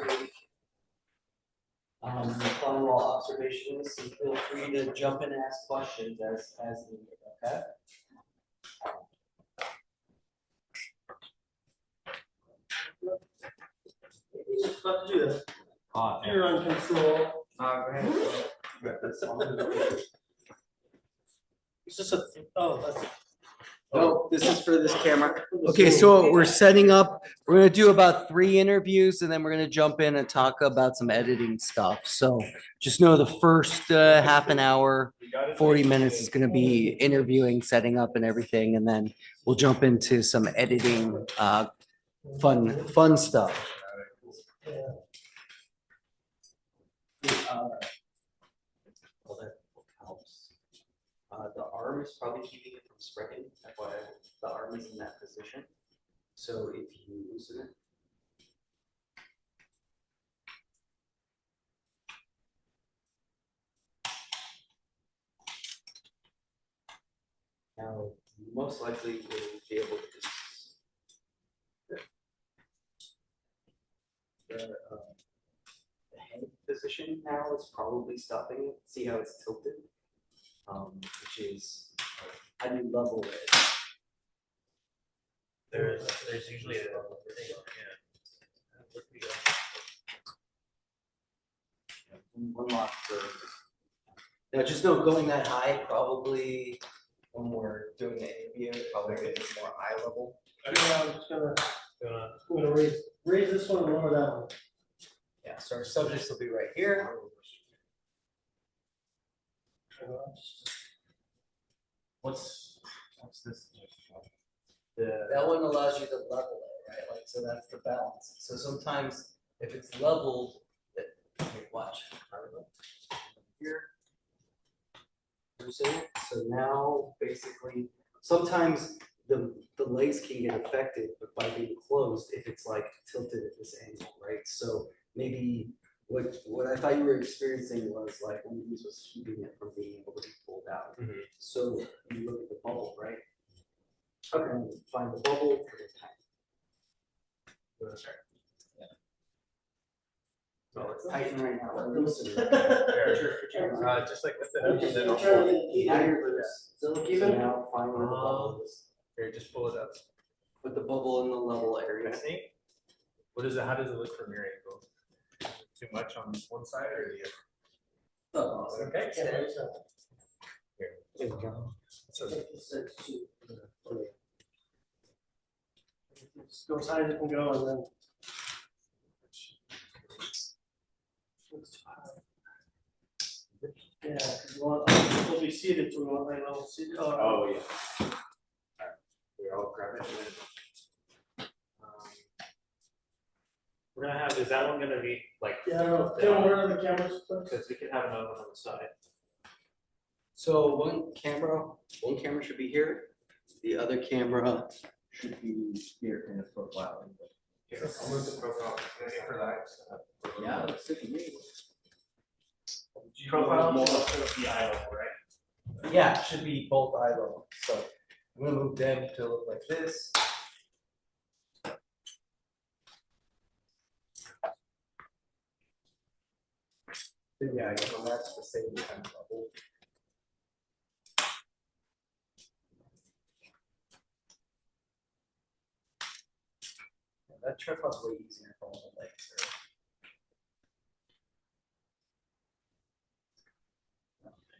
observation. Final observations, and feel free to jump in and ask questions as needed, okay? You're just about to do this. You're on control. Is this a, oh, that's. No, this is for this camera. Okay, so we're setting up, we're gonna do about 3 interviews and then we're gonna jump in and talk about some editing stuff. So just know the first half an hour, 40 minutes is gonna be interviewing, setting up and everything, and then we'll jump into some editing, fun stuff. Well, that helps. The arm is probably keeping it from spreading. That's why the arm is in that position. So if you loosen it. Now, most likely you'll be able to just the head position now is probably stopping it. See how it's tilted? Which is how do you level it? There's usually a one lock for. Now, just know going that high probably when we're doing the interview, probably gets more eye level. Yeah, I'm just gonna raise this one and lower that one. Yeah, so our subjects will be right here. What's this? That one allows you to level it, right? Like, so that's the balance. So sometimes if it's leveled, here, watch. Here. So now basically, sometimes the legs can get affected by being closed if it's like tilted at this angle, right? So maybe what I thought you were experiencing was like one of these was keeping it from being able to be pulled out. Mm-hmm. So you look at the bubble, right? Okay, find the bubble for the time. So it's tighten right now. Loosen right now. Just like with the Now you're loose. So now find where the bubble is. Here, just pull it up. Put the bubble in the level area. See? What is it? How does it look from your angle? Too much on one side or the other? Oh, Okay. Here. There you go. So Just go as high as it can go and then. Yeah, because you want, it'll be seated, so we want like level seated. oh yeah. All right. We all grab it. We're gonna have. Is that one gonna be like? Yeah, I don't know. Tell me where are the cameras? Because we could have another one on the side. So one camera should be here. The other camera should be here in the profile. Here, I'll move the profile for that. Yeah, looks good to me. Profile will also be eye level, right? Yeah, it should be both eye level. So I'm gonna move them to look like this. Yeah, that's the same kind of level. Yeah, that tripod's way easier for all the legs.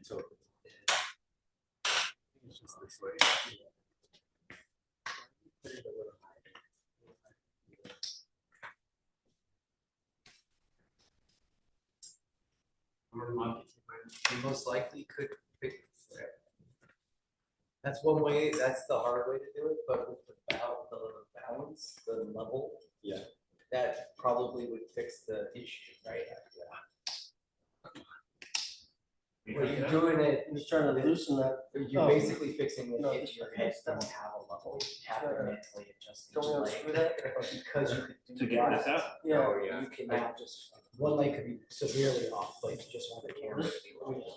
So It's just this way. You most likely could fix it. That's one way, that's the hard way to do it, but with the balance, the level, Yeah. that probably would fix the issue, right? Well, you're doing it, I'm just trying to loosen that. you're basically fixing it No, if this your one. head doesn't have a level, you have to mentally adjust each Don't we leg. unscrew that? But because you could do To get that, this out? Yeah. Oh, yeah. you can now just, one leg could be severely off, but you just want the camera to be level.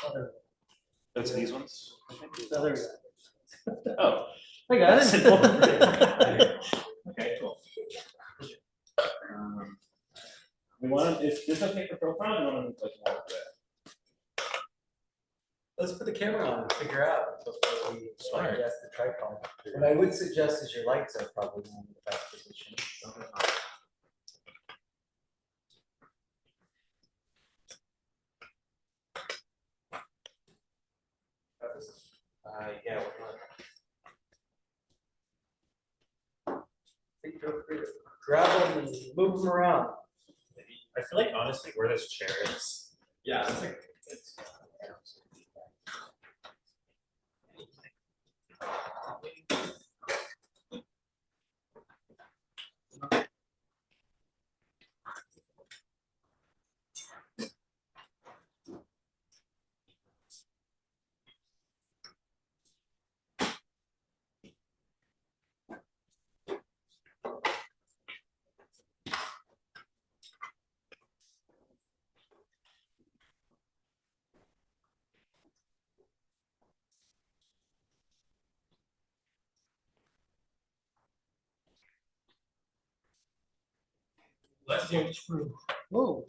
Other- That's these ones? other- Oh. I got it. Okay, cool. We want to, is this okay for profile? You want to like more of that? Let's put the camera on and figure out. Smart. Yes, the tripod. What I would suggest is your lights are probably in the best position. Yeah. Feel free to grab them and move them around. I feel like honestly, where this chair is. Yeah, it's like. Let's get through. Whoa.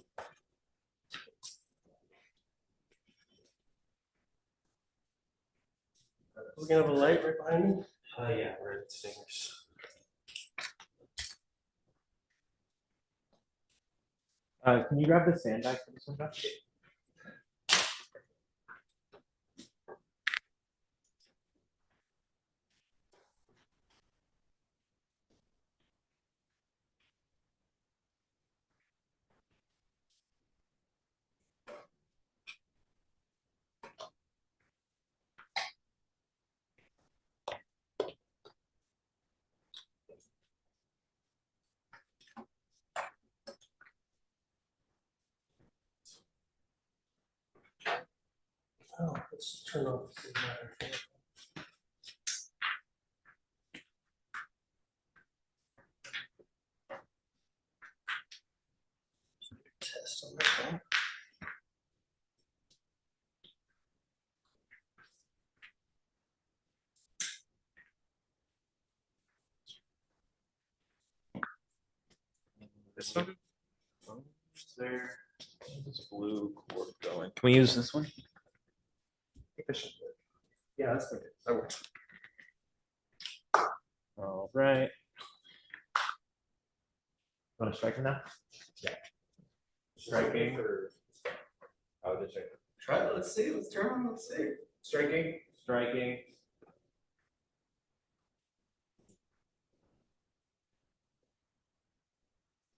We're gonna have a light right behind me. Yeah, we're at Stingers. Can you grab the sandbag for this one, Josh? Oh, let's turn off the matter. Test on that one. This one? Is there this blue cord going? Can we use this one? I think this should work. Yeah, that's good. That works. All right. Want to strike now? Yeah. Striking. How did you try it? Let's see. Let's turn on. Let's see. Striking. Striking.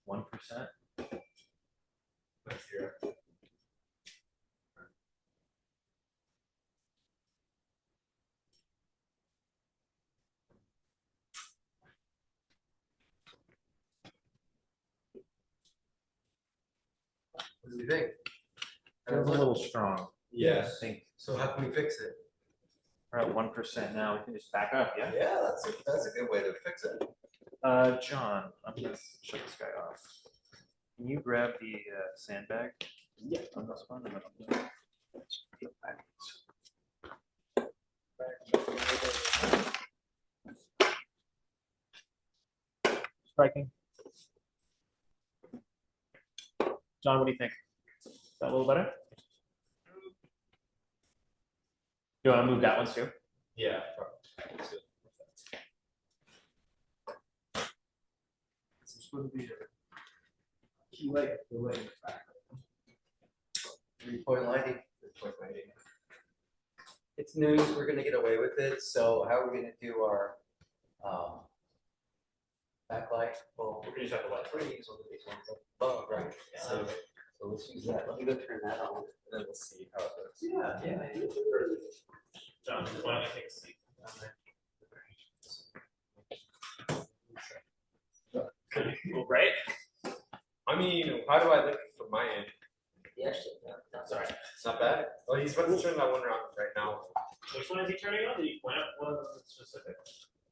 %. That's zero. What do you think? Feels a little strong. Yeah. I think So how can we fix it? we're at 1% now. We can just back up, yeah? Yeah, that's a good way to fix it. John, I'm gonna shut this guy off. Can you grab the sandbag? Yeah. On this one, and then I'm gonna flip backwards. Striking. John, what do you think? Is that a little better? You want to move that one too? Yeah. This would be a key light. The light in the back. 3-point lighting. 3-point lighting. It's news. We're gonna get away with it. So how are we gonna do our backlight? Well, We're gonna use that the light. we're gonna use one of these ones above, right? So let's use that. Let me go turn that on, and then we'll see how it goes. Yeah. John, why don't you take a seat? Right? I mean, how do I look from my end? Yeah. Sorry. It's not bad. Oh, he's about to turn that one around right now. Which one is he turning on? Did he point out one of them specific?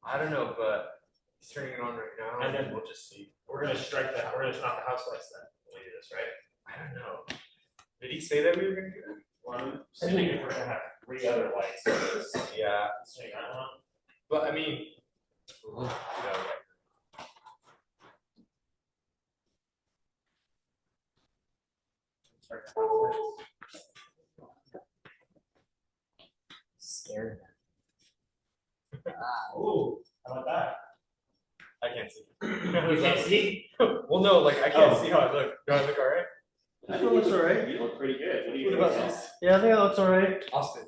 I don't know, but he's turning it on right now. And then we'll just see. We're gonna strike that. We're gonna knock the house lights then. When we do this, right? I don't know. Did he say that we were gonna do that? Well, I'm assuming if we're gonna have 3 other lights. Yeah, Swing that one. but I mean, you know, Scared. Ooh, how about that? I can't see. You can't see? Well, no, like I can't Oh. see how I look. Do I look alright? I think it looks alright. You look pretty good. What do you What think? about this? Yeah, I think it looks alright. Austin,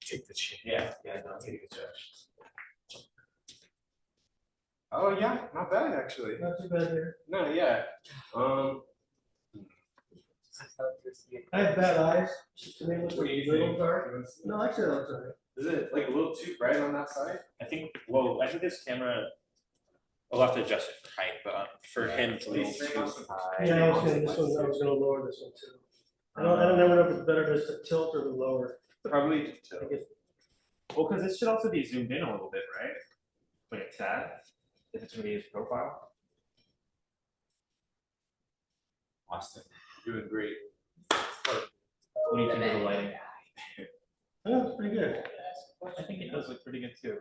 take the chair. Yeah, no, take a judge. Oh yeah, not bad actually. Not too bad here. No, yeah. I have bad eyes. To me, it looks What like do a you little think? dark. No, actually, it looks alright. Is it like a little too bright on that side? I think this camera, we'll have to adjust it for height, but for him to be too high. Yeah, I was gonna lower this one too. I don't never know if it's better just to tilt or to lower. Probably, I guess well, because this should also be zoomed in a little bit, right? Like a tad, if it's gonna be his profile. Austin, doing great. What do you think of the lighting? I think it's pretty good. I think it does look pretty good too.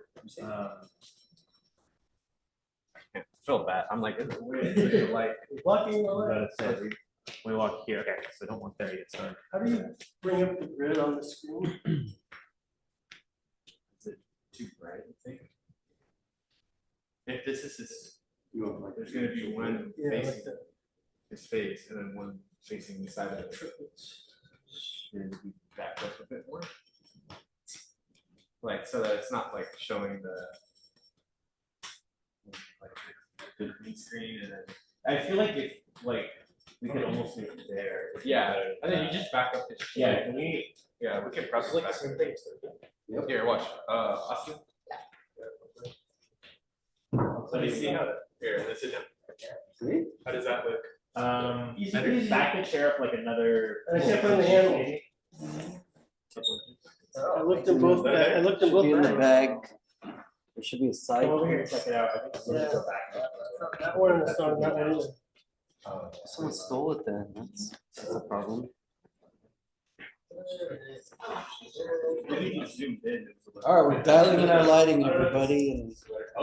I feel bad. I'm like, it's weird. Like, Blocking the light. but it says we walk here. Okay, so don't walk there yet. Sorry. How do you bring up the grid on the screen? Is it too bright? I think. If this is his, there's gonna be one Yeah, like facing that. his face and then one facing the side of it. Should we back up a bit more? Like so that it's not like showing the green screen, and then I feel like if like we could almost do it there. it'd be Yeah, better and than then you that. just back up the chair. Yeah, can we? Yeah, we can press It's like the back. same thing. so- Here, watch. Austin. Let me see how that. Here, let's sit down. See? How does that look? Easy, Better easy. back the chair up like another. And I can't put in the handle. I looked in both, I looked in Should both. be in the bags. bag. There should be a side. Come over here and check it out. I think we'll Yeah. go back. That one is not, that one either. Someone stole it then. That's a problem. Maybe you zoomed in. All right, we're dialing in our lighting, everybody, and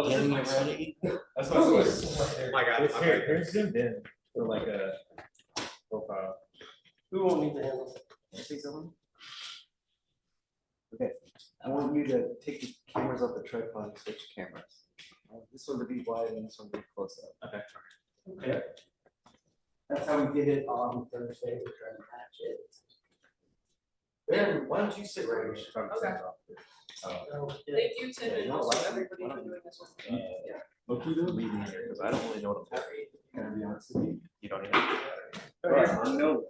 getting it ready. That's my voice. My God. I'm right. Here's zoomed in for like a profile. We won't need the handle. Okay, I want you to take the cameras off the tripod and switch cameras. This one to be wide and this one to be close up. Okay. Okay. That's how we did it on Thursday. We're trying to match it. Ben, why don't you sit right here? Okay. Thank you, Tim, and also everybody for doing this one. Okay, leaving here because I don't really know what I'm doing. Can I be honest with you? You don't even. No.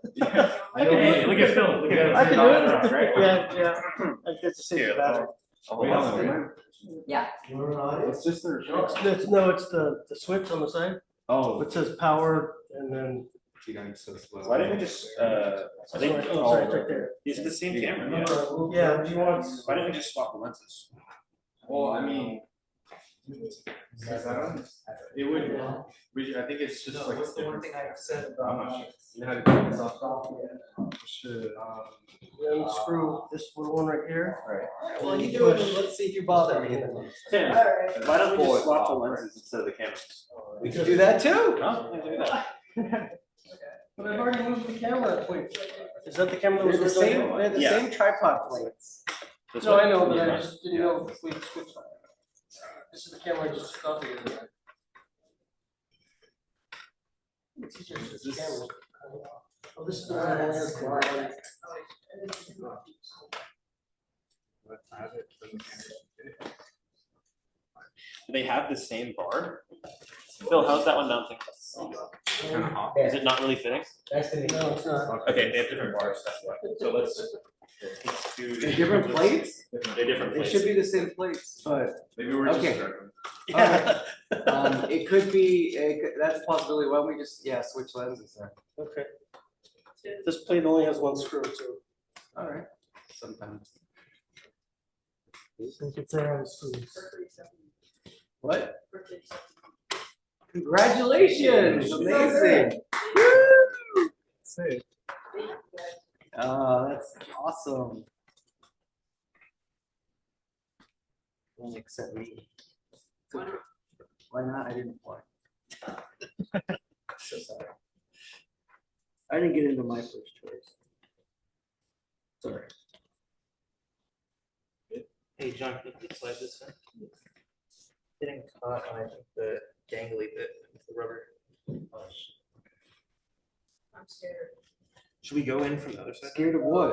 Hey, look at Phil. Look at I can do it. Right? Yeah. I get to see Here, the battery. Yeah. It's just their. No, it's the switch on the side. Oh. It says power and then. So slow. Why didn't we just, I think, Oh, sorry, it's right there. these are the same camera. Yeah, do you want? Why didn't we just swap the lenses? Well, I mean, it would. I think it's just like. What's the one thing I've said I'm about? not sure. You know how to turn this off? Should. Unscrew this little one right here. Well, you do it, and let's see if you bother me. Tim, why don't we just swap the lenses instead of the cameras? We can do that too. No, we can do that. But I've already moved the camera. Wait, is that the camera that They're was the originally? same, they're the Yeah. same tripod plates. This No, one? I know, but I Yeah. just didn't know if we switched. This is the camera I just got the other day. It's easier to use this camera. Oh, this is the one that only has one. Do they have the same bar? Phil, how's that one bouncing? Is it not really fitting? No, it's not. Okay, they have different bars, that's why. So let's. They're different plates? They're different They plates. should be the same plates, but, Maybe we're just Okay. struggling. Yeah. It could be, that's a possibility. Why don't we just, switch lenses then? Okay. This plate only has one screw too. All right. Sometimes. Think it's there on the screws. What? Congratulations, amazing. Woo! Oh, that's awesome. Don't accept me. Why not? I didn't apply. So sorry. I didn't get into my first choice. Sorry. Hey, John, can you please slide this in? Getting caught on, I think, the gangly bit with the rubber. I'm scared. Should we go in from the other side? Scared of what?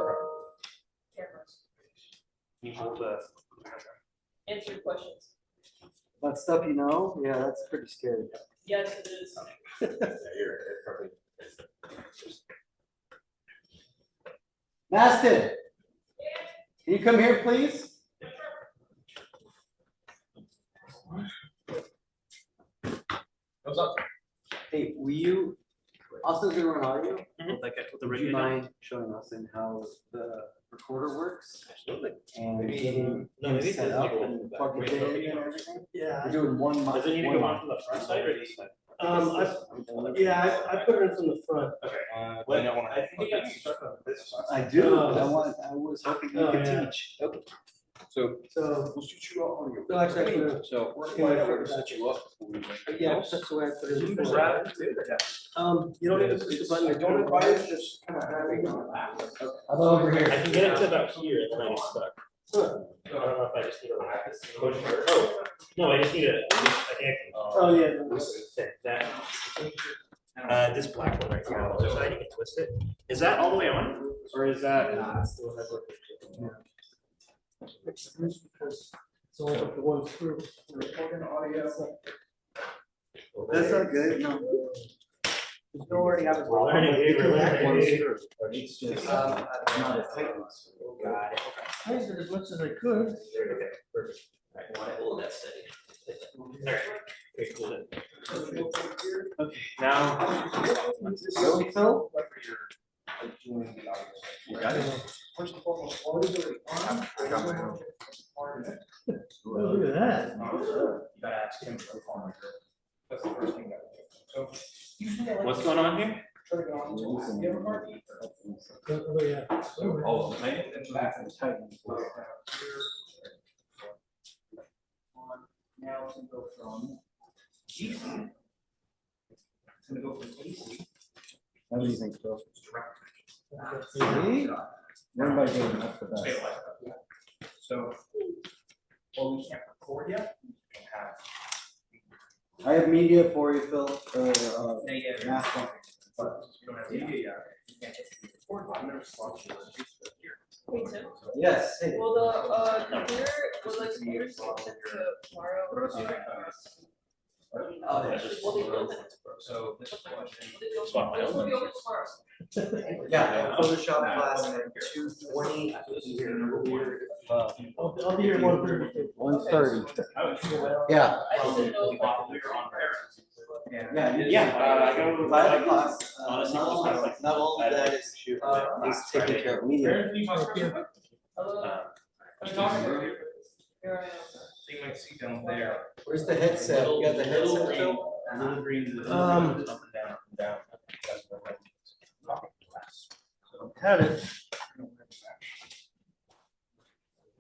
Cameras. Can you hold the? Answer your questions. About stuff you know? Yeah, that's pretty scary. Yes, it is. Maston, can you come here, please? What's up? Hey, will you, Austin's gonna run audio? Like with the Would you radio? mind showing Austin how the recorder works? Absolutely. And Maybe- getting no, him maybe set it up doesn't and plug it in and everything? Yeah. We're doing one mic. Does it need to one go on mic. from the front side or this side? I put it in from the front. Okay. Well, You don't wanna- I think it got stuck on this side. I do, Oh. I was hoping you Oh, could yeah. teach. So So, we'll shoot you out on your. No, actually, I put it- So we're Yeah, gonna I to forgot. set you up. before we make yeah, else. that's the way I put it in. You can before. grab it too. You don't need to push the button. to Don't do invite it. it, just kind of have it on your lap. I'm over here. I can get it to about here and then I get stuck. I don't know if I just need to. Push it. Oh, no, I just need a. Oh, yeah. That. This black one right here on the other side, you can twist it. Is that all the way on? Or is that? It's only the one screw. That's not good, no. There's no already have it. We're learning, dude, we're learning. It's just, not as tight. Got it. I used it as much as I could. Okay, perfect. I want it a little that steady. Alright. Okay, cool then. Okay, now. Really, Phil? You got it? First and foremost, what is it? I got my own. Oh, look at that. You gotta ask him for the phone. That's the first thing that. So. usually I like What's to going on here? Turn it on to give a mark. Oh, yeah. Oh, man, and back and tighten. Now it's gonna go from DC. It's gonna go from AC. What do you think, Phil? See? One by game, that's the best. Say it like that. So, well, we can't record yet. We can have. I have media for you, Phil, Yeah. Maston. But you don't have media yet. You can't just record. I'm gonna slot you here. Hey, Tim, Yes, hey. will the computer swap it to tomorrow? Oh, yeah. Will they build it? So this question. Will they build Swap my it? own. Will they build it tomorrow? Yeah, Photoshop class at 2:20. I'll be here 1:30. 1:30. Yeah. I just didn't know if I could. Yeah. I go. Five o'clock. Honestly, Not all of that is taking care of media. Hello? I'm talking about you. Here I am. So you might see down there. Where's the headset? You got the headset, Phil? Little green. Um, Up and down, up and down. That's what I'm talking about. Had it.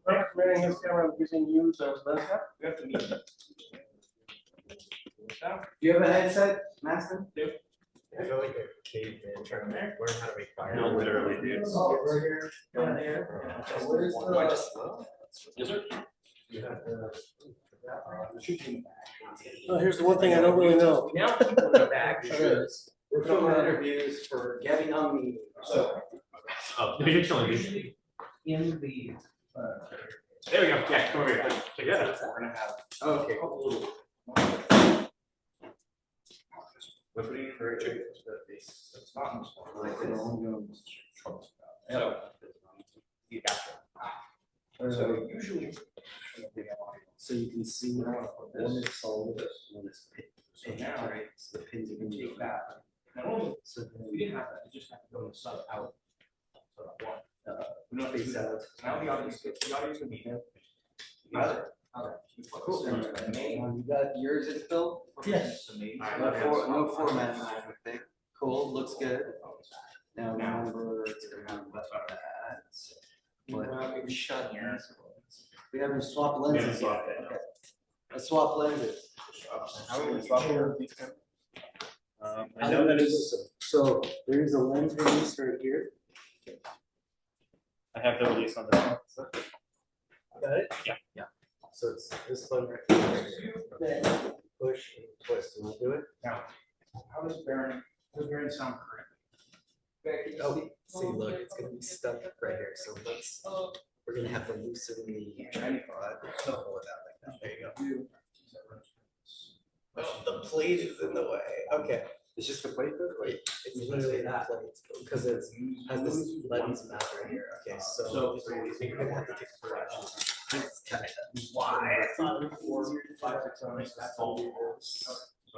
Recommending his camera, I'm using you, so let's have. We have to meet. Do you have a headset, Maston? I feel like a caveman trying to learn how to make fire. No, literally, dude. Oh, we're here. Down there. Where's the? Yes, sir. You have to. Oh, here's the one thing I don't really know. Now people in the back. We're filming interviews for Gabby Young. So. You're killing me. Usually in the. There we go. Yeah, come over here. Together. We're gonna have. Okay. a couple little. We're putting in very chicken, but it's not in this one. So. You got it. So usually. So you can see one is solid, one is pin. So now, right, So the pins are you gonna can be take that. Not only, So then we didn't have that, you just have to go and sub out. So that one. We don't have to face do that. out. Now the audience can be here. You got it? Cool. You got yours in Phil? Yes. No format, I think. Cool, looks good. Now remember, it's gonna be about that. But we shut here. We haven't swapped lenses yet. Okay. Let's swap lenses. I know that is So there's a lens release right here. I have the release on this one. So. Got it? Yeah. So it's this button right here. Push and twist. Will do it? Now, how does Baron sound currently? Oh, see, look, it's gonna be stuck right here. So we're gonna have to loosen the tripod. So hold it out like that. There you go. Oh, the plate is in the way. Okay. It's just the plate though? Wait, it's literally that plate because it has this lens mount right here. Okay, so you're gonna have to take the brush. It's kind of why I thought it was easier to 5, 6, 7, 8, that's all. So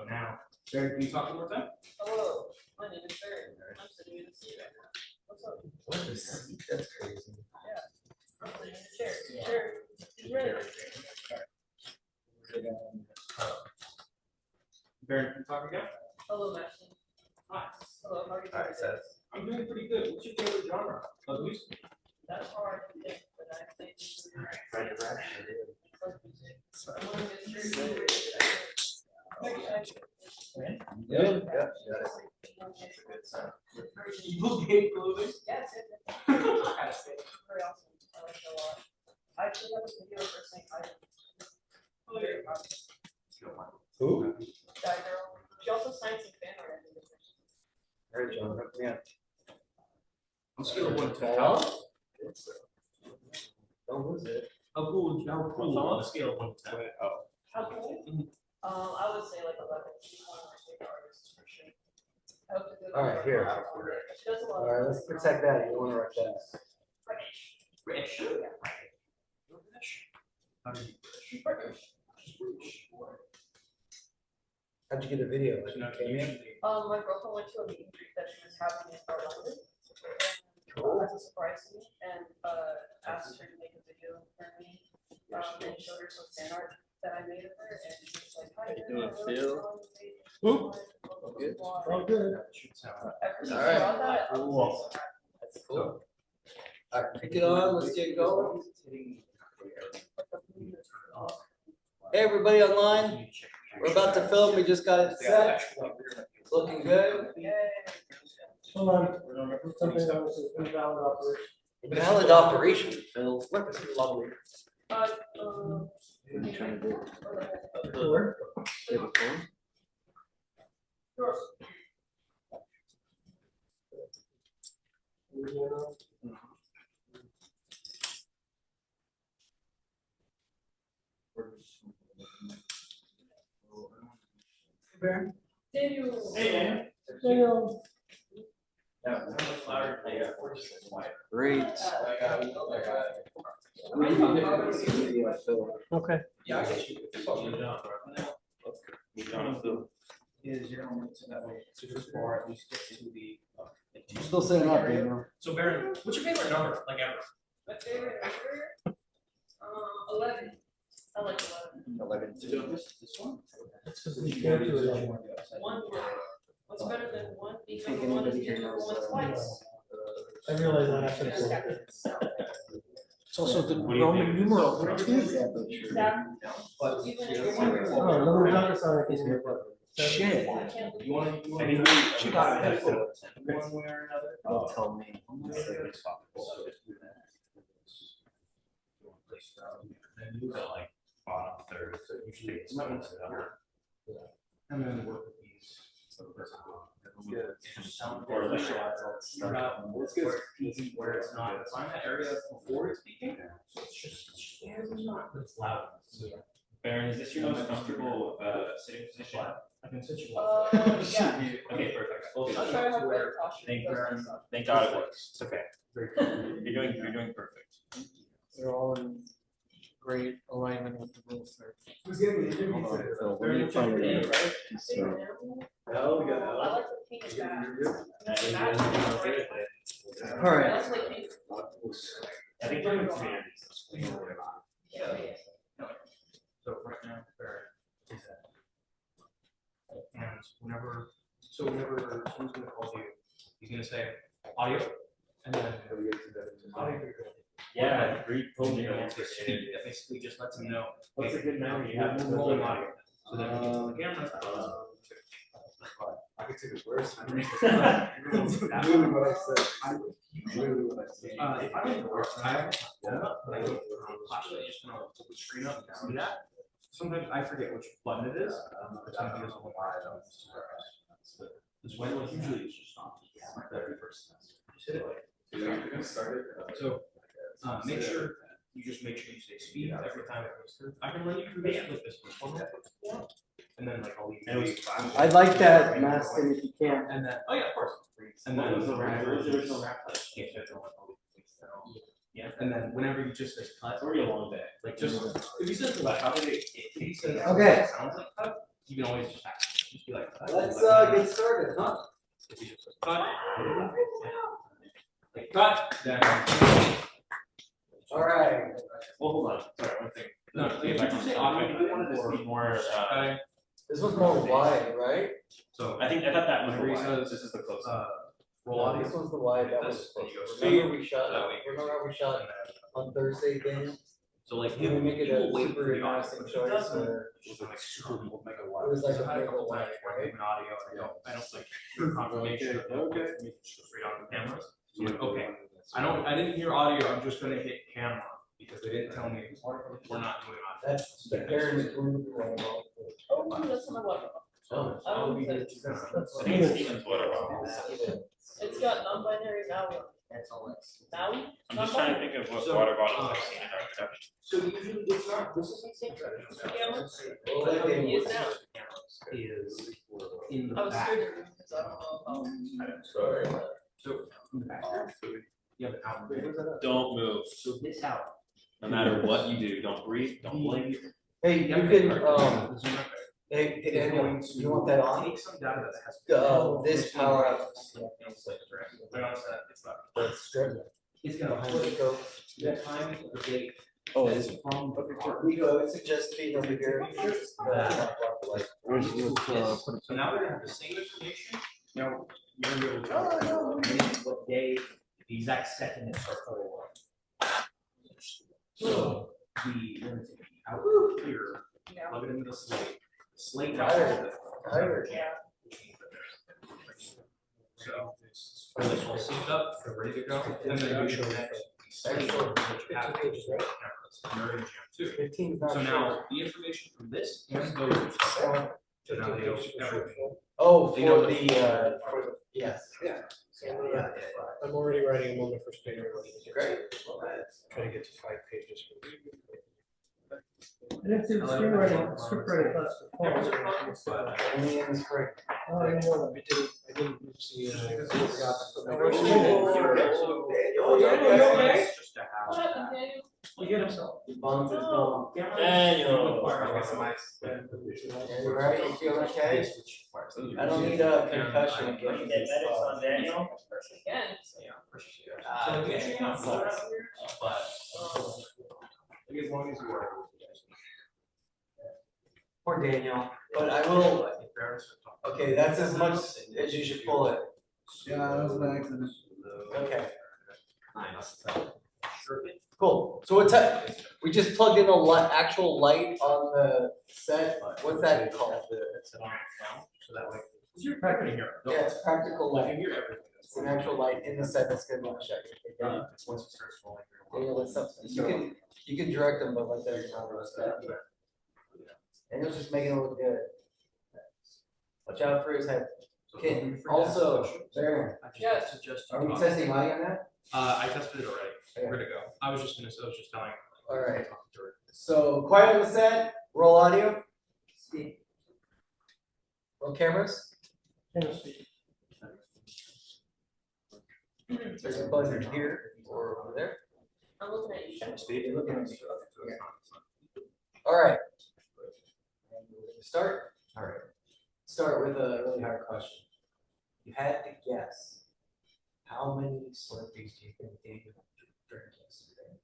now, Baron, can you talk one more time? Hello, my name is Barry. I'm sitting in a seat right now. What's up? What is seat? That's crazy. I'm sitting in a chair. Chair is ready. Baron, can you talk again? Hello, Master. Hi. Hello, how are you doing? Alright, so I'm doing pretty good. What's your favorite genre of music? That's hard to think, but I think it's right. I want to make sure you're Yeah. Evil Gate Clothing? Yes, very awesome. I like it a lot. I actually have a video for St. Ivan. Very awesome. Who? That girl. She also signed some fan art. Alright, John. Yeah. On a scale of 1 to 10. Don't lose it. How cool would you, how cool on a scale of 1 to 10? How cool? I would say like 11. She's one of my favorite artists for sure. I hope to do All right, here. She does a lot of Alright, let's protect that. You wanna wreck that. British. How do you British. How'd you get a video? British? Like, you came in? My girlfriend went to a meet and greet that she was having in Fort London. As a surprise to me, and asked her to make a video for me. And showed her some fan art that I made of her, and she was like, "Hi, you doing, Phil? Oop. Good. Oh, good. Ever since I All right. brought that, I was Cool. so happy. That's cool. Alright, pick it on. Let's get going. Hey, everybody online. We're about to film. We just got it set. It's looking good. Yay. Hold on. Something else is invalid operation. Valid operation, Phil. What is lovely? Sure. Daniel. Hey, man. Daniel. Yeah, how much louder they are? Great. Okay. Yeah, I guess you could. It's all good. Is your own, so that way, so just for at least get to the. Still setting up, Daniel. So Baron, what's your favorite number, like ever? My favorite number? 11. I like 11. 11. This one? That's because we can't do it anymore. One. What's better than one? Being Think number one is anybody being here number knows, one twice. I realize that after this. It's also the Roman numeral for Exactly. But. Oh, no, we're not sorry. Shit. You wanna, I mean, she got it. One way or another. Don't tell me. Then you go like bottom third, so usually it's And then work with these. Or like- Let's get peaking where it's not, find that area before it's peaking. So it's just, it's not, but it's loud. Baron, is this your most comfortable sitting position? I can sit you. Yeah. Okay, perfect. I'll try to have better posture. Thank God it works. It's okay. You're doing perfect. They're all in great alignment with the rules there. Who's giving me Hold on, Phil, what are you finding Hey, out? right? So, Oh, we got I like the pink and that. All right. That's like pink. I think you're doing great. Yeah. So right now, where is that? And whenever someone's gonna call you, he's gonna say audio, and then audio. Yeah, great. Totally to speed. That basically just lets him know. What's a good memory you We're have? rolling audio. So then when you tell the camera. magnitude is worse. If I don't work, I have a phone, but I don't flashlight, just gonna put the screen up and see that. Sometimes I forget which button it is. It's gonna be this one. This way, like usually it's just not. Every person. Just hit it like. So, make sure, you just make sure you say speed every time it goes through. I can run you through this with this one. And then like I'll leave. I'd like that, Maston, if you can. And then, oh yeah, of course. And then. Yeah, and then whenever you just says cut. Or a long day. Like just, if he says like, if he says. Okay. Sounds like cut, you can always just be like. cut. Let's get started, huh? If he just says cut. Like cut, then. All right. Well, hold on, sorry, one thing. No, did you say audio? I wanted to see more, This was more wide, right? So. I thought that was the Whenever he wide. says, This is the close. Roll audio. This was the wide, that was This, close. then you go Remember speed. we shot, That way you're- remember we shot on Thursday, Daniel? So like. Can we make it people a wait super for the audio, interesting but it choice doesn't. or? Just like super mega It wide. was like So a I had mega couple wide, times where I'm right? moving audio and I don't like hear confirmation. Okay. Just go straight on the cameras. So I'm like, okay, I didn't hear audio, I'm just gonna hit camera because they didn't tell me we're not doing audio. That's the Aaron's group. Oh, that's on the water. So I don't we think did- I think it's Steven's water. It's got non-binary Maui. Maui? I'm just trying to think of what So, water bottles I've seen in architecture. So usually it's not, this isn't the Cameras? Well, let him Use now. is in I the was back. scared to because I don't know about. Sorry. So in the back. You have an out. Don't move, So this out. no matter what you do, don't breathe, don't blink. Hey, you can, hey, It's Daniel, going to you want that on? Take some data that has. This power up. Wait, on set, it's not. The strip. It's gonna Where'd hold it go? the time, the date. Oh, that is is from the car. Rico, I would suggest being over here. So now they're gonna have the same information, now you're gonna be able to tell what day, the exact second it starts to roll. So you're gonna take the out here, Yeah. plug it into the slate. The slate. Tired. Tired. Yeah. So this all synced up, they're ready to go, and then you show next. Slate, which you have cameras, and you're in jam too. 15's not So sure. now, the information from this and those. So now they know everything. Oh, They know for the, yes. Yeah. Yeah. I'm already writing them on the first page. Great. Trying to get to 5 pages. I didn't see the screenwriting, scriptwriting class Cameras before. are fun, but Only in the spring. Oh, I know. I didn't see. Oh, yeah, it's just to What have. happened, Daniel? He hit himself. The bond is gone. Daniel. You right? You feel okay? I don't need a concussion again. Daniel? Again. Yeah. Ah, So, okay. yeah, but, I think as long as you are. Poor Daniel, but I will, okay, that's as much as you should pull it. Yeah, that was an accident. Okay, Nice. cool. So what's that? We just plugged in a actual light on the set. What's that called? So that way. You're practicing here. Yeah, it's practical Like, light. you hear everything. It's an actual light in the set that's gonna be checked. Okay? It's once it starts rolling. Daniel, what's up? You can direct them, but like there's not much that. Daniel's just making it look good. Watch out for his head. Okay, also, Baron, Yes. Suggest are you we talk. testing light on that? I tested it already. Okay. Where'd it go? I was just telling. All right. So quiet on the set, roll audio. Roll cameras. There's a buzzer here or over there. I'm looking at you. You're looking at me. All right. Start? All right. Start with a really hard question. You had to guess, how many Slurpees do you think David drank yesterday?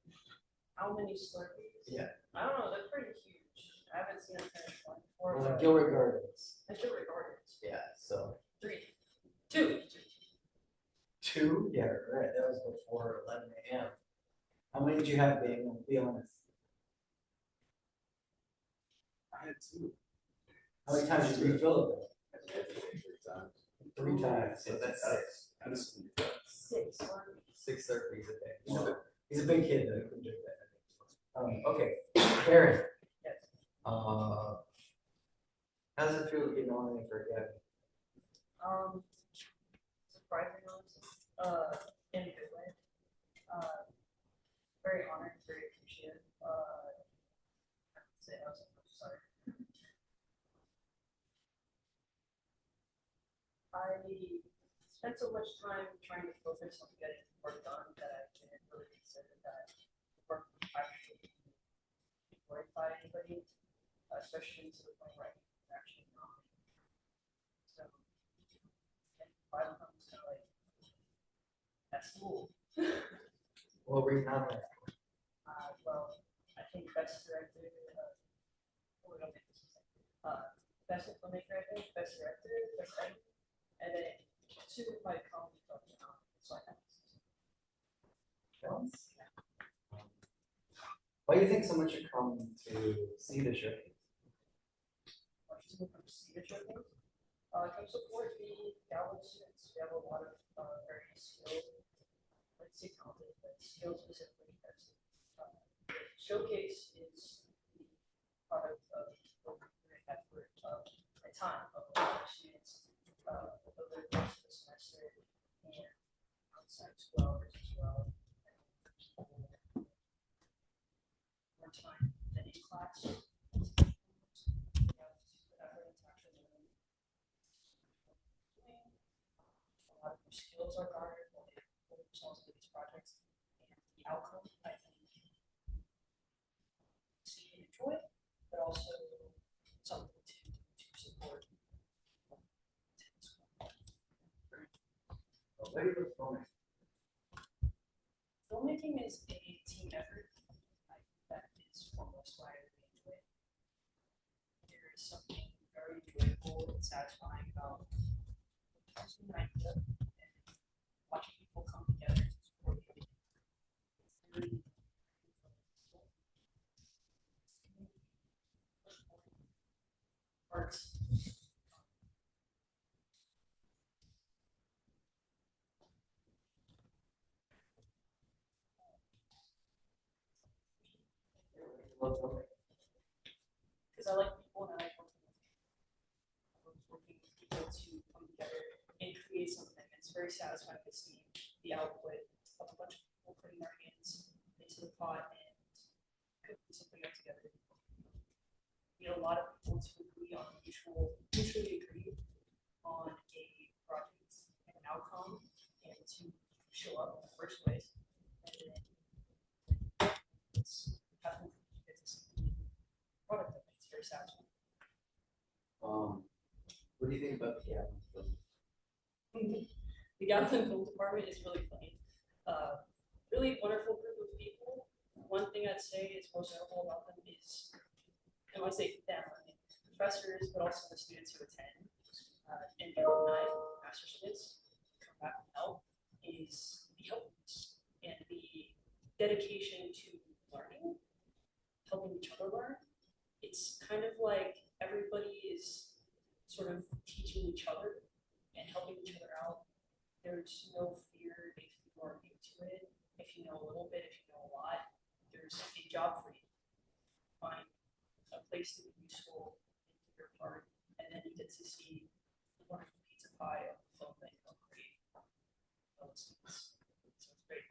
How many Slurpees? Yeah. I don't know, they're pretty huge. I haven't seen them finish one before. Well, but Gilbert Gardens. I should record it. Yeah, so 3. 2. 2? Yeah, right. That was before 11 a.m. How many did you have, Daniel? Be honest. I had two. How many times did you refill it? 3 times. So that's six. Six, or 6 therapies a day. He's a big kid though. He couldn't drink that. Okay, Karen. Yes. How does it feel getting on for again? Surprisingly, in a good way. Very honored, very appreciative. Say I was sorry. I spent so much time trying to focus on getting work done that I didn't really consider that work actually employed by anybody, especially to the point where I can actually not. So, and by the time it's kind of like, at school. Well, bring it on. Well, I think best director, what do I think this is? Best filmmaker, I think, best director, best editor, and then two of my comedy club, so I have. Why do you think someone should come to see the show? People come see the show. Come support the Gallup students. We have a lot of very skilled, let's say talented, but skilled specifically. Showcase is the product of the effort of the time of a lot of students over the course of the semester and outside school hours as well. More time than in class. A lot of new skills are garnered when they put themselves into these projects, and the outcome, I think, see and enjoy, but also something to support. What do you filming? Filmmaking is a team effort. That is foremost why I really enjoy it. There is something very enjoyable and satisfying about an idea and watching people come together to support you. It's very arts. Because I like people and I like working with people. I love working with people to come together and create something. It's very satisfying to see the output of a bunch of people putting their hands into the pot and cooking something up together. We get a lot of people to agree on mutually agree on a project and an outcome and to show up in the first place. And then it's having it's a product that makes very satisfying. What do you think about the album? The Gatlin Film Department is really funny. Really wonderful group of people. One thing I'd say is most notable about them is, and when I say them, I mean professors, but also the students who attend, and the alumni, master students, come back and help, is the helpfulness and the dedication to learning, helping each other learn. It's kind of like everybody is sort of teaching each other and helping each other out. There's no fear if you are new to it. If you know a little bit, if you know a lot, there's a job for you. Find a place to be useful and do your part, and then you get to see the wonderful pizza pie of the film that you'll create. So it's great.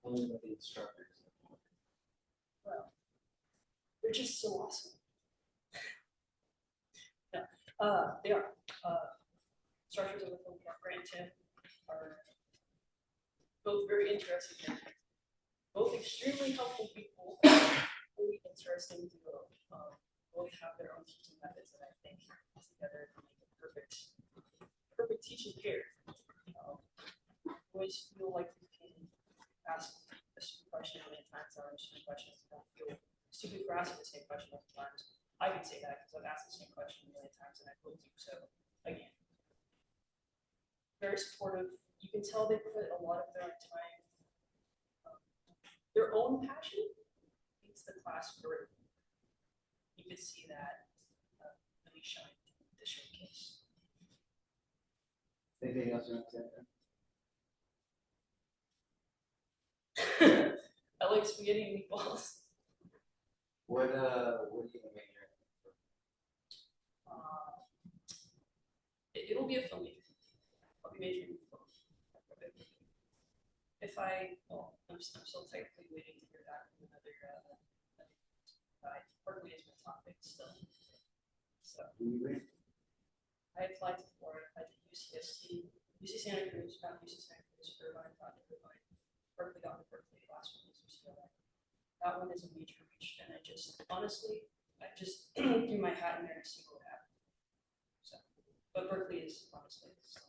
Only about the instructors. Well, they're just so awesome. Yeah, they are. Instructors of the film Grant and Tim are both very interesting and both extremely helpful people, really interesting duo. Both have their own teaching methods that I think together make a perfect teaching pair. Always feel like you can ask a stupid question a million times, or stupid questions. Don't feel stupid for asking the same question a million times. I can say that because I've asked the same question a million times and I will do so again. Very supportive. You can tell they put a lot of their time, their own passion into the class group. You could see that really shine in the showcase. Anything else you want to say? I like spaghetti and meatballs. What do you major It'll be a film major. I'll be majoring in film. If I'm still technically waiting to hear back from another, Berkeley is my topic still. So in? I applied to Florida, I did UCSC, UC Santa Cruz, not UC Santa Cruz, Irvine, not Irvine. Berkeley got the Berkeley, last one was UCLA. That one is a major reach, and I just threw my hat in there to see what happened. So, but Berkeley is honestly still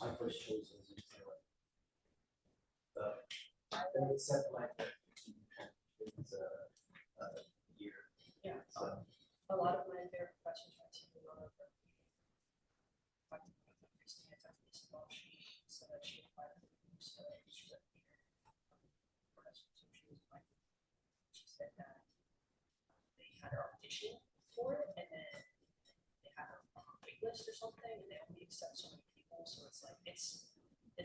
My first choice was UCLA. I would set my it's a year. yeah. So A lot of my favorite professors went to Berkeley. So that she applied to the UCLA, she was here. She said that they had her audition for it, and then they had her on a wait list or something, and they only accept so many people. So it's like it's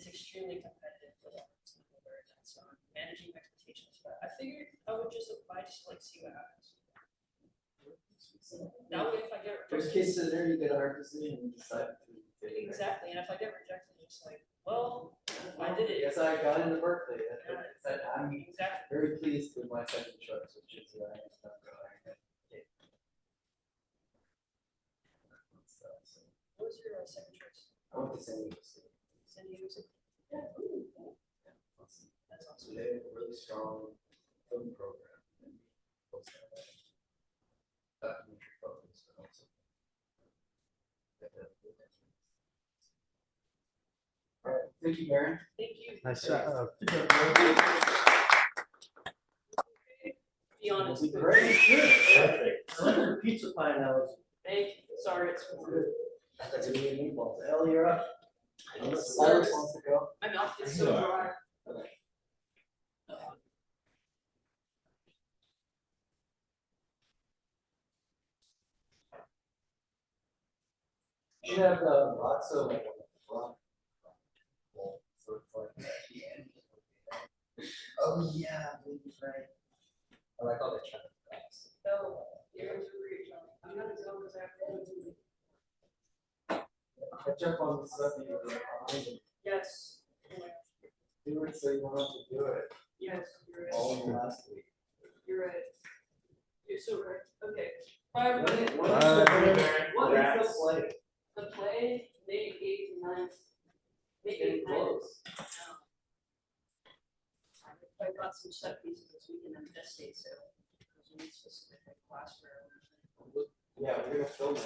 extremely competitive for them. So I'm managing expectations, but I figured I would just apply just to like see what happens. That way, if I get first case scenario, you get a hard decision and decide to take it. exactly, and if I get rejected, it's like, well, I did it. Yes, I got into Berkeley. I'm Exactly. very pleased with my second choice, which is I ended up going. What was your second choice? I went to San Diego State. San Diego State. Yeah. Ooh. That's So awesome. they have a really strong film program. And documentary focus, but also. All right, thank you, Baron. Thank you. Nice Be honest. Great. I like your pizza pie analogy. Thank you. Sorry, it's Good. That's a good meatballs. Elle, you're up. It's Cyrus wants to go. my mouth gets so dry. Okay. You should have lots of like rock. So it's like at the end. Oh yeah, right. I like all the chat. So, you're going to reach on. I'm gonna go because I have to go to the. Catch up on the stuff that you're behind and Yes. do it so you don't have to do it Yes, you're right. all in last week. You're right. You're so right. Okay. Bye, everybody. What is the play? The play, May 8th and 9th. May 8th Getting and 9th. close. I got some set pieces this weekend in the state sale. Because we need specific class for everything. Yeah, we're gonna film it.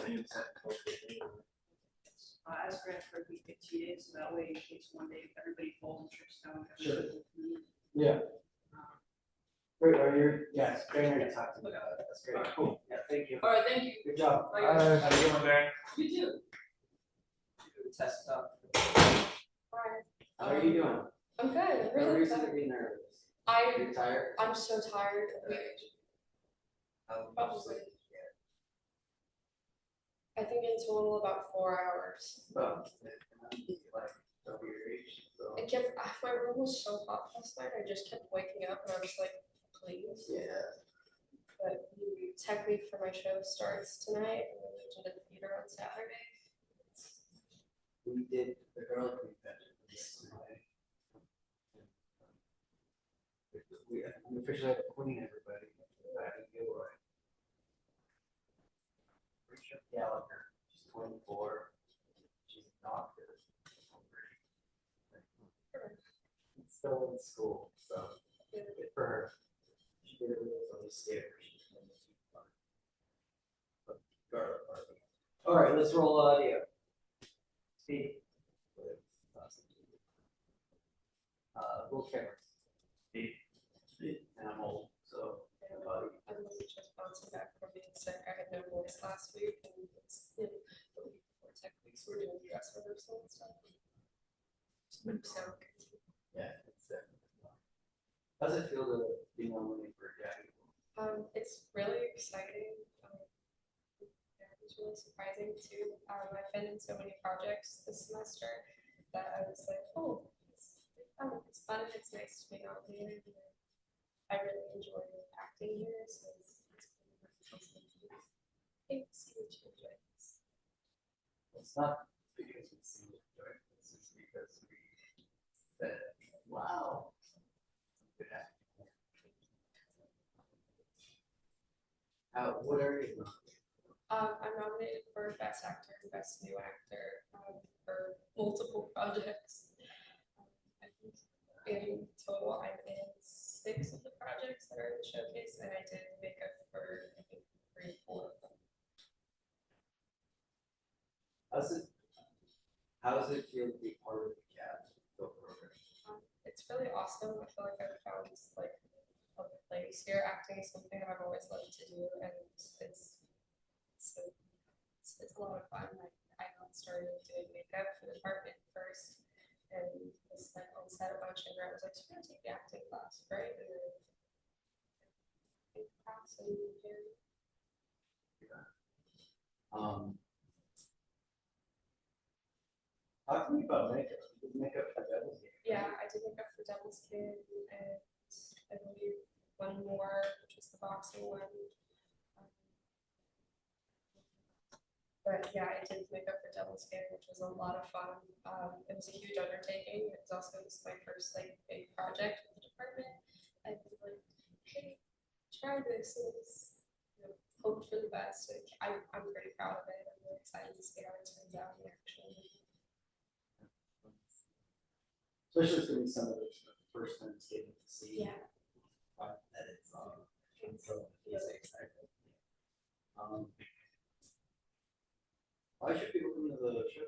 I asked Grant for a week, 2 days, so that way it takes one day, if everybody falls and trips down. Sure. everybody can leave. Yeah. Um, Great, are you? Yes, Baron to talk to me about it. That's great. Alright. Cool. Yeah, thank you. All right, thank you. Good job. Bye, guys. How you doing, Baron? You too. Test stuff. Bye. How are you doing? I'm good. I'm No really reason to good. be nervous. I'm You're tired? so tired. Probably. I think in total about 4 hours. Well, like, over your age, so. My room was so hot last night. I just kept waking up and I was like, please. Yeah. But the tech week for my show starts tonight and then there's a theater on Saturday. We did the girl convention yesterday. We officially have a queen, everybody. Patty Gilroy. Richard Gallagher, she's 24. She's a doctor. Still in school, so good for her. She did it really scared. Garlic Barbie. All right, let's roll audio. Steve. Roll camera. Steve. And I'm old, so. I'm really just bouncing back from being sick. I had no voice last week and it's the week before tech weeks we're doing dress rehearsal and stuff. Sound good. Yeah, it's how's it feel to be It's really exciting. Yeah, it's really surprising too. I've been in so many projects this semester that I was like, oh, it's fun and it's nice to be out there. And I really enjoy acting here, so it's thanks you to enjoy this. It's not because we see it, right? This is because we said, wow. Good acting. What area? I'm nominated for Best Actor and Best New Actor for multiple projects. I think in total, I'm in 6 of the projects that are in the showcase, and I did makeup for I think 3 or 4 of them. How does it feel to be part of the CAD film program? It's really awesome. I feel like I've found like a place here. Acting is something I've always loved to do, and it's a lot of fun. I started doing makeup for the department first, and was like on set a bunch, and I was like, so you're gonna take the acting class, right? And then class and Talk to me about makeup. You did makeup for Devil's Game. yeah, I did makeup for Devil's Kid, and I believe one more, which was the boxing one. But yeah, I did makeup for Devil's Kid, which was a lot of fun. It was a huge undertaking. It was also my first like big project with the department. I was like, hey, try this. It was, hope for the best. Like, I'm pretty proud of it. I'm really excited to see how it turns out in action. Especially it's gonna be some of the first time it's getting to see. Yeah. That it's so Really excited. Why should people come to the show?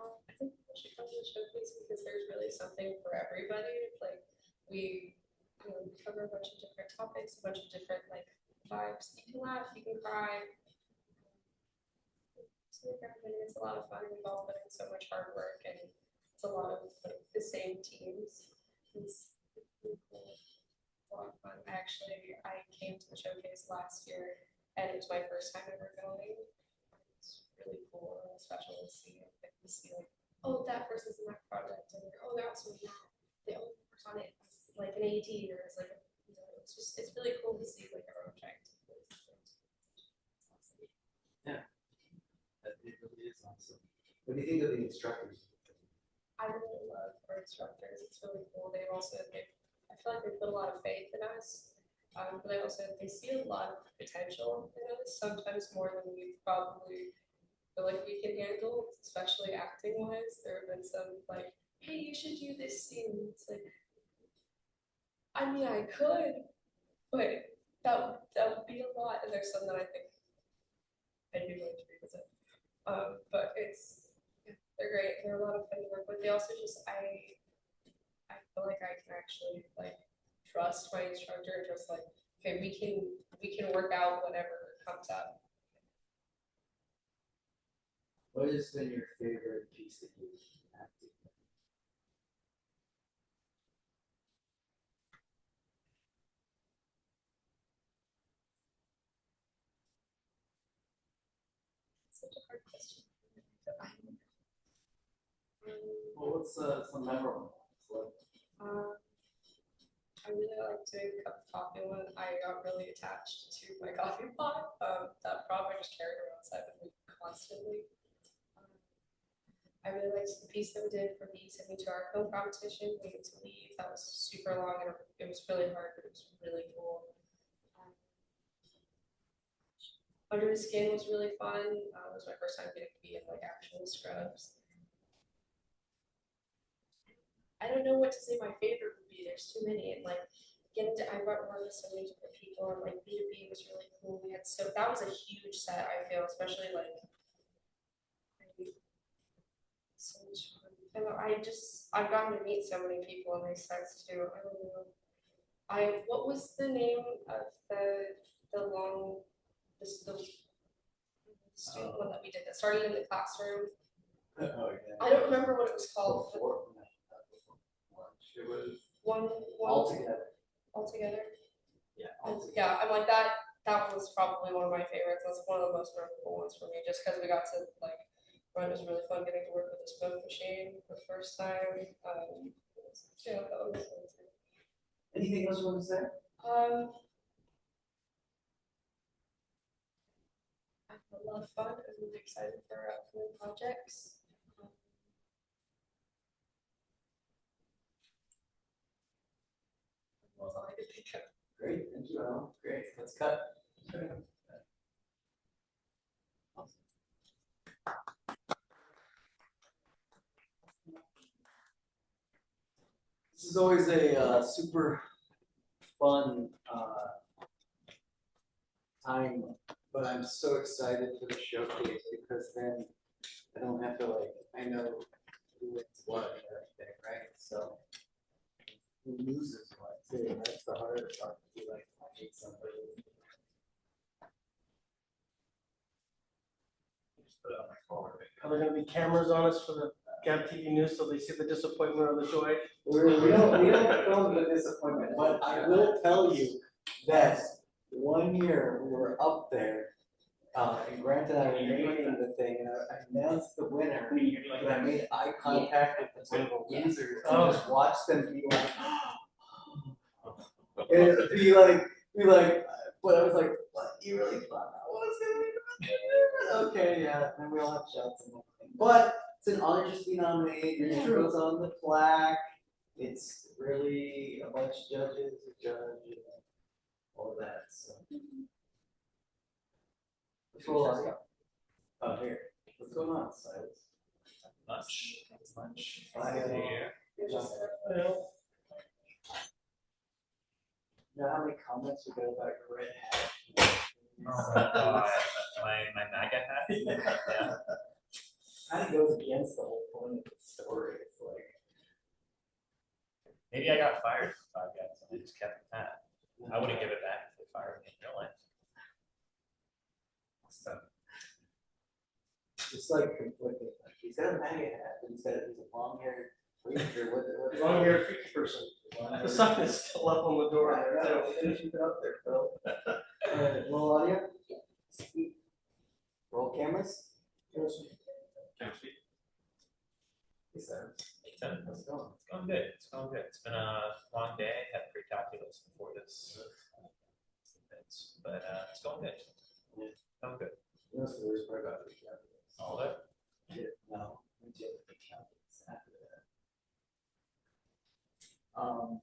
I think people should come to the showcase because there's really something for everybody. Like we cover a bunch of different topics, a bunch of different like vibes. You can laugh, you can cry. It's a lot of fun. We've all put in so much hard work, and it's a lot of like the same teams. It's really cool. It's a lot of fun. I came to the showcase last year, and it was my first time ever going. It's really cool and special to see it. Like, to see like, oh, that person's in that project, and oh, they're also in that. The only person on it is like an AD, or it's like it's really cool to see like a project. Yeah. It really is awesome. What do you think of the instructors? I really love our instructors. It's really cool. I feel like they put a lot of faith in us, but they see a lot of potential in us. Sometimes more than we probably feel like we can handle, especially acting wise. There have been some like, hey, you should do this scene. It's like, I mean, I could, but that would be a lot. And there's some that I think I'd be willing to revisit. But they're great. They're a lot of fun to work with. They also I feel like I can actually like trust my instructor. Just like, okay, we can work out whatever comes up. What has been your favorite piece that you've acted in? Such a hard question. Well, what's some memorable ones? I really like doing cup of coffee one. I got really attached to my coffee pot. That prop I just carried around side with me constantly. I really liked the piece that we did for the Send Me to Our film competition. We had to leave. That was super long and it was really hard, but it was really cool. Under the Skin was really fun. It was my first time getting to be in like actual scrubs. I don't know what to say my favorite would be. There's too many, and like I worked with so many different people, and like B2B was really cool. That was a huge set. I feel, especially like so much fun. And I've gotten to meet so many people on these sets too. I don't know. What was the name of the long the student one that we did that started in the classroom? Oh, yeah. I don't remember what it was called. Before lunch. It was One all together. altogether. Yeah, all together. yeah, I'm like that was probably one of my favorites. That's one of the most memorable ones for me, just because we got to like, it was really fun getting to work with the smoke machine for the first time. Yeah, that was fun too. Anything else you want to say? I had a lot of fun. I was really excited for our upcoming projects. That's all I could think of. Great, thank you, Alan. Great, let's cut. This is always a super fun time, but I'm so excited for the showcase because then I don't have to like, I know who wins what and everything, right? So who loses what too, that's the hardest part, to be like, I hate somebody. Just put it on my phone. Are there gonna be cameras on us for the Gab TV news so they see the disappointment or the joy? We don't film the disappointment, but I will tell you that one year we were up there, and Grant and I were making the thing, and I announced the winner, but I made eye contact with the losers and just watched them be like, and be like, but I was like, what, you really thought that was gonna be the winner? Okay, yeah, and we all have shots and everything, but it's an honor just to be nominated, your name goes on the plaque. It's really a bunch of judges, a judge, and all of that, so. What's going on? Oh, here, what's going on, Silas? Lunch. It's lunch. Yeah. You know how many comments we got about your red hat? Oh my God, my MAGA hat. Yeah. Kind of goes against the whole point of the story, it's like. Maybe I got fired from Five Guys and I just kept the hat. I wouldn't give it back if they fired me in real life. So, It's like conflicting, like, he's got a MAGA hat, but he's a long haired preacher, what? Long haired freaky person. The sign is still up on the door I there know, too. finish it up there, Phil. Alright, roll audio. Roll cameras. can I speak? Yes, sir. It's going good. It's going good. It's been a long day. Had pre-calculus before this. But it's going good. Going good. You know, what's the worst part about pre-calculus? All of it. No, we did pre-calculus after that.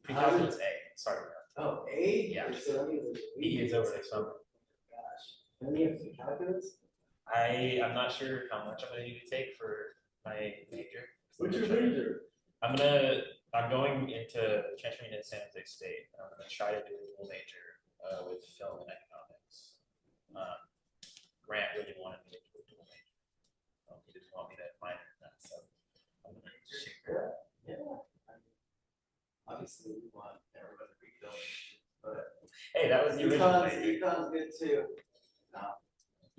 Pre-calculus A. Sorry. Oh, A? Yeah. So that means it's B is over the summer. Gosh, and then you have pre-calculus? I'm not sure how much I'm gonna need to take for my major. What's your major? I'm going into transferring into San Jose State. I'm gonna try to do a dual major with film and economics. Grant really wanted me to do a dual major. He didn't want me to minor in that, so I'm gonna shoot. Yeah. I mean, obviously, we want everyone to be film, but. Hey, that was the original major. Econ's good too.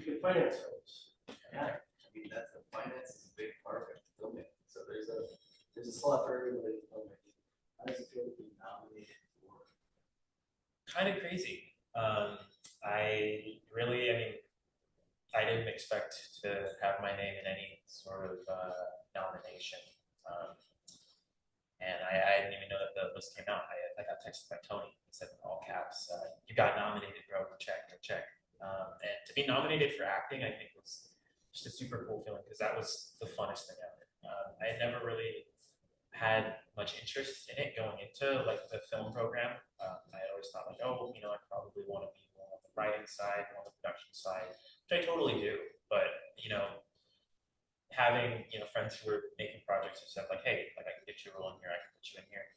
You can finance those. Yeah, I mean, that's the finance is a big part of filmmaking, so there's a slot for everybody in filmmaking. How does it feel to be nominated for? Kind of crazy. I didn't expect to have my name in any sort of nomination. And I didn't even know that the list came out. I got texted by Tony. He said in all caps, "You got nominated, bro. Check. And to be nominated for acting, I think was just a super cool feeling because that was the funnest thing ever. I had never really had much interest in it going into like the film program. I had always thought like, oh, I probably want to be more on the writing side, more on the production side, which I totally do. But having friends who were making projects who said like, hey, like I can get you a role in here, I can put you in here,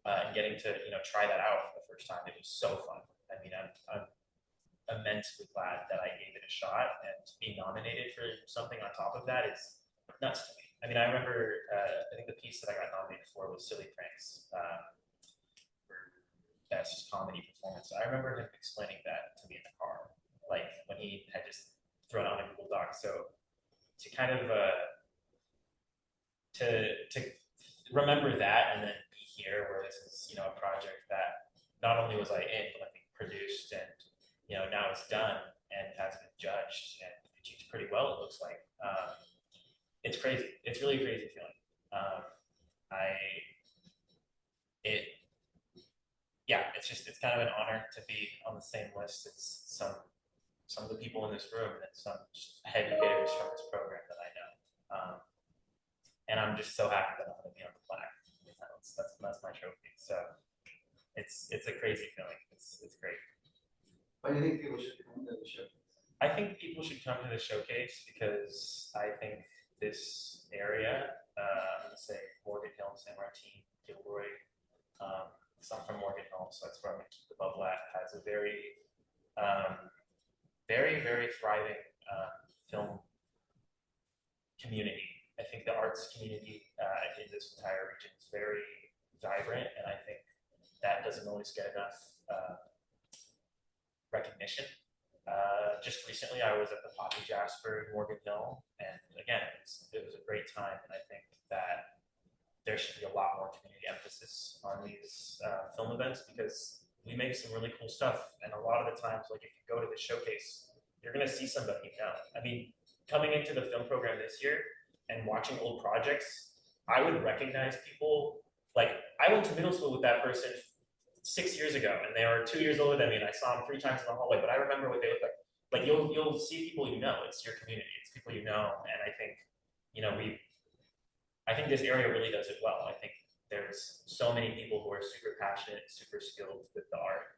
and getting to try that out for the first time, it was so fun. I mean, I'm immensely glad that I gave it a shot, and to be nominated for something on top of that is nuts to me. I mean, I remember, I think the piece that I got nominated for was Silly Pranks for best comedy performance. I remember him explaining that to me in the car, like when he had just thrown it on a Google Doc. So to kind of to remember that and then be here, where this is a project that not only was I in, but I think produced and now it's done and has been judged and achieved pretty well, it looks like. It's crazy. It's really a crazy feeling. It's kind of an honor to be on the same list as some of the people in this room and some just educators from this program that I know. And I'm just so happy that I'm going to be on the plaque. That's my trophy. So it's a crazy feeling. It's great. Why do you think people should come to the show? I think people should come to the showcase because I think this area, I'm going to say Morgan Hill, San Martin, Gilroy, some from Morgan Hill, so that's where I'm going to keep the bubble at, has a very, very thriving film community. I think the arts community in this entire region is very vibrant, and I think that doesn't always get enough recognition. Just recently, I was at the Poppy Jasper in Morgan Hill, and again, it was a great time, and I think that there should be a lot more community emphasis on these film events because we make some really cool stuff, and a lot of the times, like if you go to the showcase, you're going to see somebody you know. I mean, coming into the film program this year and watching old projects, I would recognize people. Like I went to middle school with that person 6 years ago, and they are 2 years older than me, and I saw them 3 times in the hallway, but I remember what they look like. Like you'll see people you know. It's your community. It's people you know, and I think I think this area really does it well. I think there's so many people who are super passionate, super skilled with the art.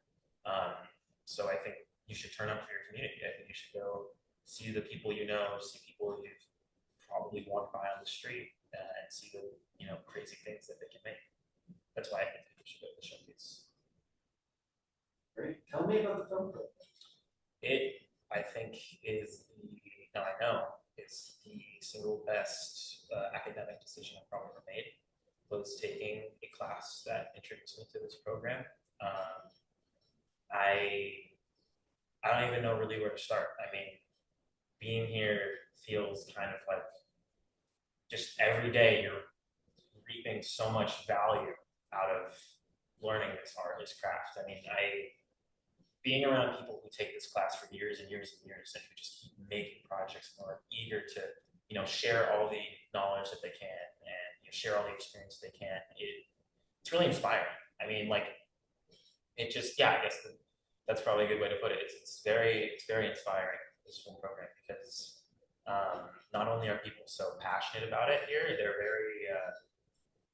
So I think you should turn up for your community. I think you should go see the people you know, see people you've probably walked by on the street, and see the crazy things that they can make. That's why I think people should go to the showcase. Great. Tell me about the film program. It, I think, is now I know it's the single best academic decision I've probably ever made, was taking a class that introduced me to this program. I don't even know really where to start. I mean, being here feels kind of like just every day you're reaping so much value out of learning this art, this craft. I mean, being around people who take this class for years and years and years and who just keep making projects and are eager to, share all the knowledge that they can and share all the experience they can, it's really inspiring. I mean, like, it just, I guess that's probably a good way to put it. It's very inspiring, this film program, because not only are people so passionate about it here,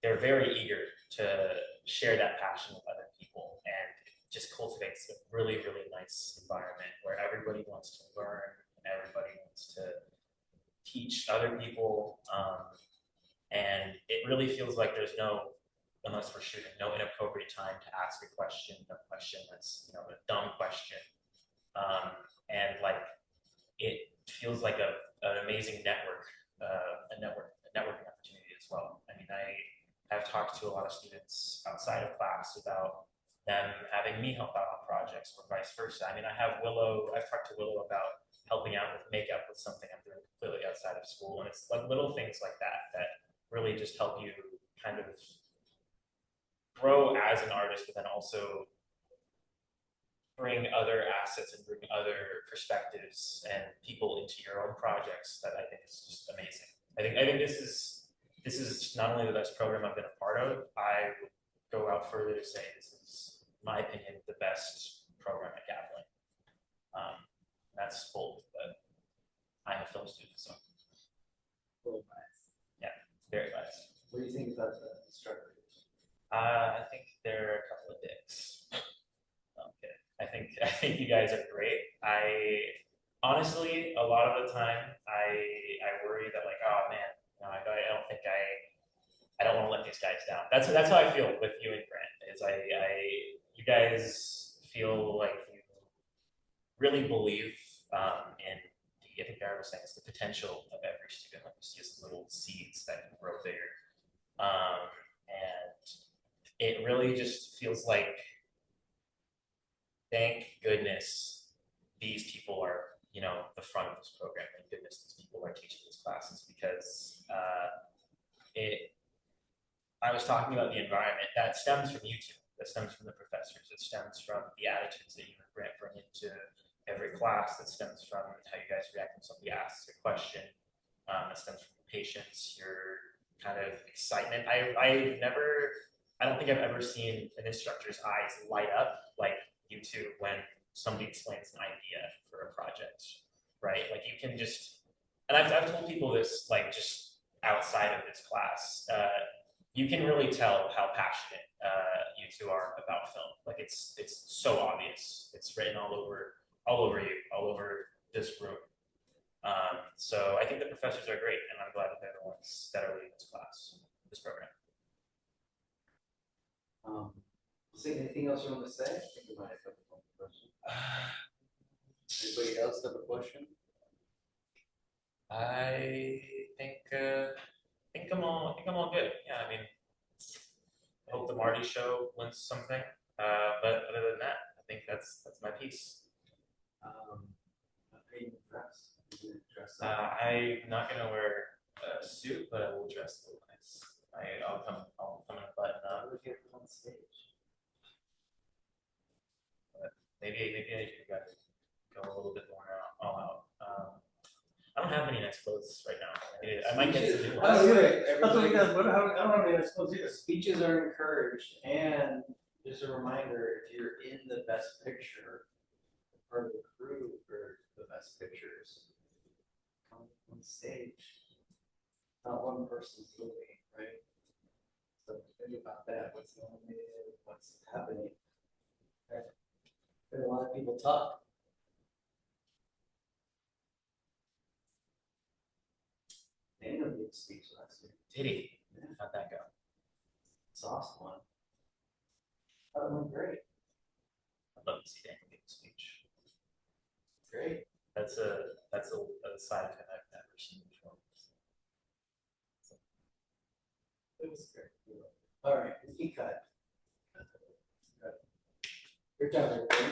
they're very eager to share that passion with other people, and it just cultivates a really nice environment where everybody wants to learn, everybody wants to teach other people, and it really feels like there's unless we're shooting, no inappropriate time to ask a question that's a dumb question, and like it feels like an amazing networking opportunity as well. I mean, I've talked to a lot of students outside of class about them having me help out on projects or vice versa. I mean, I've talked to Willow about helping out with makeup with something I'm doing completely outside of school. And it's like little things like that really just help you kind of grow as an artist, but then also bring other assets and bring other perspectives and people into your own projects that I think is just amazing. I think this is not only the best program I've been a part of, I would go out further to say this is, in my opinion, the best program at Kaplan. That's bold, but I'm a film student, so. A little biased. Yeah, very biased. What do you think about the instructors? I think they're a couple of dicks. Okay. I think you guys are great. Honestly, a lot of the time, I worry that like, oh man, I don't want to let these guys down. That's how I feel with you and Grant. Is you guys feel like you really believe in I think Darren was saying it's the potential of every student. Like you see as little seeds that can grow bigger, and it really just feels like, thank goodness these people are the front of this program. Thank goodness these people are teaching these classes, because I was talking about the environment that stems from you two, that stems from the professors, it stems from the attitudes that you and Grant bring into every class, that stems from how you guys react when somebody asks a question. It stems from patience, your kind of excitement. I don't think I've ever seen an instructor's eyes light up like you two when somebody explains an idea for a project, right? Like you can just, and I've told people this like just outside of this class, you can really tell how passionate you two are about film. Like it's so obvious. It's written all over you, all over this room. So I think the professors are great, and I'm glad that they're the ones that are leading this class, this program. Is there anything else you want to say? I think we might have a couple of questions. Anybody else have a question? I think I'm all good. Yeah, I mean, I hope the Marty show wins something. But other than that, I think that's my piece. Are you dressed? I'm not gonna wear a suit, but I will dress a little nice. I'll come in a button up. On stage. Maybe I should go a little bit more all out. I don't have any nice clothes right now. I might get some new Oh, ones. really? That's what he does. I don't have any exposed either. Speeches are encouraged, and just a reminder, if you're in the best picture, part of the crew for the best pictures, come on stage. Not one person's movie, right? So think about that, what's nominated, what's happening. Okay. There are a lot of people talk. Daniel did a speech last year. Did he? How'd that go? It's an awesome one. That went great. I'd love to see Daniel give a speech. Great. That's a side of him I've never seen before. It was great. All right, he cut. Good job, everybody.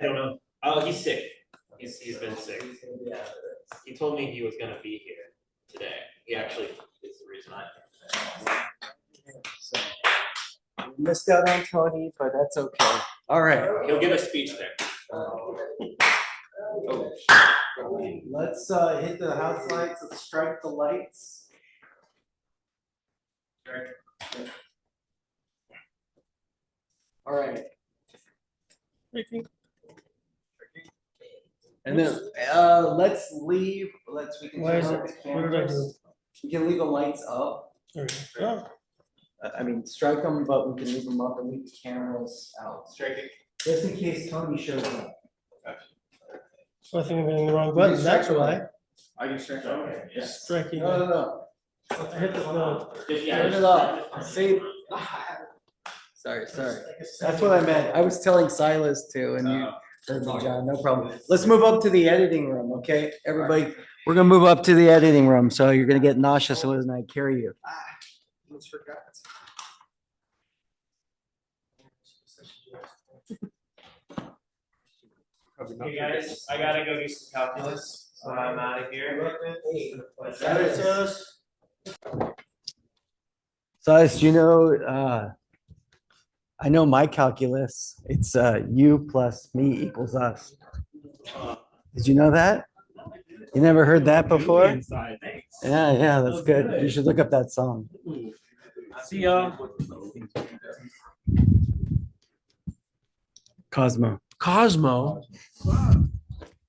I don't know. Oh, he's sick. He's been sick. He's gonna be out of this. He told me he was gonna be here today. He actually is the reason I'm here. So, we missed out on Tony, but that's okay. All right. He'll give a speech there. Let's hit the house lights. Let's strike the lights. All right. And then let's leave. We can Why is turn it? off the What did I do? cameras. We can leave the lights up. Okay. Oh, I mean, strike them, but we can leave them up and leave the cameras out. Striking. Just in case Tony shows up. so I think I'm hitting the wrong button, that's why. I can strike. Okay. Yeah. Striking. No. I hit the, Turn it off. See? Sorry. That's what I meant. I was telling Silas too, and you heard me, John. No problem. Let's move up to the editing room, okay? Everybody, we're gonna move up to the editing room, so you're gonna get nauseous when I carry you. Almost forgot. Hey guys, I gotta go do some calculus, so I'm out of here. Silas, you know, I know my calculus. It's you plus me equals us. Did you know that? You never heard that before? Yeah, that's good. You should look up that song. See ya. Cosmo.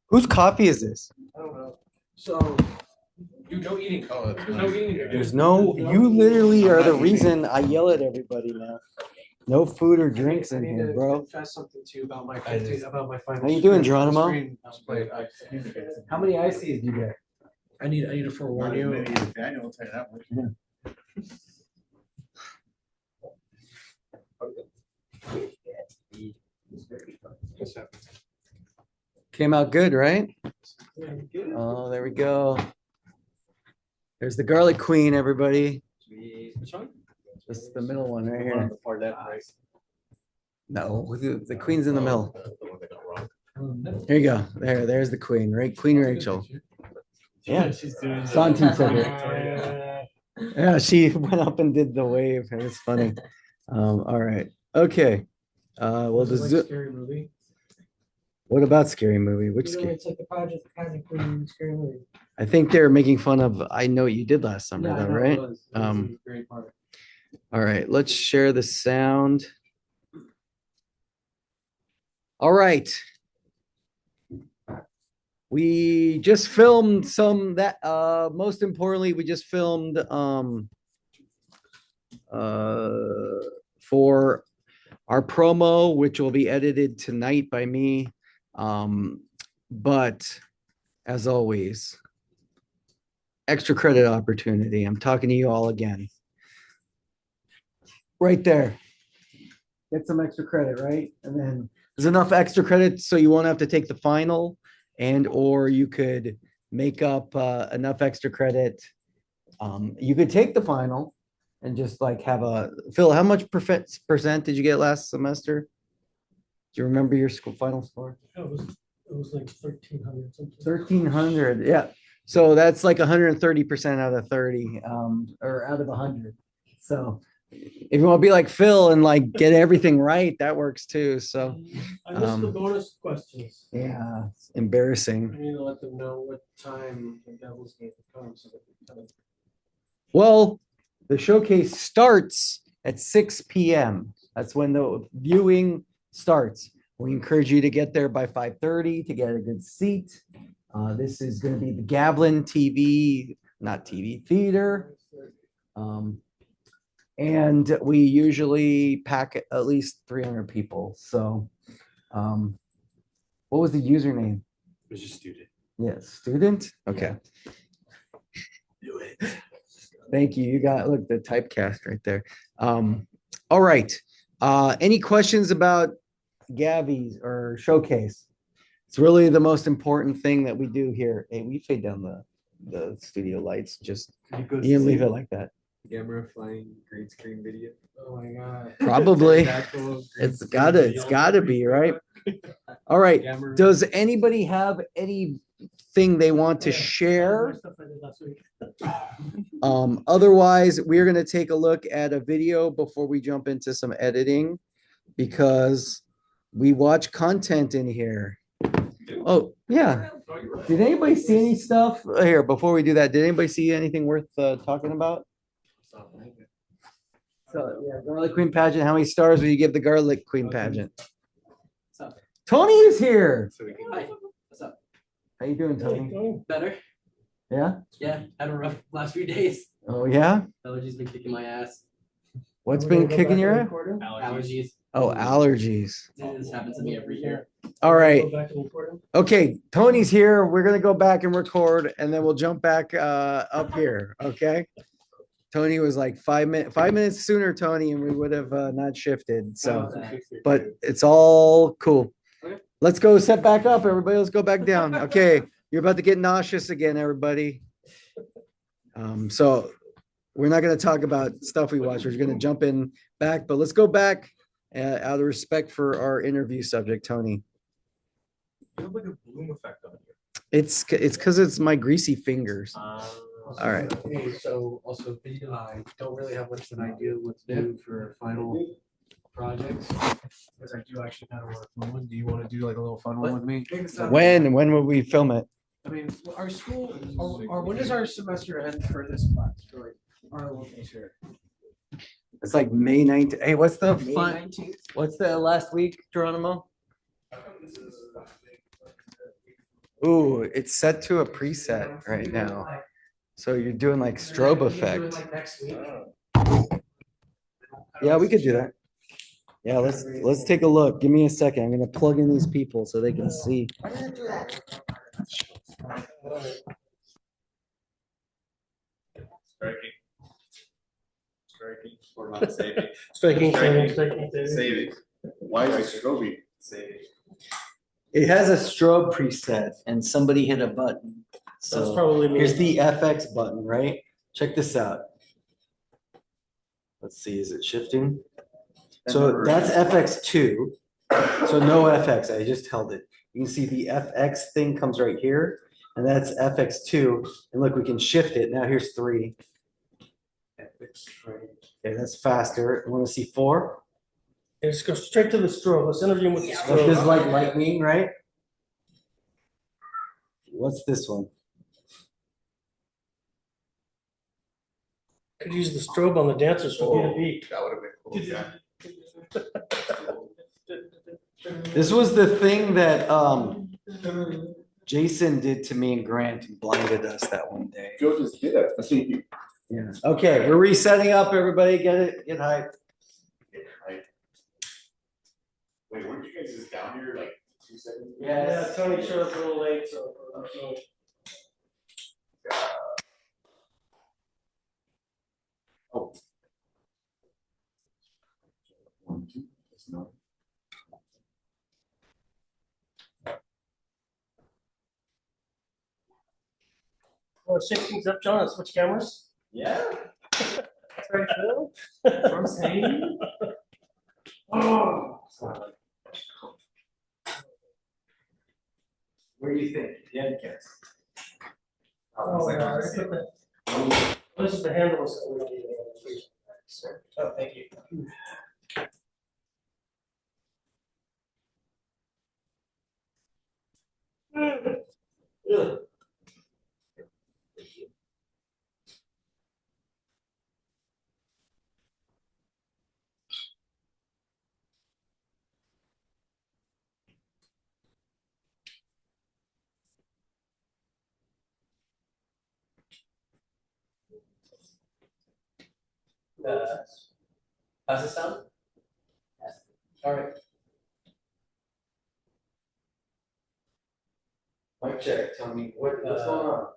Whose coffee is this? I don't know. So, you no eating. Oh, no eating. There's no, you literally are the reason I yell at everybody now. No food or drinks in here, bro. Confess something to you about my final. How you doing, screen- Geronimo? screen display. How many ICs do you get? I need to forewarn you. Daniel will tell you that much. Came out good, right? Oh, there we go. There's the garlic queen, everybody. Which one? This is the middle one right here. Before that, right? No, the queen's in the middle. The one that got wrong. Here you go. There's the queen, right? Queen Rachel. Yeah. she's doing. Santi took it. Yeah, she went up and did the wave. It was funny. All right. Okay. Well, Was it the like Zo- Scary movie. what about Scary Movie? Which You know, scary? it's like the project for scary movie. I think they're making fun of I Know What You Did Last Summer, Yeah, I though, know, it right? was. It was a Um, great part. all right, let's share the sound. All right. We just filmed some that most importantly, we just filmed for our promo, which will be edited tonight by me. But as always, extra credit opportunity. I'm talking to you all again. Right there. Get some extra credit, right? And then there's enough extra credit so you won't have to take the final, and or you could make up enough extra credit. You could take the final and just like have a Phil. How much percent did you get last semester? Do you remember your school final score? It was like 1,300 something. 1,300, yeah. So that's like 130% out of 30, or out of 100. So if you want to be like Phil and like get everything right, that works too. So I missed the bonus questions. yeah, it's I embarrassing. need to let them know what time the Devils game comes. So they can kind of- Well, the showcase starts at 6 p.m. That's when the viewing starts. We encourage you to get there by 5:30 to get a good seat. This is going to be the Gavlin TV, not TV theater. And we usually pack at least 300 people. So, what was the username? It was just student. Yeah, student. Okay. Thank you. You got look the typecast right there. All right. Any questions about Gabby's or showcase? It's really the most important thing that we do here. Hey, we fade down the studio lights. Just you can leave it like that. Camera flying green screen video. Oh my God. Probably. Pterodactyl, green It's screen gotta video. be right. All right. Camera- Does anybody have anything they want to Yeah. share? Stuff I did last week. Otherwise, we're gonna take a look at a video before we jump into some editing because we watch content in here. Oh, yeah. Did anybody see any stuff here before we do that? Did anybody see anything worth talking about? So, yeah, Garlic Queen pageant. How many stars will you give the Garlic Queen pageant? Tony is here. Hi, what's up? How you doing, Tony? Oh, Better? Yeah? Yeah, had a rough last few days. Oh, yeah? Allergies been kicking my ass. What's we're gonna been go kicking back your and ass? record 'em? Allergies. Oh, allergies. This happens to me every year. All right. Go back and record 'em? Okay, Tony's here. We're gonna go back and record and then we'll jump back up here, okay? Tony was like 5 minutes sooner, Tony, and we would have not shifted. So, but it's all cool. Okay. Let's go set back up, everybody. Let's go back down. Okay, you're about to get nauseous again, everybody. So we're not gonna talk about stuff we watch. We're gonna jump in back, but let's go back out of respect for our interview subject, Tony. You have like a bloom effect on you. It's because it's my greasy fingers. All right. Hey, so also, I don't really have much of an idea what to do for final projects. Because I do actually kind of want to film one. Do you want to do like a little fun one with me? When will we film it? I mean, our school, or when is our semester end for this class? For like our location? It's like May 19th. Hey, what's the May fun? 19th? What's the last week, Geronimo? Ooh, it's set to a preset right now. So you're doing like strobe effect. Like next week. Yeah, we could do that. Yeah, let's take a look. Give me a second. I'm gonna plug in these people so they can see. Striking. Striking. Or not saving. Striking, Striking. striking, striking. Saving. Why is it strobing? Saving. It has a strobe preset and somebody hit a button. That's So probably me. here's the FX button, right? Check this out. Let's see, is it shifting? So that's FX2. So no FX, I just held it. You can see the FX thing comes right here, and that's FX2. And look, we can shift it. Now here's 3. Okay, that's faster. You want to see 4? Yeah, just go straight to the strobe. Let's interview him with the What is strobe. like lightning, right? What's this one? Could use the strobe on the dancers for B&B. That would have been cool, yeah. This was the thing that Jason did to me and Grant and blinded us that one day. Phil just did it. Yeah. Okay, we're resetting up, everybody. Get it, get hyped. Wait, weren't you guys just down here like 2 seconds? ago? Yeah, Tony showed up a little late, so. Oh. 1, 2, that's no. Want to shake things up, John, and switch cameras? Yeah. That's right, Phil. I'm saying. Oh. What do you think? Yeah, guess. Oh, yeah, I put that- This is the handles that we need. Oh, thank you. How's it sound? All right. Mic check, Tony. What's going on?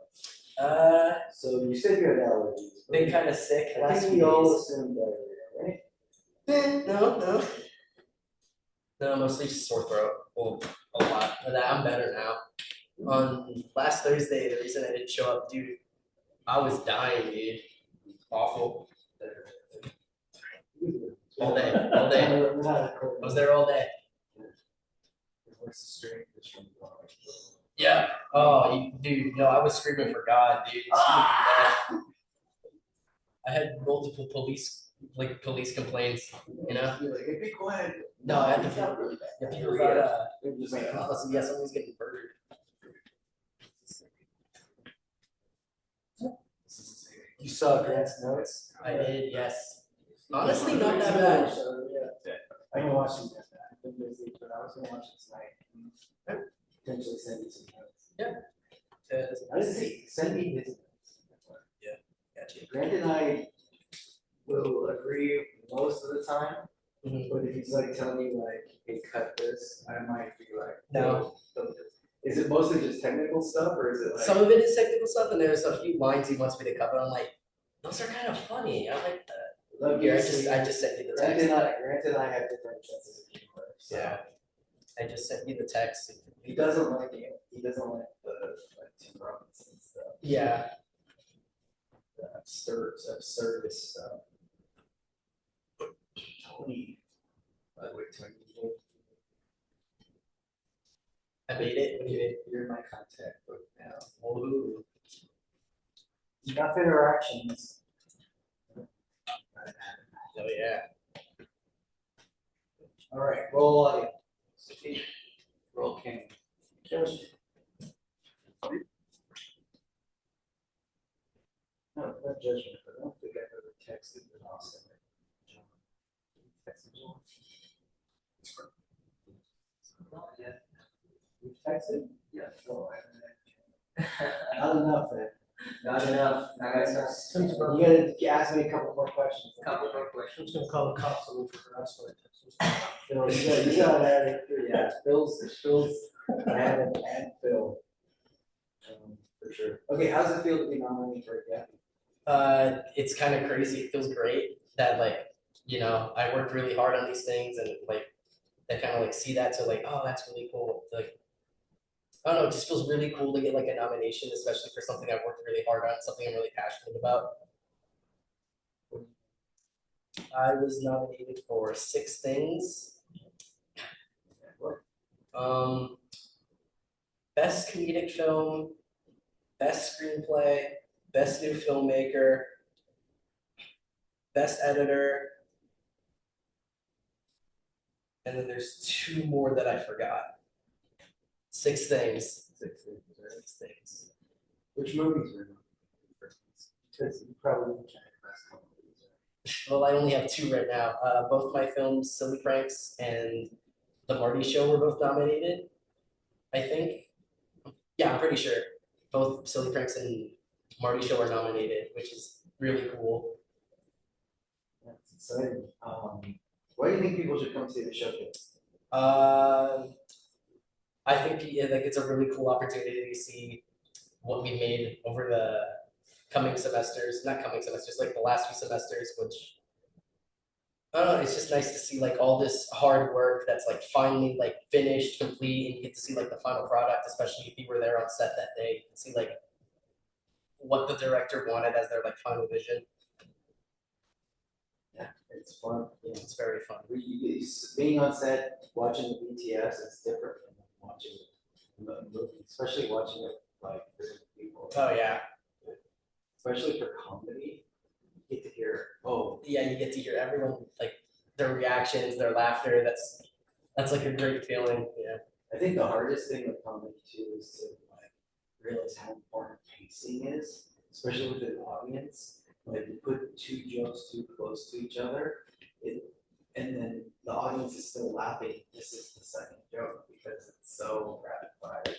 So you said you had allergies. but Been kind of sick I last think few we all days. assumed diarrhea, right? No. No, mostly just sore throat. Well, a lot. But I'm better now. On last Thursday, the reason I didn't show up, dude, I was dying, dude. Awful. All day. I was there all day. What's the strength of this from the Yeah. Oh, dude, no, I was screaming for God, dude. It's really bad. I had multiple police complaints, you know? You're like, hey, be quiet. No, I had to It's not really bad. the people thought, wait, listen, yeah, someone's getting murdered. You saw Grant's notes? I did, yes. Honestly, not that bad. I can watch them. I've been busy, but I was gonna watch it tonight. Potentially send you some notes. I didn't see, send me his notes. Gotcha. Grant and I will agree most of the time, Mhm. but if he's like telling me like, hey, cut this, I might be like, No. don't. Is it mostly just technical stuff or is it like? Some of it is technical stuff, and there's a few lines he wants me to cover. I'm like, those are kind of funny. I like that. Look, Here, I see, just sent you the Grant text. and I have different senses of humor. So Yeah. I just sent you the text. He doesn't like it. He doesn't like the like Tim Robinson stuff. Yeah. The absurdist stuff. Tony. By the way, Tony, I made it. What do you mean? you're in my contact book now. Ooh. Enough interactions. Oh yeah. All right, roll audio. Roll king. Chemistry. No, not judgment, but I don't think I've ever texted with Austin. Texted John? Not yet. We've texted? Yes. No, I haven't. Not enough, man. Not enough. Tim's about- You gotta ask me a couple more questions. I'm just gonna call the cops on him for harassment. Phil, you got that, yeah, Phil's, and Phil. For sure. Okay, how's it feel to be nominated for a Gabby? It's kind of crazy. It feels great that like, you know, I worked really hard on these things and like they kind of like see that, so like, oh, that's really cool. Like, I don't know, it just feels really cool to get like a nomination, especially for something I've worked really hard on, something I'm really passionate about. I was nominated for 6 things. Best comedic film, best screenplay, best new filmmaker, best editor, And then there's 2 more that I forgot. 6 things. 6 things, right? 6 things. Which movies are in them? Because you probably can't press couple of these, right? Well, I only have 2 right now. Both my films, Silly Pranks and The Marty Show, were both nominated. I think. Yeah, I'm pretty sure. Both Silly Pranks and Marty Show are nominated, which is really cool. That's exciting. Why do you think people should come see the showcase? I think like it's a really cool opportunity to see what we made over the coming semesters, not coming semesters, like the last few semesters, which I don't know, it's just nice to see like all this hard work that's like finally like finished, complete, and you get to see like the final product, especially if you were there on set that day, you can see like what the director wanted as their like final vision. Yeah, it's fun. Yeah, it's very fun. Being on set, watching the BTS is different from watching the movie, especially watching it like different people. Oh yeah. Especially for comedy, you get to hear, oh, Yeah, you get to hear everyone like their reactions, their laughter. That's like a great feeling. Yeah. I think the hardest thing with comedy too is to like realize how important pacing is, especially with an audience. Like you put 2 jokes too close to each other, and then the audience is still laughing. This is the second joke because it's so rapid fire.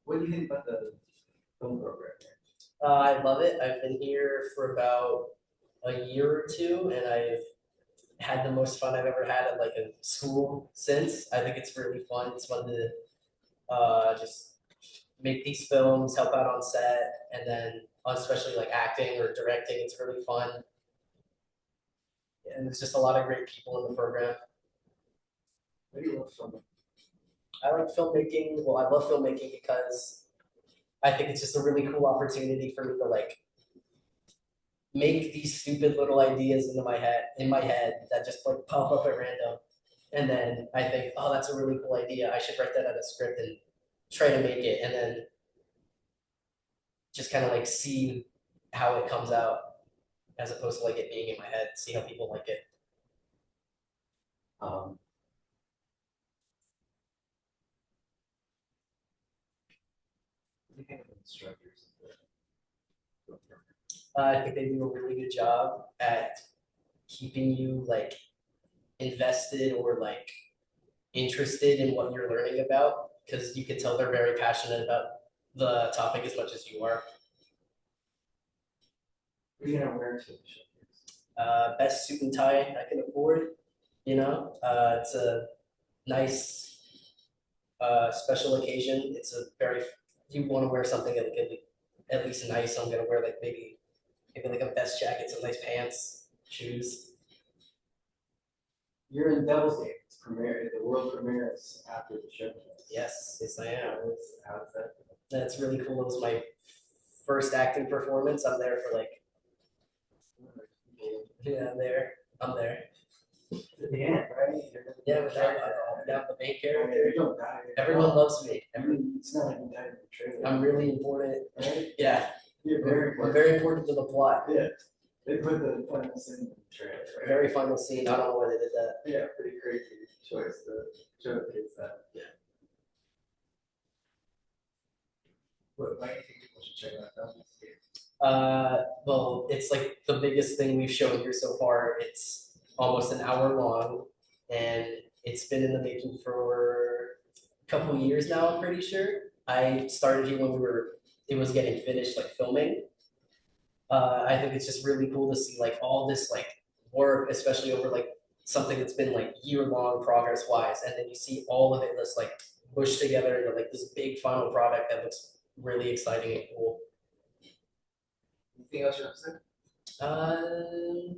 What do you think about the film program here? I love it. I've been here for about a year or 2, and I've had the most fun I've ever had at like a school since. I think it's really fun. It's fun to just make these films, help out on set, and then especially like acting or directing. It's really fun. And there's just a lot of great people in the program. What do you love filming? I like filmmaking. Well, I love filmmaking because I think it's just a really cool opportunity for me to like make these stupid little ideas in my head that just like pop up at random. And then I think, oh, that's a really cool idea. I should write that out a script and try to make it, and then just kind of like see how it comes out as opposed to like it being in my head, see how people like it. Um, what do you think of instructors? I think they do a really good job at keeping you like invested or like interested in what you're learning about, because you can tell they're very passionate about the topic as much as you are. What are you gonna wear to the showcase? Best suit and tie I can afford. It's a nice special occasion. It's a very, you want to wear something that at least nice. I'm gonna wear like maybe like a vest jacket, some nice pants, shoes. You're in Devil's Game. It's premiere. The world premiere is after the showcase. Yes, yes I am. How's that? That's really cool. It was my first acting performance. I'm there for like, yeah, I'm there. At the end, right? Yeah, the main character. You don't die. Everyone loves me. It's not like you died in the trailer. I'm really important. Right? Yeah, You're very I'm important. very important to the plot. Yeah. They put the final scene in the trailer, right? Very final scene. I don't know why they did that. Yeah, pretty crazy choice to showcase that. Yeah. Why do you think people should check out Devil's Game? Well, it's like the biggest thing we've shown here so far. It's almost an hour long, and it's been in the making for a couple years now, I'm pretty sure. I started here when it was getting finished, like filming. I think it's just really cool to see like all this like work, especially over like something that's been like year-long progress-wise, and then you see all of it just like pushed together into like this big final product that looks really exciting and cool. Anything else you want to say?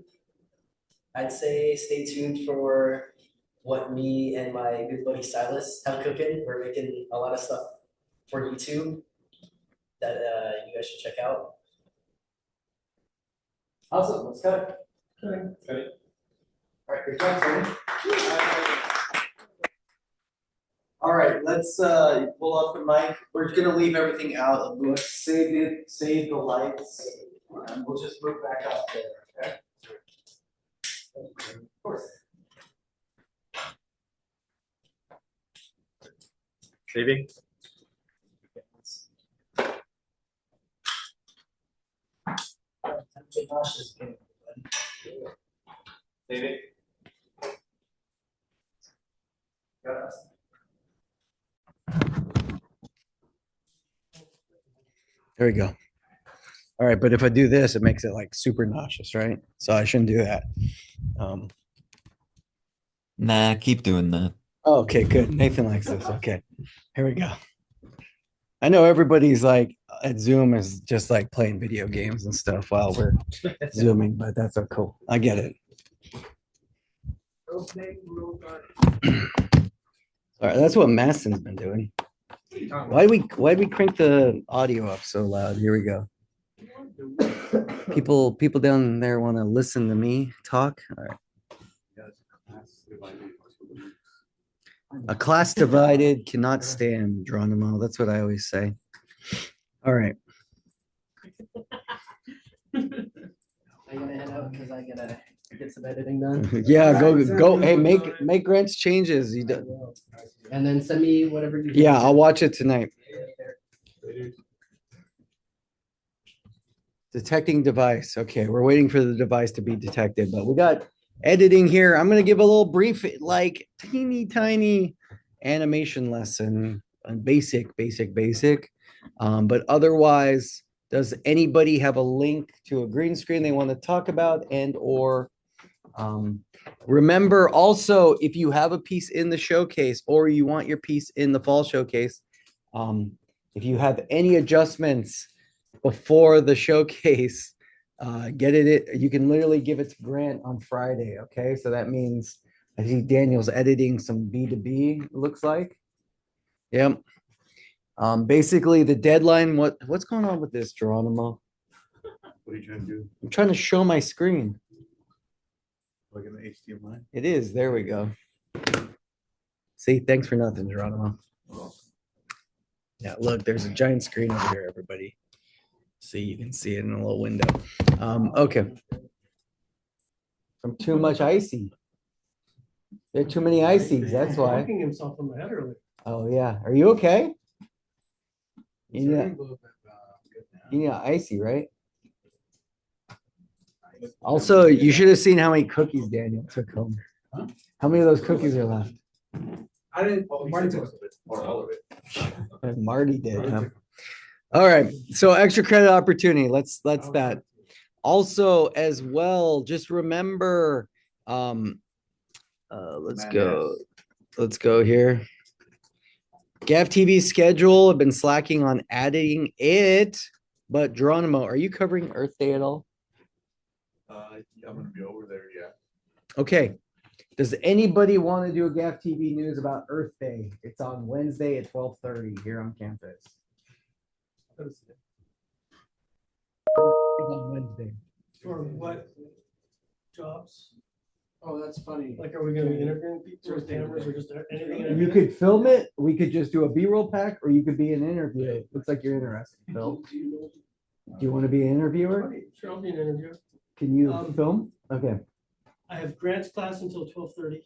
I'd say stay tuned for what me and my good buddy Silas have cooking. We're making a lot of stuff for YouTube that you guys should check out. Awesome, let's cut it. Okay. All right, good job, Tony. All right, let's pull up the mic. We're gonna leave everything out of the save the lights, and we'll just move back up there, okay? Of course. Maybe? Maybe? There we go. All right, but if I do this, it makes it like super nauseous, right? So I shouldn't do that. Um, Nah, keep doing that. okay, good. Nathan likes this. Okay, here we go. I know everybody's like at Zoom is just like playing video games and stuff while we're zooming, but that's so cool. I get it. All right, that's what Maston's been doing. Why'd we crank the audio up so loud? Here we go. People down there want to listen to me talk. All right. A class divided cannot stand, Geronimo. That's what I always say. All right. I gotta head out because I gotta get some editing done. Yeah, go. Hey, make Grant's changes. You do. And then send me whatever you. Yeah, I'll watch it tonight. Detecting device. Okay, we're waiting for the device to be detected, but we got editing here. I'm gonna give a little brief, like teeny tiny animation lesson on basic. But otherwise, does anybody have a link to a green screen they want to talk about and or remember also if you have a piece in the showcase or you want your piece in the fall showcase, if you have any adjustments before the showcase, get it. You can literally give it to Grant on Friday. Okay, so that means I think Daniel's editing some B2B. It looks like. Yep. Basically the deadline. What's going on with this, Geronimo? What are you trying to do? I'm trying to show my screen. Like an HDMI? It is. There we go. See, thanks for nothing, Geronimo. Yeah, look, there's a giant screen over here, everybody. See, you can see it in a little window. Okay. From too much icy. There are too many ices, that's why. Knocking himself on the head earlier. Oh, yeah. Are you okay? You need icy, right? Also, you should have seen how many cookies Daniel took home. How many of those cookies are left? I didn't, Marty took it, or all of it. Marty did, huh? All right, so extra credit opportunity. Let's that. Also, as well, just remember, let's go here. GAF schedule. I've been slacking on adding it, but Geronimo, are you covering Earth Day at all? I'm gonna be over there, yeah. Okay. Does anybody want to do a GAF TV news about Earth Day? It's on Wednesday at 12:30 here on campus. It's on Wednesday. For what jobs? Oh, that's funny. Like, are we gonna be interviewing people with cameras or just anything? You could film it. We could just do a B-roll pack, or you could be an interviewer. Looks like you're interested, Phil. Do you want to be an interviewer? Sure, I'll be an interviewer. Can you film? Okay, I have Grant's class until 12:30,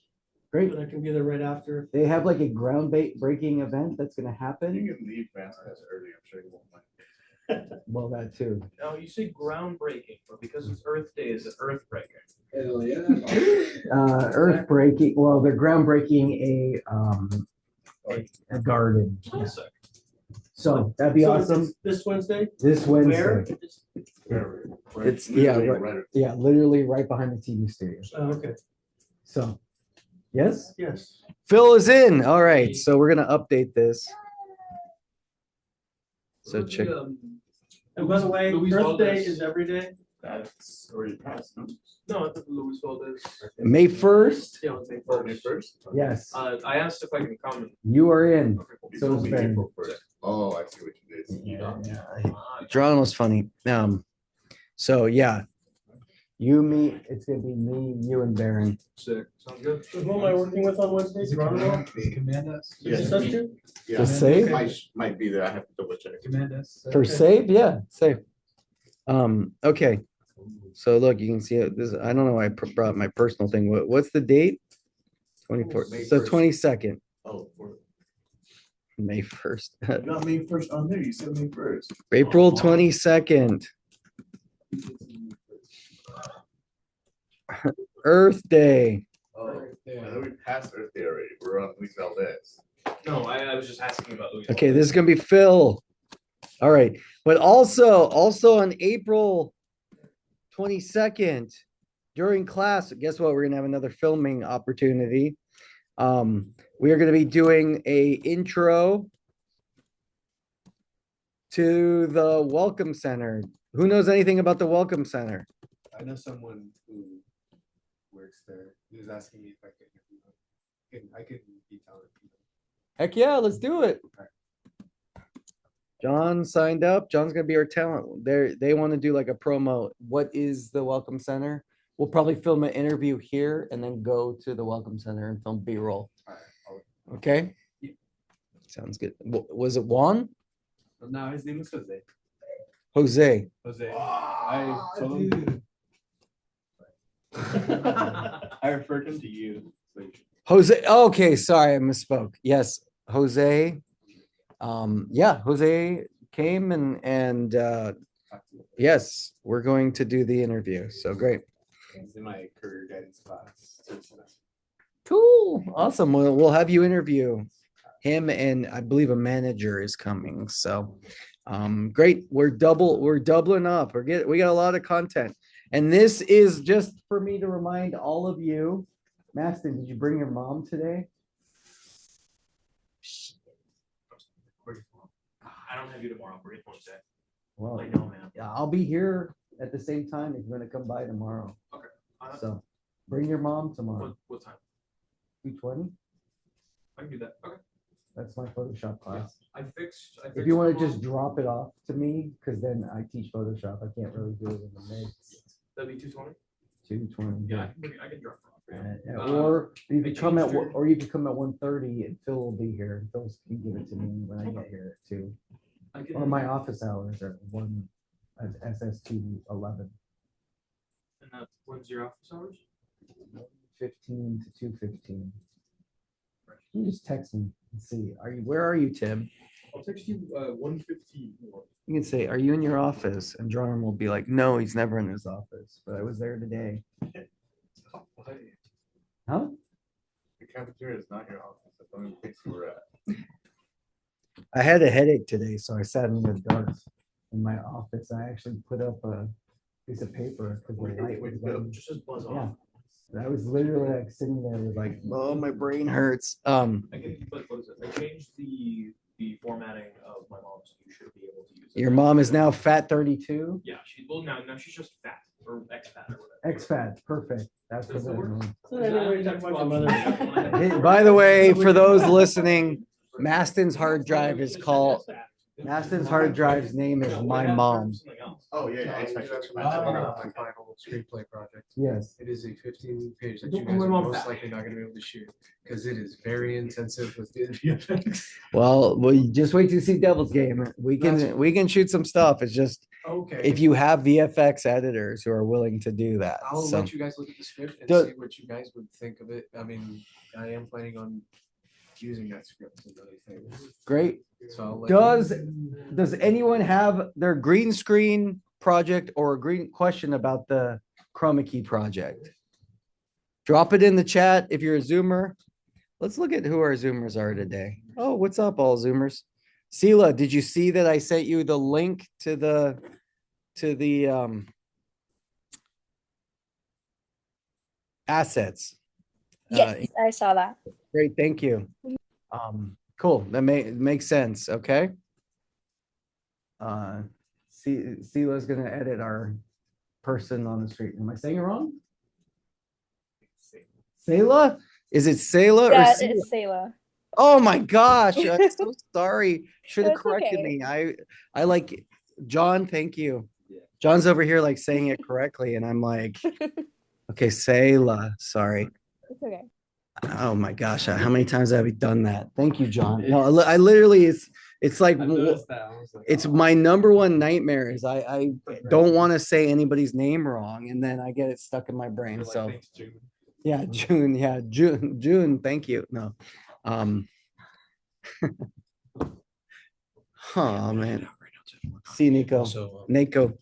great. but I can be there right after. They have like a breaking event that's gonna happen. You can leave fast early, I'm sure you won't mind. Well, that too. No, you say groundbreaking, but because it's Earth Day, is it earth breaking? Hell yeah. Earth breaking. Well, they're groundbreaking a garden. Classic. So that'd be So awesome. it's This Wednesday? This Where? Wednesday. It's yeah, literally right behind the TV studio. Oh, okay, So, yes, yes. Phil is in. All right, so we're gonna update this. So check. And by the way, Luis Earth Day Valdez. is every day. That's already passed, no? No, I think Luis Valdez. May 1st. Yeah, on May May first. first? Yes, I asked if I can come. you are in. Okay, cool. So is Ben. Oh, I see what you did. Yeah, Geronimo's funny. So yeah, it's gonna be me, you, and Baron. Sick. Sounds good. So who am I working with on Wednesday? Geronimo? Command us. Is this us two? Yeah, For save? might be there, I have to double check. For save, yeah, save. Okay, So look, you can see it. This, I don't know why I brought my personal thing. What's the date? 24th. May So 1st. 22nd, Oh, May 1st. not May 1st on there. You said May 1st. April 22nd, Earth Day. Oh, yeah. I know we passed Earth Day already. We're on Luis Valdez. No, I was just asking about Louis. Okay, this is gonna be Phil. All right, but also on April 22nd, during class, guess what? We're gonna have another filming opportunity. We are gonna be doing a intro to the Welcome Center. Who knows anything about the Welcome Center? I know someone who works there. He was asking me if I could. I could be telling people. Heck yeah, let's do it. John signed up. John's gonna be our talent. They want to do like a promo. What is the Welcome Center? We'll probably film an interview here and then go to the Welcome Center and film B-roll. Okay? Sounds good. Was it Juan? No, his name is Jose. Jose. Jose. I told him. I referred him to you. So you should- Jose. Okay, sorry, I misspoke. Yes, Jose. Yeah, Jose came and yes, we're going to do the interview. So great. He's in my career guidance class. Cool. Awesome. We'll have you interview him, and I believe a manager is coming. So great. We're doubling up. We got a lot of content. And this is just for me to remind all of you. Maston, did you bring your mom today? I don't have you tomorrow. We're going to say. Well, I know, man. yeah, I'll be here at the same time if you're gonna come by tomorrow. Okay. So bring your mom tomorrow. What time? 2:20. I can do that. Okay. That's my Photoshop class. I fixed. If you want to just drop it off to me, because then I teach Photoshop. I can't really do it in the mix. That'd be 2:20. 2:20. Yeah, I can drop it off. Yeah, Uh, or you could come at, changed your- or you could come at 1:30 and Phil will be here. Phil can give it to me when I get here at 2. I can, Or my office hours are 1 at SS2 11. And when's your office hours? 15 to 2:15. You just text me and see. Where are you, Tim? I'll text you 1:15. You can say, are you in your office? And Jordan will be like, no, he's never in his office, but I was there today. Huh? The cafeteria is not your office. That's the only place you were at. I had a headache today, so I sat in the dark in my office. I actually put up a piece of paper because the light was on. Just buzz Yeah. off. And I was literally like sitting there with like, oh, my brain hurts. I can, but what is it? I changed the formatting of my mom, so you should be able to use it. Your mom is now fat 32. Yeah, now she's just fat or ex-fat or whatever. X-fat, perfect. That's Does what that work? Hey, by the way, for those listening, Maston's hard drive is called, Maston's hard drive's name is my mom. Oh, yeah. That's Yeah. my final screenplay project. Yes. It is a 15-page that Don't you call guys my are mom most fat. likely not gonna be able to shoot, because it is very intensive with the VFX. Well, you just wait to see Devil's Game. We can shoot some stuff. It's just Okay. if you have VFX editors who are willing to do that. I'll So let you guys look at the script and Do- see what you guys would think of it. I mean, I am planning on using that script in other things. great. So I'll let you- Does anyone have their green screen project or a green question about the chroma key project? Drop it in the chat if you're a Zoomer. Let's look at who our Zoomers are today. Oh, what's up, all Zoomers? Sela, did you see that I sent you the link to the assets? Yes, I saw that. Great, thank you. Cool, that makes sense, okay? Sela's gonna edit our person on the street. Am I saying it wrong? Sela? Is it Sela or Yeah, Sela? it's Sayla. Oh my gosh, I'm so sorry. Should have It's corrected okay. me. I like John, thank you. John's over here like saying it correctly, and I'm like, okay, Sela, sorry. It's okay. Oh my gosh, how many times have we done that? Thank you, John. No, I literally, It's like, it's my number one nightmare is I don't want to say anybody's name wrong and then I get it stuck in my brain. So yeah, June. Thank you. No. Oh man. See Nico. Nico.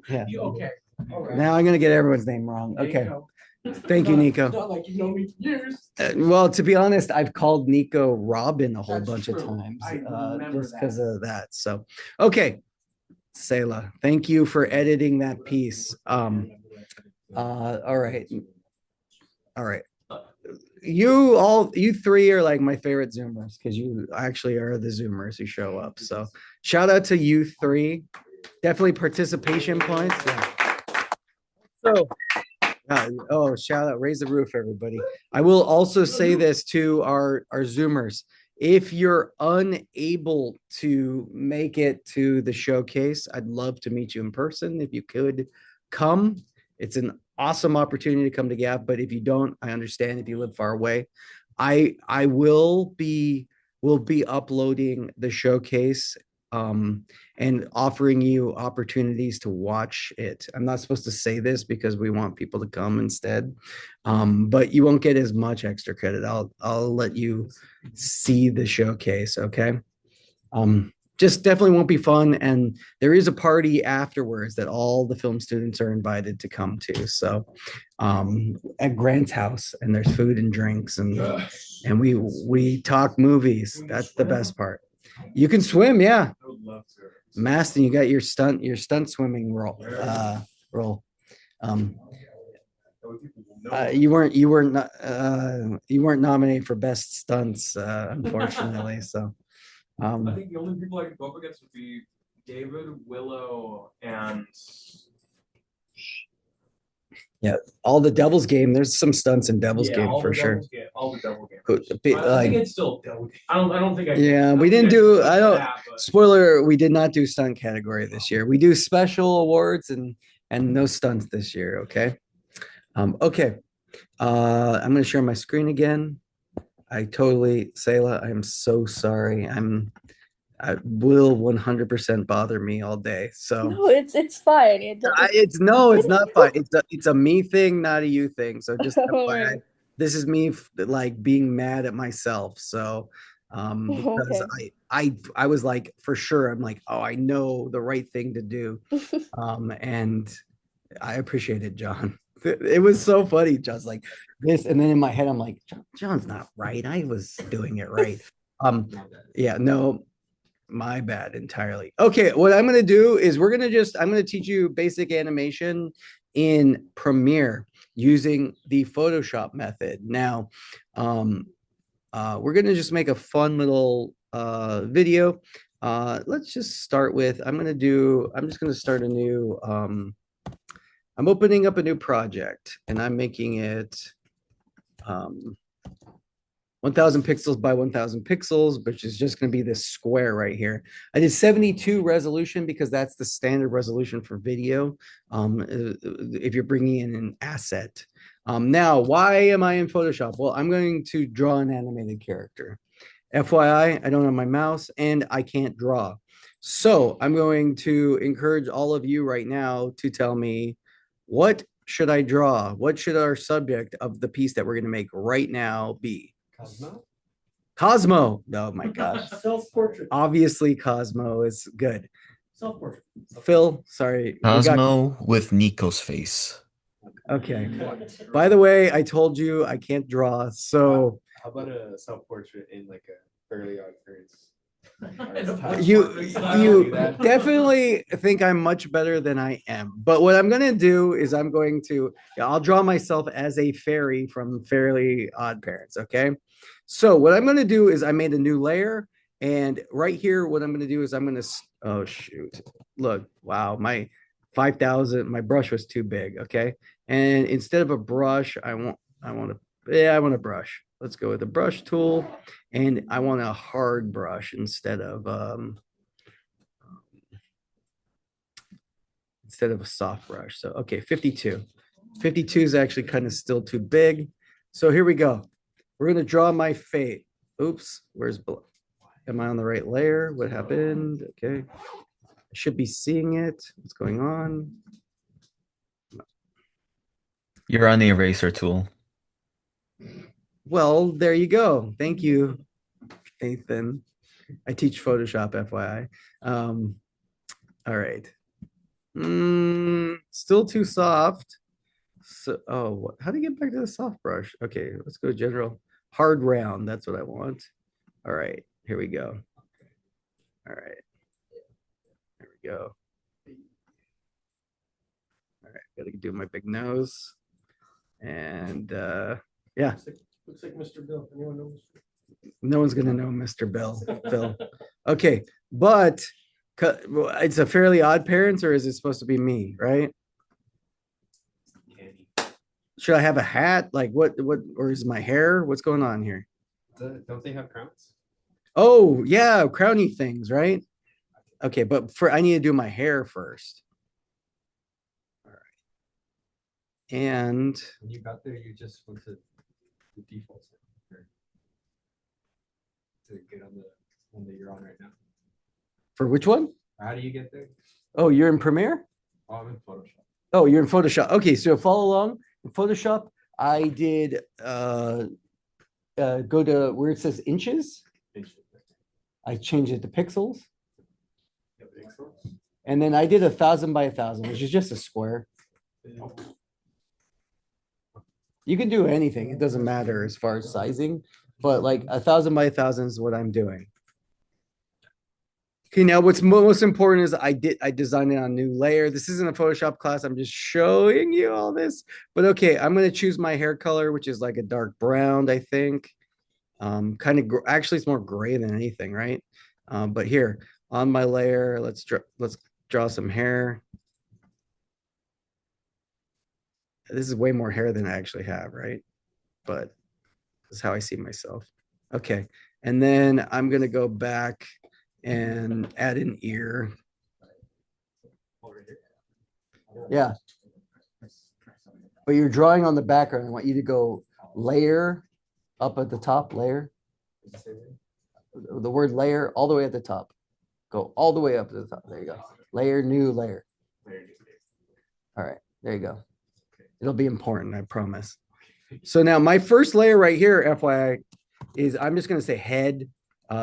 Yeah. Okay. Now I'm gonna get everyone's name wrong. Okay. Thank you, Nico. Not like you've known me for years. Well, to be honest, I've called Nico Robin a whole That's bunch of true. times, I remember just because of that. So, okay. Selah, thank you for editing that piece. All right. All right. You three are like my favorite Zoomers because you actually are the Zoomers who show up. So shout out to you three. Definitely participation points. Yeah. So, oh, shout out, raise the roof, everybody. I will also say this to our Zoomers. If you're unable to make it to the showcase, I'd love to meet you in person. If you could come, it's an awesome opportunity to come to Gap. But if you don't, I understand if you live far away. I will be uploading the showcase and offering you opportunities to watch it. I'm not supposed to say this because we want people to come instead, but you won't get as much extra credit. I'll let you see the showcase, okay? Just definitely won't be fun, and there is a party afterwards that all the film students are invited to come to. So, at Grant's house, and there's food and drinks, and we talk movies. That's the best part. You can swim, yeah. I would love to. Maston, you got your stunt swimming role. Role. You weren't nominated for best stunts, unfortunately. So, I think the only people I could go up against would be David, Willow, and yeah, all the Devil's Game. There's some stunts in Devil's Game all for the sure. Devil's Game, all the Devil Game. I think it's still Devil Game. I don't think I. Yeah, we didn't do. I don't. Spoiler: we did not do stunt category this year. We do special awards and no stunts this year. Okay. Okay. I'm gonna share my screen again. I totally, Selah, I'm so sorry. I will 100% bother me all day. So No, it's fine. it's not fine. It's a me thing, not a you thing. So just FYI, this is me like being mad at myself. So because I was like, for sure, I'm like, oh, I know the right thing to do. And I appreciate it, John. It was so funny, just like this, and then in my head, I'm like, John's not right. I was doing it right. Yeah, no, my bad entirely. Okay, what I'm gonna do is I'm gonna teach you basic animation in Premiere using the Photoshop method. Now, we're gonna just make a fun little video. Let's just start with, I'm just gonna start a new I'm opening up a new project and I'm making it 1000 pixels by 1000 pixels, which is just going to be this square right here. I did 72 resolution because that's the standard resolution for video if you're bringing in an asset. Now, why am I in Photoshop? Well, I'm going to draw an animated character. FYI, I don't have my mouse and I can't draw. So I'm going to encourage all of you right now to tell me, what should I draw? What should our subject of the piece that we're going to make right now be? Cosmo. Oh my gosh. Self-portrait. Obviously, Cosmo is good. Self-portrait. Phil, sorry. Cosmo with Nico's face. Okay. By the way, I told you I can't draw. So how about a self-portrait in like a Fairly Odd Parents? You definitely think I'm much better than I am. But what I'm going to do is I'll draw myself as a fairy from Fairly Odd Parents. Okay. So what I'm going to do is I made a new layer. And right here, what I'm going to do is oh, shoot. Look, wow. My 5,000, my brush was too big. Okay. And instead of a brush, I want a brush. Let's go with the brush tool, and I want a hard brush instead of a soft brush. So, okay, 52. 52 is actually kind of still too big. So here we go. We're going to draw my fate. Oops, where's below? am I on the right layer? What happened? Okay. I should be seeing it. What's going on? You're on the eraser tool. Well, there you go. Thank you, Nathan. I teach Photoshop, FYI. All right. Still too soft. So, oh, how do you get back to the soft brush? Okay, let's go general. Hard round, that's what I want. All right, here we go. All right, here we go. All right, gotta do my big nose. And yeah. Looks like Mr. Bill. Anyone know Mr. Bill? No one's gonna know Mr. Bill. Phil. Okay, but it's a fairly odd parents, or is it supposed to be me, right? Should I have a hat? Like what, or is my hair? What's going on here? Don't they have crowns? Oh, yeah, crowny things, right? Okay, but I need to do my hair first. All right. And When you got there, you just went to the default setting to get on the one that you're on right now. for which one? How do you get there? Oh, you're in Premiere? Oh, I'm in Photoshop. Oh, you're in Photoshop. Okay, so follow along. In Photoshop, I did go to where it says inches. I changed it to pixels. And then I did 1,000 by 1,000, which is just a square. You can do anything. It doesn't matter as far as sizing, but like 1,000 by 1,000 is what I'm doing. Okay, now what's most important is I designed it on a new layer. This isn't a Photoshop class. I'm just showing you all this. But okay, I'm going to choose my hair color, which is like a dark brown, I think. Kind of actually it's more gray than anything, right? But here on my layer, let's draw some hair. This is way more hair than I actually have, right? But this is how I see myself. Okay, and then I'm going to go back and add an ear. Yeah. But you're drawing on the background. I want you to go layer up at the top, layer. The word layer all the way at the top. Go all the way up to the top. There you go. Layer, new layer. All right, there you go. It'll be important, I promise. So now my first layer right here, FYI, is I'm just going to say head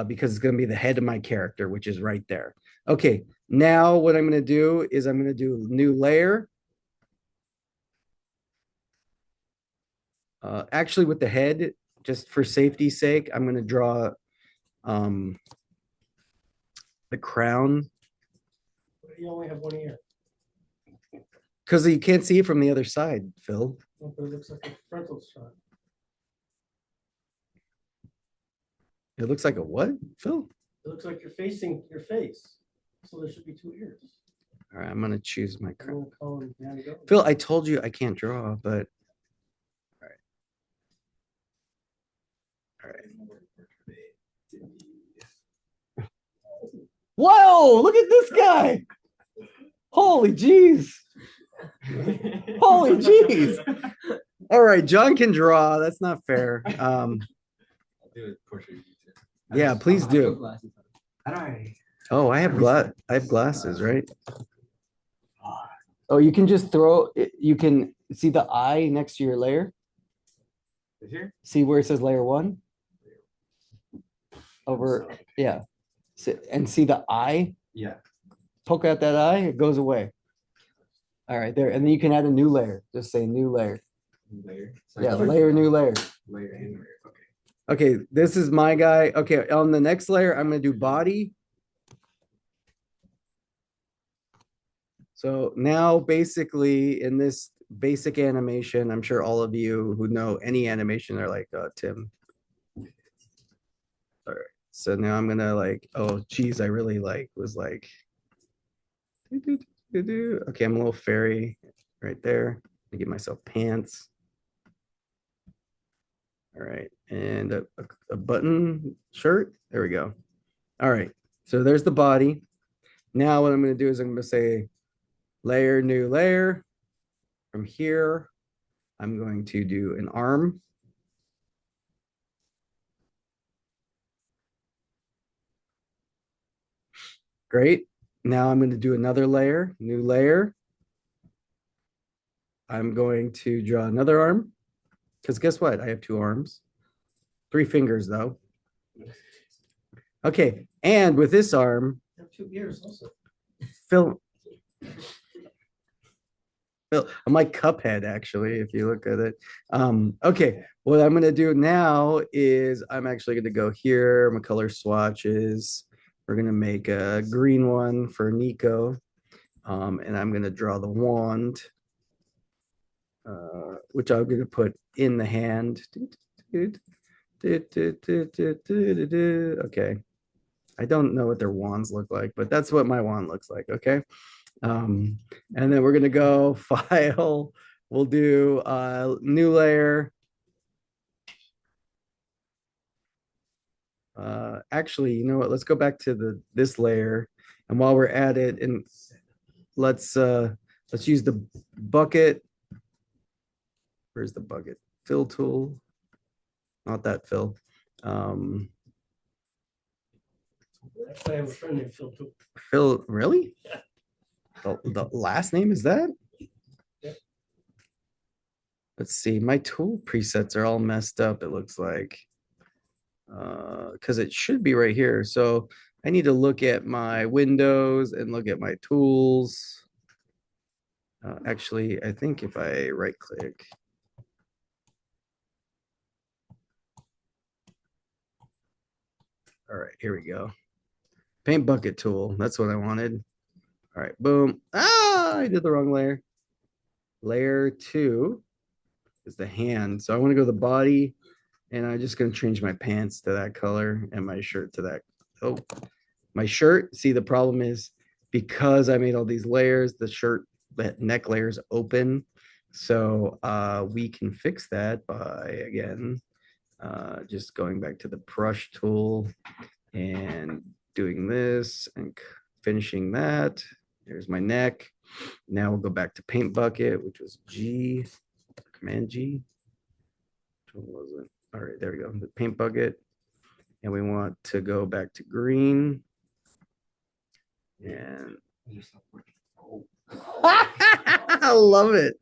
because it's going to be the head of my character, which is right there. Okay, now what I'm going to do is I'm going to do new layer. Actually, with the head, just for safety's sake, I'm going to draw the crown. You only have one ear. Because you can't see it from the other side, Phil. Oh, but it looks like a frontal shot. It looks like a what, Phil? It looks like you're facing your face. So there should be two ears. All right, I'm going to choose my I'm crown. gonna call him Van Gogh. Phil, I told you I can't draw, but all right. Whoa, look at this guy. Holy jeez. Holy jeez. All right, John can draw. That's not fair. Yeah, please do. Oh, I have glasses, right? Oh, you can just throw it. You can see the eye next to your layer. Here? See where it says layer 1? Over, yeah. And see the eye? Yeah. Poke out that eye, it goes away. All right, there. And then you can add a new layer. Just say new layer. Layer. Yeah, layer, new layer. Layer and layer. Okay. Okay, this is my guy. Okay, on the next layer, I'm going to do body. So now basically in this basic animation, I'm sure all of you who know any animation are like, Tim. All right, so now I'm gonna like, oh geez, I really was like, okay, I'm a little fairy right there. I give myself pants. All right, and a button shirt. There we go. All right, so there's the body. Now what I'm gonna do is I'm gonna say layer, new layer. From here, I'm going to do an arm. Great. Now I'm going to do another layer, new layer. I'm going to draw another arm because guess what? I have 2 arms, 3 fingers though. Okay. And with this arm, I have 2 ears also. Phil, I'm like Cuphead, actually, if you look at it. Okay, what I'm gonna do now is I'm actually gonna go here, my color swatches. We're gonna make a green one for Nico. And I'm gonna draw the wand, which I'm gonna put in the hand. Okay. I don't know what their wands look like, but that's what my wand looks like, okay? And then we're gonna go file. We'll do new layer. Actually, you know what? Let's go back to this layer, and while we're at it, and let's use the bucket. Where's the bucket? Fill tool. Not that fill. Actually, I have a friend named Phil too. Phil, really? The last name is that? Yeah. Let's see. My tool presets are all messed up, it looks like. Because it should be right here. So I need to look at my windows and look at my tools. Actually, I think if I right click. All right, here we go. Paint bucket tool. That's what I wanted. All right, boom. Ah, I did the wrong layer. Layer 2 is the hand. So I want to go to the body, and I'm just going to change my pants to that color and my shirt to that. Oh, my shirt. See, the problem is because I made all these layers, the shirt, that neck layer is open. So we can fix that by, again, just going back to the brush tool and doing this and finishing that. There's my neck. Now we'll go back to paint bucket, which was G, Command G. What was it? All right, there we go. The paint bucket. And we want to go back to green. And I love it.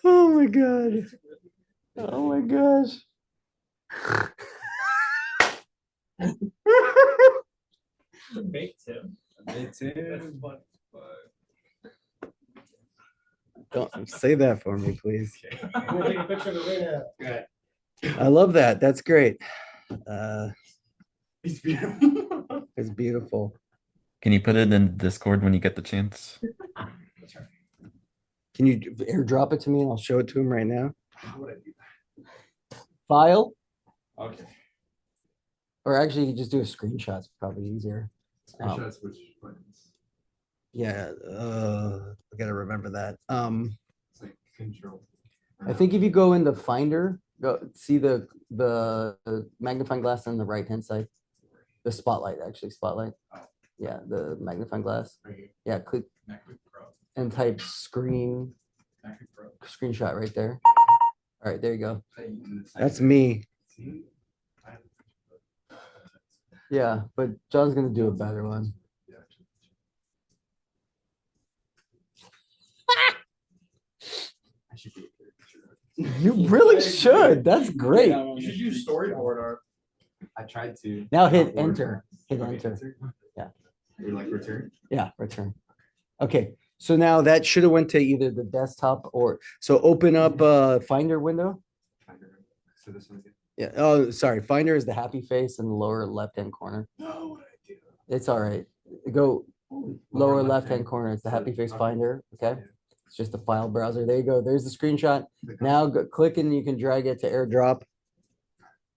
Oh my God. Oh my gosh. Me too. Me too. Don't say that for me, please. I'm gonna take a picture of it right now. I love that. That's great. It's beautiful. It's beautiful. Can you put it in Discord when you get the chance? Can you airdrop it to me and I'll show it to him right now? How would I do that? File, Okay. or actually you could just do a screenshot. It's probably easier. Screenshots, which buttons? Yeah, I gotta remember that. It's like control. I think if you go in the Finder, go see the magnifying glass on the right hand side. The spotlight, actually, spotlight. Oh. Yeah, the magnifying glass. Right here. Yeah, click MacBook Pro. and type screen MacBook Pro. screenshot right there. All right, there you go. Hey, That's me. See? Yeah, but John's gonna do a better one. Yeah. I should be a picture. You really should. That's great. You should use storyboard art. I tried to. Now hit enter. Hit Okay, enter. Yeah. Or like return. Yeah, return. Okay, so now that should have went to either the desktop or, so open up Finder window. So this one again. Yeah, oh, sorry, Finder is the happy face in the lower left-hand corner. No, what I do? It's all right. Go lower left-hand corner. It's the happy face Finder, okay? It's just a file browser. There you go. There's the screenshot. Now go, click and you can drag it to AirDrop.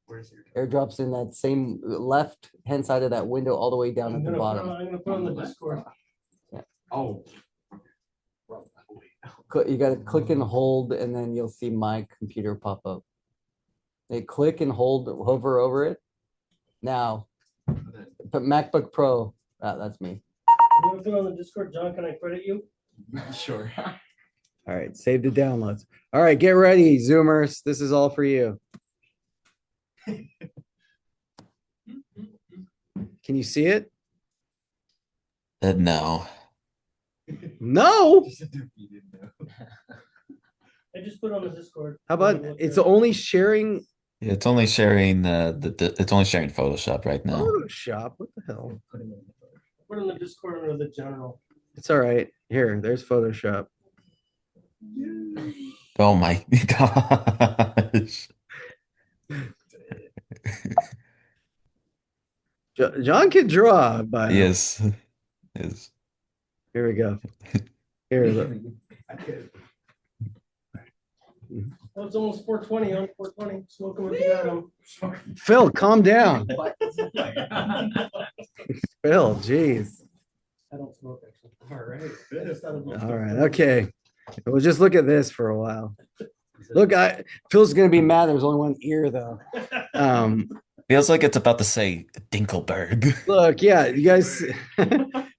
Where's your? AirDrop's in that same left-hand side of that window all the way down I'm at the gonna bottom. I'm gonna put on the Discord. Oh. You gotta click and hold, and then you'll see my computer pop up. They click and hold, hover over it. Now, but MacBook Pro, that's me. I'm gonna put on the Discord. John, can I credit you? Sure. All right, save the downloads. All right, get ready, Zoomers. This is all for you. Can you see it? No. No. I just put it on the Discord. How about it's only sharing It's only sharing it's only sharing Photoshop right now. Photoshop? What the hell? Put it on the Discord under the general. It's all right. Here, there's Photoshop. Oh my gosh. John can draw, but Yes. Yes. here we go. Here, look. Oh, it's almost 4:20 on 4:20. Smoking with the Adam. Phil, calm down. Phil, jeez. I don't smoke actually. All right. I just thought it was- All right, okay. We'll just look at this for a while. Look, Phil's gonna be mad. There's only one ear though. Feels like it's about to say Dinkelberg. Look, yeah, you guys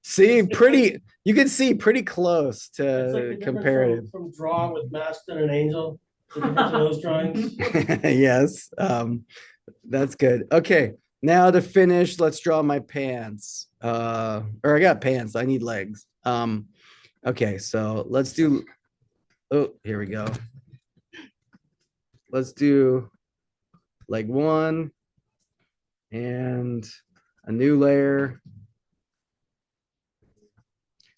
see pretty. You can see pretty close It's like the to difference comparative. From drawing with Maston and Angel. The difference in those drawings. Yes, that's good. Okay, now to finish, let's draw my pants. Or I got pants. I need legs. Okay, so let's do. Oh, here we go. Let's do leg one and a new layer.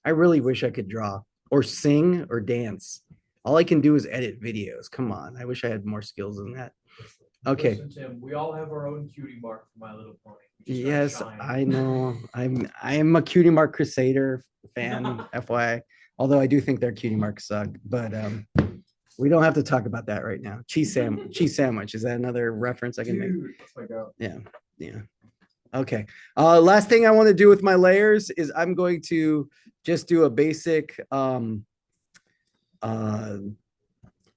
I really wish I could draw or sing or dance. All I can do is edit videos. Come on. I wish I had more skills than that. Okay. Listen, Tim, we all have our own cutie mark for My Little Pony. We just Yes, gotta shine. I know. I'm a Cutie Mark Crusader fan, FYI. Although I do think their cutie marks suck, but we don't have to talk about that right now. Cheese sandwich. Is that another reference I can make? Dude, let's find out. Yeah. Okay. Last thing I want to do with my layers is I'm going to just do a basic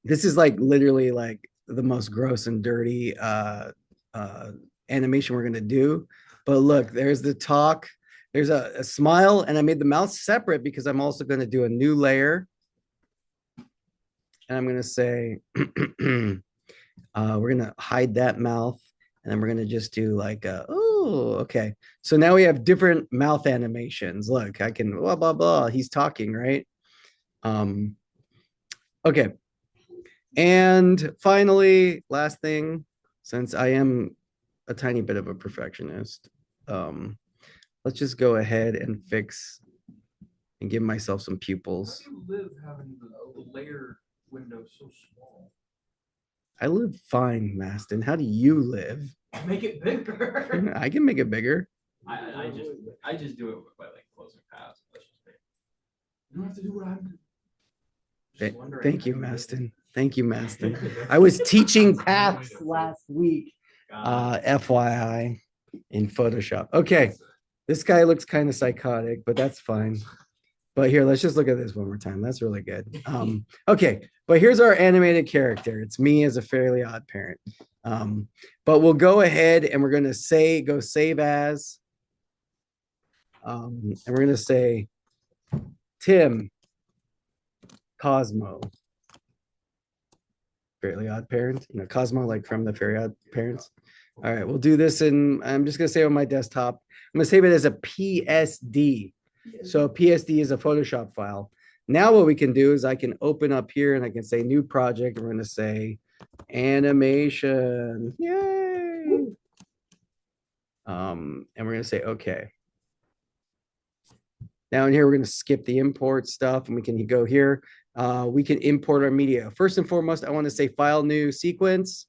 this is like literally like the most gross and dirty animation we're gonna do. But look, there's the talk, there's a smile, and I made the mouth separate because I'm also gonna do a new layer. And I'm gonna say we're gonna hide that mouth, and then we're gonna just do like oh, okay. So now we have different mouth animations. Look, I can blah blah blah. He's talking, right? Okay. And finally, last thing, since I am a tiny bit of a perfectionist, let's just go ahead and fix and give myself some pupils. How do you live having the layer window so small? I live fine, Maston. How do you live? Make it bigger. I can make it bigger. I just do it by like closing paths. You don't have to do what I'm doing. Th- Thank you, Maston. Thank you, Maston. I was teaching paths last week, FYI, in Photoshop. Okay, this guy looks kind of psychotic, but that's fine. But here, let's just look at this one more time. That's really good. Okay, but here's our animated character. It's me as a Fairly Odd Parent. But we'll go ahead and we're going to go save as. And we're going to say Tim Cosmo. Fairly Odd Parent, Cosmo, like from the Fairly Odd Parents. All right, we'll do this, and I'm just gonna save on my desktop. I'm gonna save it as a PSD. So a PSD is a Photoshop file. Now what we can do is I can open up here and I can say new project. We're gonna say animation. Yay! And we're gonna say okay. Now in here, we're gonna skip the import stuff, and we can go here. We can import our media. First and foremost, I want to say file new sequence.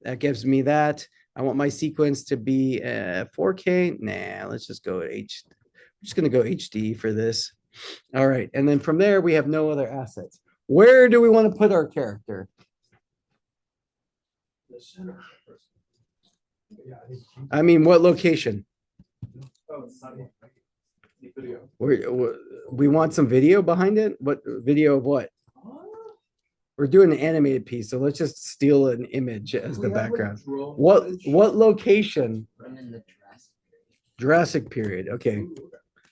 That gives me that. I want my sequence to be 4K. Nah, let's just go H. I'm just going to go HD for this. All right. And then from there, we have no other assets. Where do we want to put our character? The center. Yeah, I mean, what location? oh, it's not yet. The video. We want some video behind it? What video of what? We're doing an animated piece, so let's just steal an image as the background. What location? Jurassic period. Okay.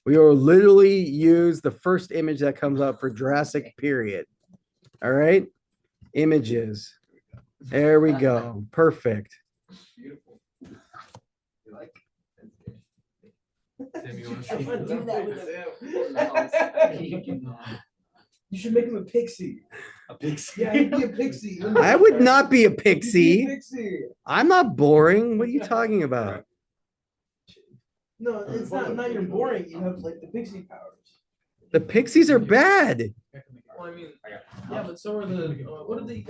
We will literally use the first image that comes up for Jurassic period. All right. Images. There we go. Perfect. Beautiful. You like? Tim, you wanna I see? would do that with him. You should make him a pixie. A pixie. Yeah, he'd be a pixie. I would not be a He'd be a pixie. pixie. I'm not boring. What are you talking about? No, it's not you're boring. You have like the pixie powers. The pixies are bad. Well, I mean, yeah, but so are the what are the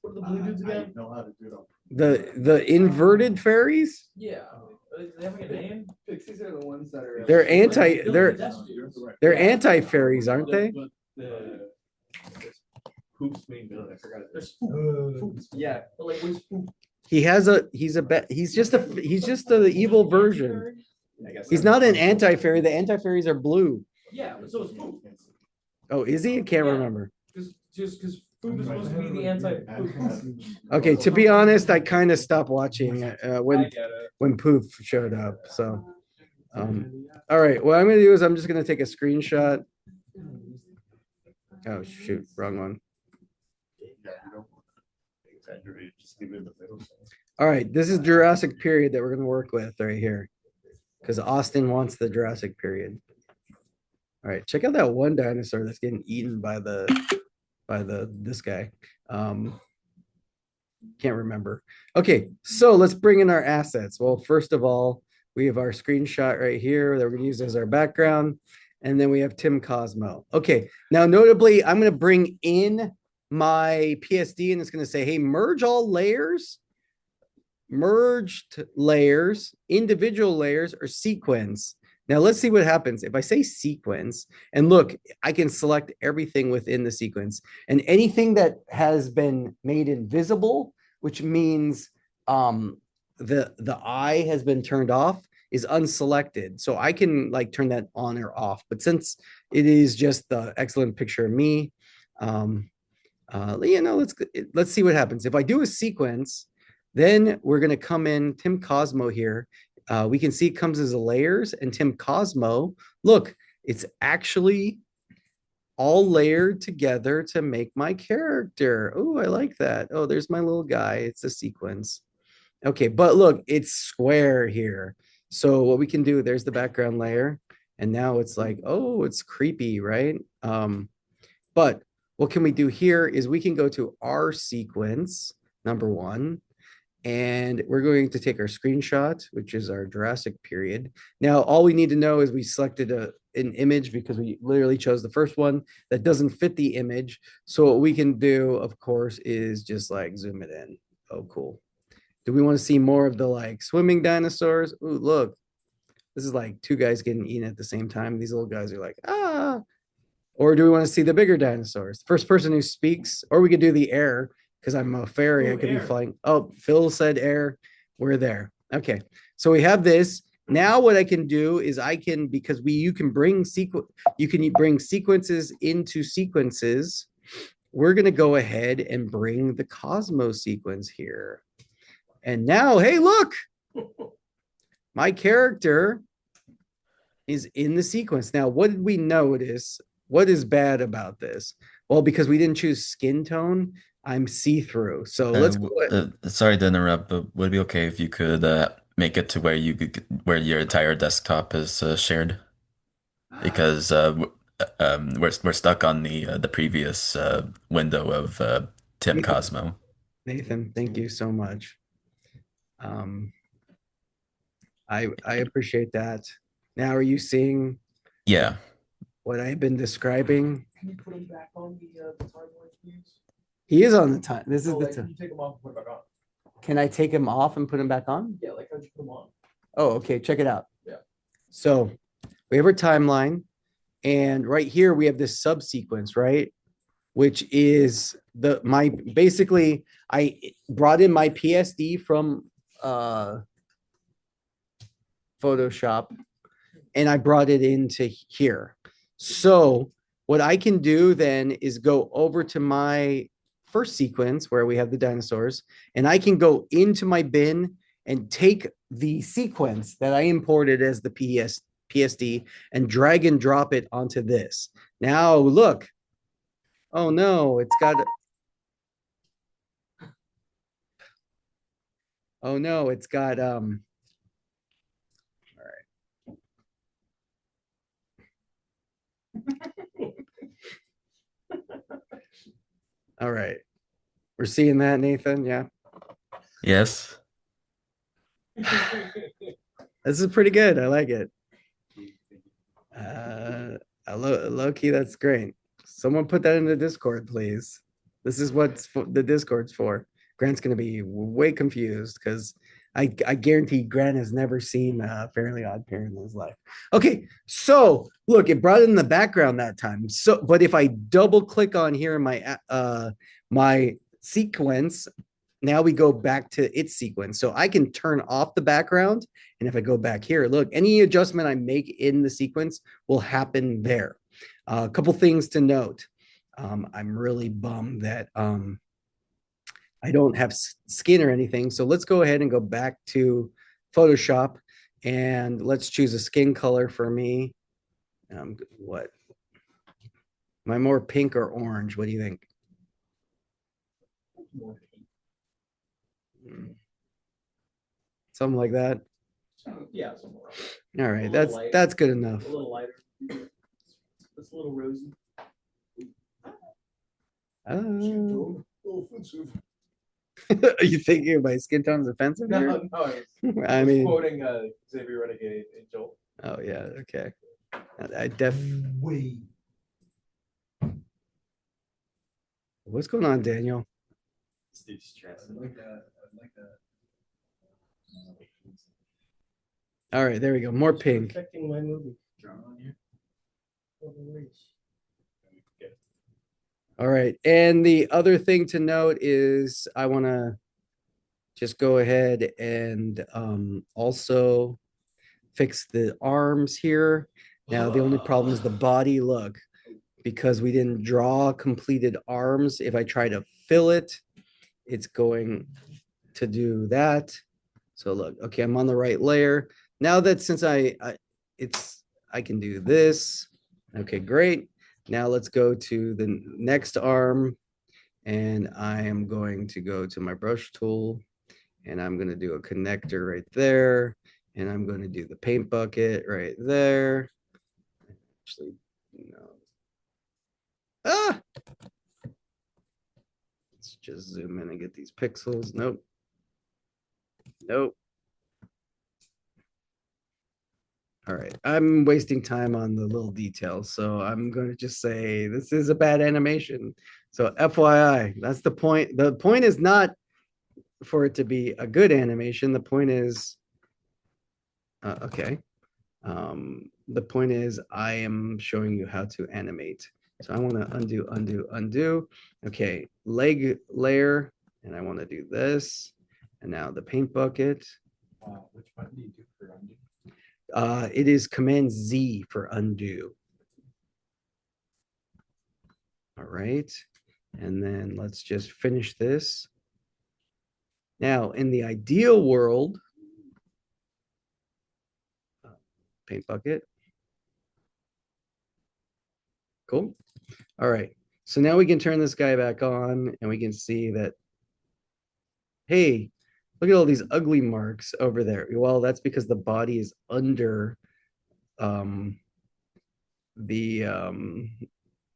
blue dudes again? Know how to do them. The inverted fairies? Yeah, are they having a name? Pixies are the ones that are. They're anti-fairies, aren't they? The Poop's main villain, I forgot. There's Spook. Yeah. But like, what's Spook? He's just the evil version. I guess He's not an anti-fairy. The anti-fairies are blue. Yeah, but so is Spook. Oh, is he? I can't Yeah. remember. Just because Spook is supposed to be the anti. Okay, to be honest, I kind of stopped watching when get it. when Poof showed up. So, all right. What I'm gonna do is I'm just gonna take a screenshot. Oh shoot, wrong one. Just leave it in the middle. All right, this is Jurassic period that we're gonna work with right here, because Austin wants the Jurassic period. All right, check out that one dinosaur that's getting eaten by this guy. Can't remember. Okay, so let's bring in our assets. Well, first of all, we have our screenshot right here that we're gonna use as our background. And then we have Tim Cosmo. Okay, now notably, I'm gonna bring in my PSD and it's gonna say, hey, merge all layers, merged layers, individual layers, or sequence. Now let's see what happens. If I say sequence, and look, I can select everything within the sequence, and anything that has been made invisible, which means the eye has been turned off, is unselected. So I can like turn that on or off. But since it is just the excellent picture of me, let's see what happens. If I do a sequence, then we're gonna come in Tim Cosmo here. We can see it comes as a layers, and Tim Cosmo, look, it's actually all layered together to make my character. Oh, I like that. Oh, there's my little guy. It's a sequence. Okay, but look, it's square here. So what we can do, there's the background layer, and now it's like, oh, it's creepy, right? But what can we do here is we can go to our sequence, number one, and we're going to take our screenshot, which is our Jurassic period. Now, all we need to know is we selected an image because we literally chose the first one that doesn't fit the image. So what we can do, of course, is just like zoom it in. Oh, cool. Do we want to see more of the like swimming dinosaurs? Ooh, look, this is like two guys getting eaten at the same time. These little guys are like, ah. Or do we want to see the bigger dinosaurs? First person who speaks, or we could do the air because I'm a fairy. I could be flying. Oh, Phil said air. We're there. Okay. So we have this. Now what I can do is I can, because you can bring sequences into sequences. We're going to go ahead and bring the Cosmo sequence here. And now, hey, look, my character is in the sequence. Now, what did we notice? What is bad about this? Well, because we didn't choose skin tone, I'm see-through. So let's go ahead. Sorry to interrupt, but would it be okay if you could make it to where where your entire desktop is shared? Because we're stuck on the previous window of Tim Cosmo. Nathan, thank you so much. I appreciate that. Now, are you seeing Yeah. what I've been describing? Can you put him back on the timeline, please? He is on the time. This is Oh, the like, can time. you take him off and put him back on? Can I take him off and put him back on? Yeah, like how'd you put him on? Oh, okay. Check it out. Yeah. So we have our timeline, and right here we have this subsequence, right? Which is basically I brought in my PSD from Photoshop, and I brought it into here. So what I can do then is go over to my first sequence where we have the dinosaurs, and I can go into my bin and take the sequence that I imported as the PSD and drag and drop it onto this. Now look. Oh no, it's got. Oh no, it's got all right. We're seeing that, Nathan. Yeah. Yes. This is pretty good. I like it. Low key, that's great. Someone put that in the Discord, please. This is what the Discord's for. Grant's gonna be way confused because I guarantee Grant has never seen Fairly Odd Parent in his life. Okay, so look, it brought it in the background that time. So, but if I double click on here in my sequence, now we go back to its sequence. So I can turn off the background. And if I go back here, look, any adjustment I make in the sequence will happen there. A couple things to note. I'm really bummed that I don't have skin or anything. So let's go ahead and go back to Photoshop and let's choose a skin color for me. What? Am I more pink or orange? What do you think? Something like that. Yeah. All right, that's good enough. A little lighter. It's a little rosy. Are you thinking my skin tone is offensive here? No, I mean, quoting Xavier Renegade in Joel. oh yeah, okay. I def. What's going on, Daniel? Steve's stressed. I like that. I like that. All right, there we go. More pink. Affecting my movie. All right, and the other thing to note is I want to just go ahead and also fix the arms here. Now, the only problem is the body. Look, because we didn't draw completed arms, if I try to fill it, it's going to do that. So look, okay, I'm on the right layer. Now that since I can do this. Okay, great. Now let's go to the next arm. And I am going to go to my brush tool and I'm going to do a connector right there. And I'm going to do the paint bucket right there. Actually, no. Ah! Let's just zoom in and get these pixels. Nope. Nope. All right, I'm wasting time on the little details, so I'm going to just say this is a bad animation. So FYI, that's the point. The point is not for it to be a good animation. The point is, okay. The point is I am showing you how to animate. So I want to undo, undo, undo. Okay, leg layer, and I want to do this. And now the paint bucket. Which button do you do for undo? It is Command Z for undo. All right. And then let's just finish this. Now, in the ideal world, paint bucket. Cool. All right. So now we can turn this guy back on and we can see that, hey, look at all these ugly marks over there. Well, that's because the body is under the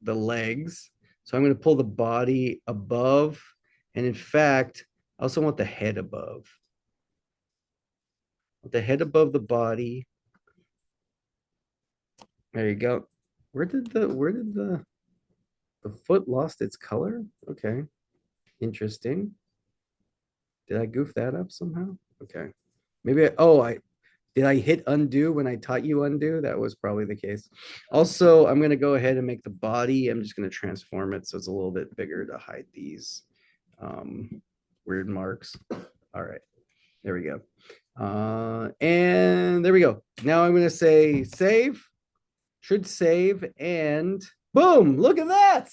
legs. So I'm going to pull the body above. And in fact, I also want the head above. The head above the body. There you go. Where did the foot lost its color? Okay. Interesting. Did I goof that up somehow? Okay. Maybe did I hit undo when I taught you undo? That was probably the case. Also, I'm going to go ahead and make the body. I'm just going to transform it so it's a little bit bigger to hide these weird marks. All right. There we go. And there we go. Now I'm going to say save. Should save and boom. Look at that.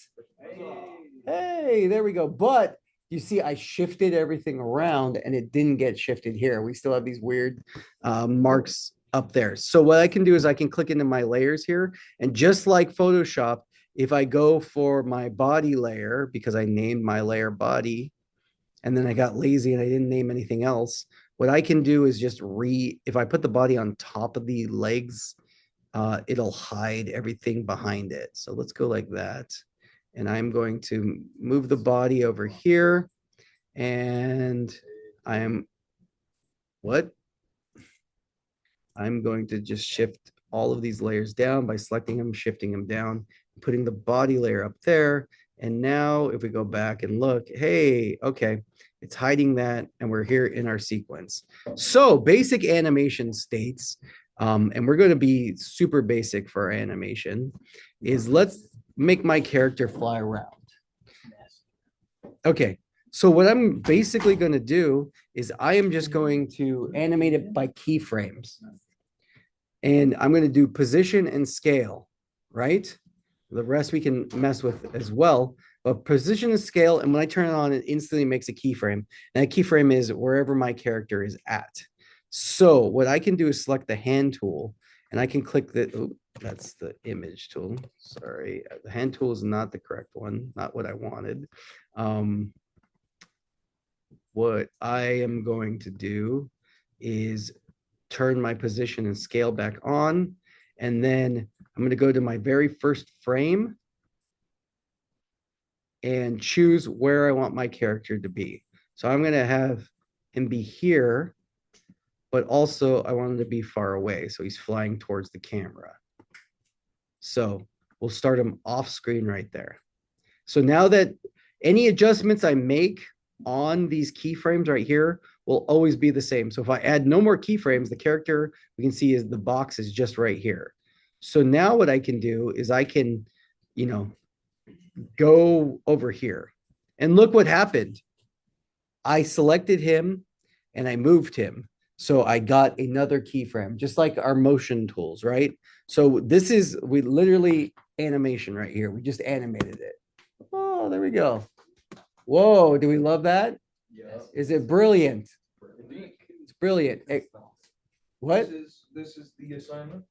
Hey, there we go. But you see, I shifted everything around and it didn't get shifted here. We still have these weird marks up there. So what I can do is I can click into my layers here. And just like Photoshop, if I go for my body layer, because I named my layer body, and then I got lazy and I didn't name anything else, what I can do is just if I put the body on top of the legs, it'll hide everything behind it. So let's go like that. And I'm going to move the body over here. And I'm going to just shift all of these layers down by selecting them, shifting them down, putting the body layer up there. And now if we go back and look, hey, okay, it's hiding that, and we're here in our sequence. So basic animation states, and we're going to be super basic for our animation, is let's make my character fly around. Okay, so what I'm basically going to do is I am just going to animate it by keyframes. And I'm going to do position and scale, right? The rest we can mess with as well. But position and scale, and when I turn it on, it instantly makes a keyframe. And that keyframe is wherever my character is at. So what I can do is select the hand tool, and I can click that's the image tool. Sorry, the hand tool is not the correct one, not what I wanted. What I am going to do is turn my position and scale back on. And then I'm going to go to my very first frame and choose where I want my character to be. So I'm going to have him be here, but also I want him to be far away. So he's flying towards the camera. So we'll start him off screen right there. So now that any adjustments I make on these keyframes right here will always be the same. So if I add no more keyframes, the character we can see is the box is just right here. So now what I can do is I can, go over here and look what happened. I selected him and I moved him. So I got another keyframe, just like our motion tools, right? So this is, we literally animation right here. We just animated it. Oh, there we go. Whoa, do we love that? Yes. Is it brilliant? It's brilliant. What? This is the assignment.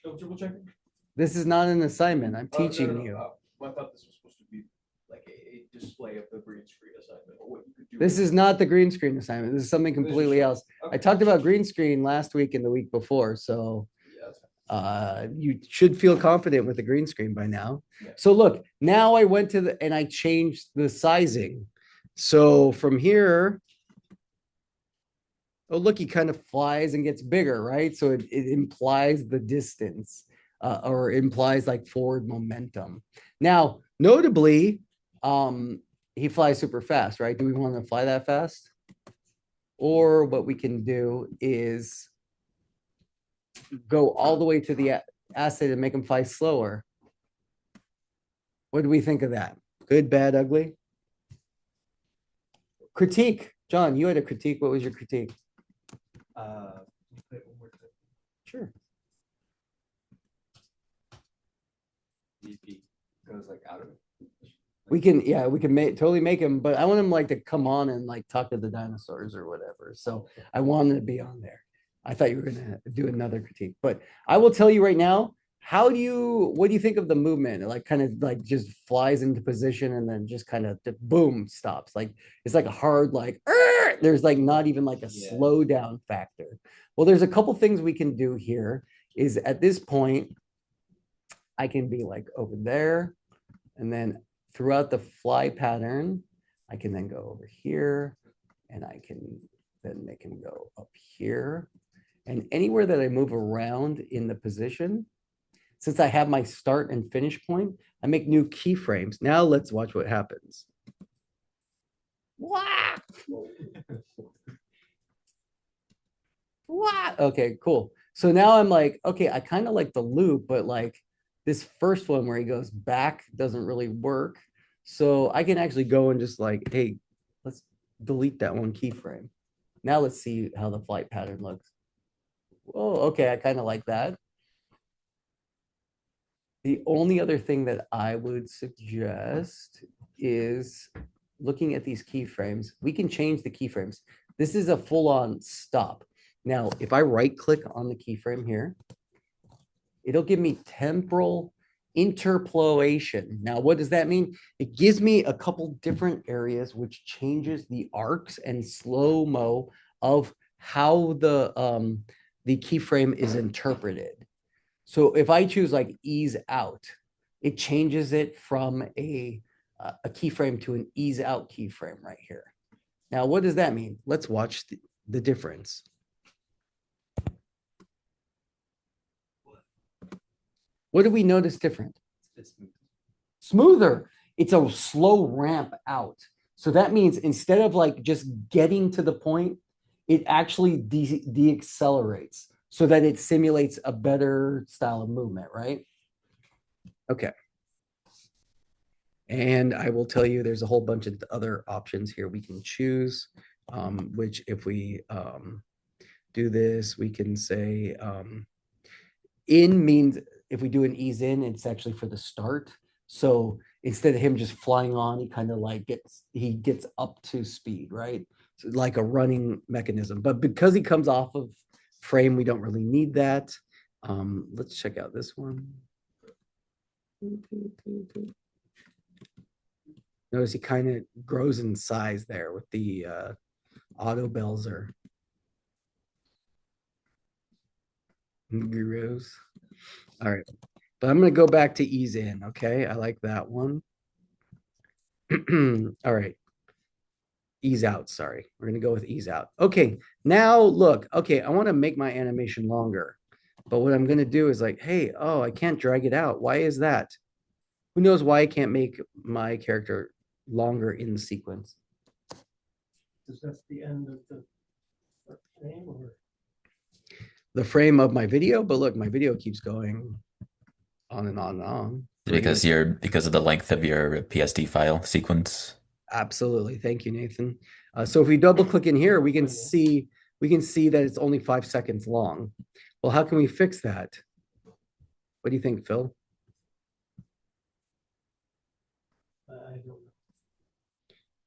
Double checking. This is not an assignment. I'm Oh, no, teaching no, you. I thought this was supposed to be like a display of the green screen assignment or what you could do. This is not the green screen assignment. This is something completely else. I talked about green screen last week and the week before, so you should feel confident with the green screen by now. So look, now I went to and I changed the sizing. So from here, oh look, he kind of flies and gets bigger, right? So it implies the distance or implies like forward momentum. Now, notably, he flies super fast, right? Do we want to fly that fast? Or what we can do is go all the way to the asset and make him fly slower. What do we think of that? Good, bad, ugly? Critique. John, you had a critique. What was your critique? Sure. VP goes like out of it. We can totally make him, but I want him like to come on and like talk to the dinosaurs or whatever. So I want him to be on there. I thought you were gonna do another critique, but I will tell you right now, what do you think of the movement? It like kind of like just flies into position and then just kind of boom stops. Like it's like a hard like there's like not even like a slow down factor. Well, there's a couple things we can do here. Is at this point, I can be like over there, and then throughout the fly pattern, I can then go over here, and I can then make him go up here. And anywhere that I move around in the position, since I have my start and finish point, I make new keyframes. Now let's watch what happens. Wow. Wow. Okay, cool. So now I'm like, okay, I kind of like the loop, but like this first one where he goes back doesn't really work. So I can actually go and just like, hey, let's delete that one keyframe. Now let's see how the flight pattern looks. Oh, okay, I kind of like that. The only other thing that I would suggest is looking at these keyframes. We can change the keyframes. This is a full-on stop. Now, if I right-click on the keyframe here, it'll give me temporal interpolation. Now, what does that mean? It gives me a couple different areas which changes the arcs and slow-mo of how the keyframe is interpreted. So if I choose like ease out, it changes it from a keyframe to an ease out keyframe right here. Now, what does that mean? Let's watch the difference. What do we notice different? Smoother. It's a slow ramp out. So that means instead of like just getting to the point, it actually deaccelerates so that it simulates a better style of movement, right? Okay. And I will tell you, there's a whole bunch of other options here we can choose, which if we do this, we can say in means if we do an ease in, it's actually for the start. So instead of him just flying on, he kind of like gets up to speed, right? So like a running mechanism. But because he comes off of frame, we don't really need that. Let's check out this one. Notice he kind of grows in size there with the auto belzer. Gross. All right. But I'm going to go back to ease in. Okay. I like that one. All right. Ease out. Sorry. We're going to go with ease out. Okay. Now look. Okay. I want to make my animation longer. But what I'm going to do is like, hey, oh, I can't drag it out. Why is that? Who knows why I can't make my character longer in the sequence? Because that's the end of the frame or? The frame of my video, but look, my video keeps going on and on and on. Because of the length of your PSD file sequence. Absolutely. Thank you, Nathan. So if we double click in here, we can see that it's only 5 seconds long. Well, how can we fix that? What do you think, Phil? I don't know.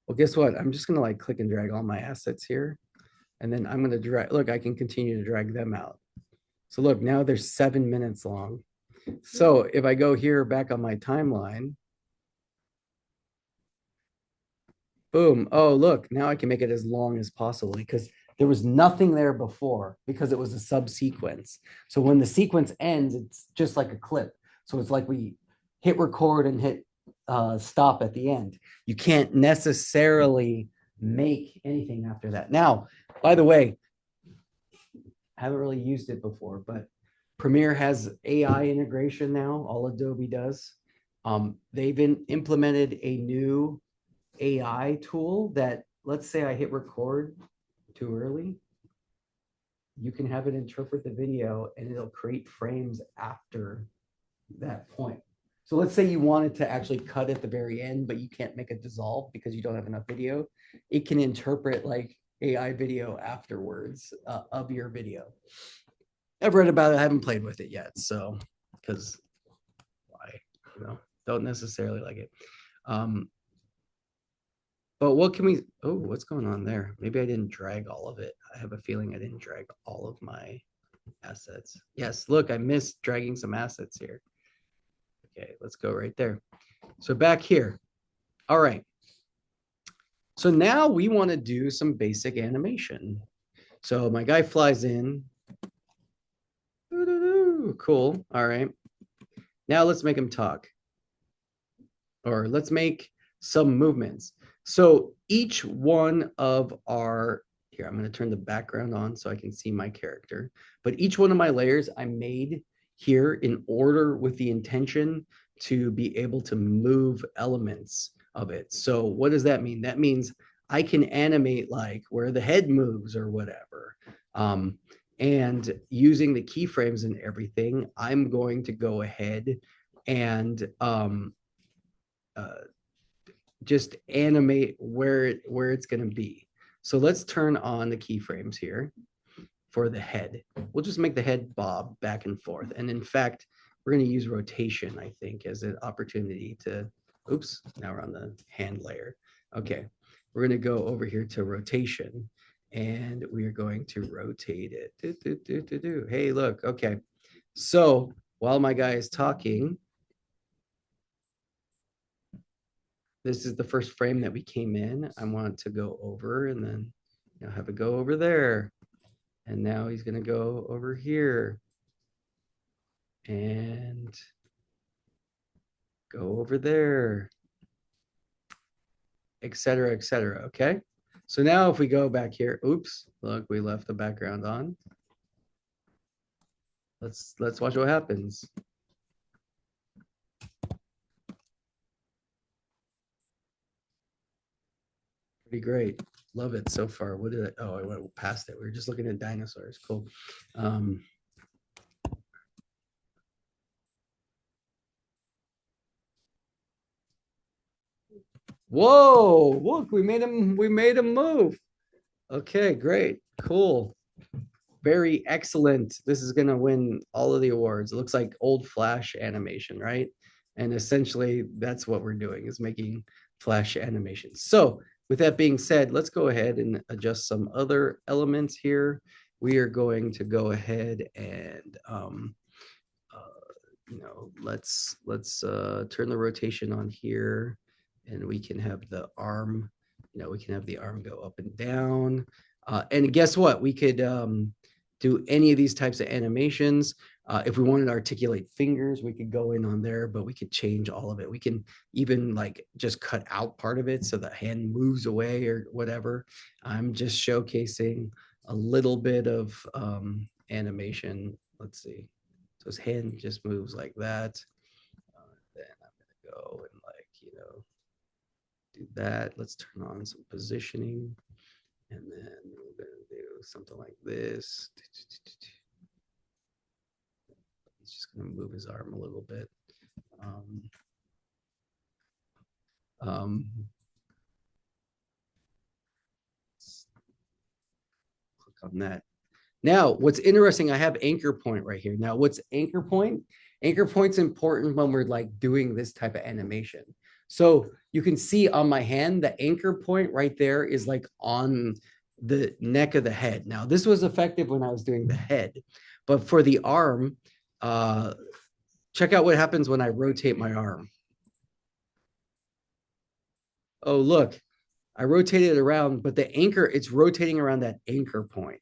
Well, guess what? I'm just gonna like click and drag all my assets here. And then I'm gonna drag, look, I can continue to drag them out. So look, now they're 7 minutes long. So if I go here back on my timeline, boom. Oh, look, now I can make it as long as possible because there was nothing there before because it was a subsequence. So when the sequence ends, it's just like a clip. So it's like we hit record and hit stop at the end. You can't necessarily make anything after that. Now, by the way, I haven't really used it before, but Premiere has AI integration now. All Adobe does. They've implemented a new AI tool that, let's say I hit record too early, you can have it interpret the video and it'll create frames after that point. So let's say you wanted to actually cut at the very end, but you can't make a dissolve because you don't have enough video. It can interpret like AI video afterwards of your video. I've read about it. I haven't played with it yet. So, because why, don't necessarily like it. But what can we, oh, what's going on there? Maybe I didn't drag all of it. I have a feeling I didn't drag all of my assets. Yes, look, I missed dragging some assets here. Okay, let's go right there. So back here. All right. So now we want to do some basic animation. So my guy flies in. Cool. All right. Now let's make him talk. Or let's make some movements. So each one of our, here, I'm going to turn the background on so I can see my character. But each one of my layers I made here in order with the intention to be able to move elements of it. So what does that mean? That means I can animate like where the head moves or whatever. And using the keyframes and everything, I'm going to go ahead and just animate where it's going to be. So let's turn on the keyframes here for the head. We'll just make the head bob back and forth. And in fact, we're going to use rotation, I think, as an opportunity to, oops, now we're on the hand layer. Okay, we're going to go over here to rotation and we are going to rotate it. Hey, look, okay. So while my guy is talking, this is the first frame that we came in. I want to go over and then have it go over there. And now he's gonna go over here. And go over there. Et cetera, okay? So now if we go back here, oops, look, we left the background on. Let's watch what happens. Pretty great. Love it so far. What did I, oh, I went past it. We were just looking at dinosaurs. Cool. Whoa, look, we made him move. Okay, great. Cool. Very excellent. This is gonna win all of the awards. It looks like old Flash animation, right? And essentially that's what we're doing, is making Flash animations. So with that being said, let's go ahead and adjust some other elements here. We are going to go ahead and let's turn the rotation on here, and we can have the arm, we can have the arm go up and down. And guess what? We could do any of these types of animations. If we wanted to articulate fingers, we could go in on there, but we could change all of it. We can even like just cut out part of it so the hand moves away or whatever. I'm just showcasing a little bit of animation. Let's see. So his hand just moves like that. Then I'm gonna go and do that. Let's turn on some positioning. And then we're gonna do something like this. He's just gonna move his arm a little bit. Click on that. Now, what's interesting, I have anchor point right here. Now, what's anchor point? Anchor point's important when we're like doing this type of animation. So you can see on my hand, the anchor point right there is like on the neck of the head. Now, this was effective when I was doing the head, but for the arm, check out what happens when I rotate my arm. Oh, look, I rotated it around, but the anchor, it's rotating around that anchor point.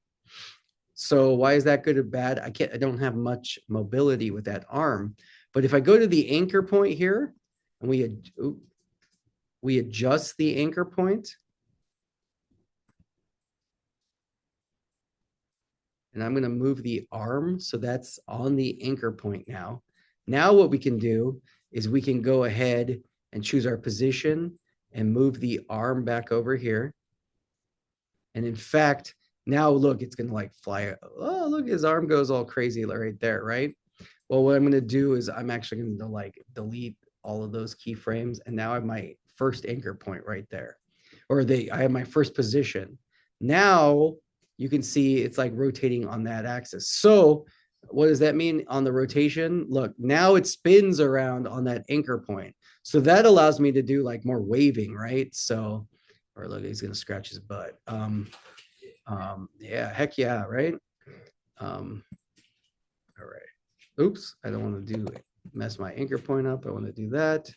So why is that good or bad? I don't have much mobility with that arm. But if I go to the anchor point here and we adjust the anchor point, and I'm going to move the arm so that's on the anchor point now. Now what we can do is we can go ahead and choose our position and move the arm back over here. And in fact, now look, it's gonna like fly. Oh, look, his arm goes all crazy right there, right? Well, what I'm gonna do is I'm actually gonna like delete all of those keyframes, and now I have my first anchor point right there. Or I have my first position. Now you can see it's like rotating on that axis. So what does that mean on the rotation? Look, now it spins around on that anchor point. So that allows me to do like more waving, right? So, or look, he's gonna scratch his butt. Yeah, heck yeah, right? All right. Oops, I don't want to do it. Mess my anchor point up. I want to do that.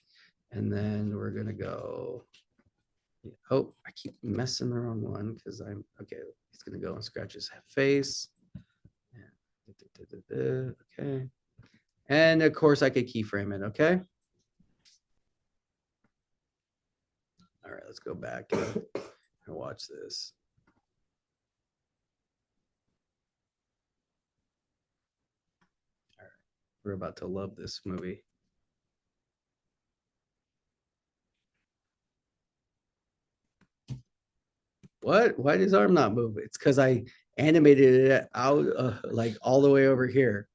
And then we're gonna go. Oh, I keep messing the wrong one because I'm okay. He's gonna go and scratch his face. Okay. And of course I could keyframe it, okay? All right, let's go back and watch this. All right, we're about to love this movie. What? Why does arm not move? It's because I animated it out like all the way over here.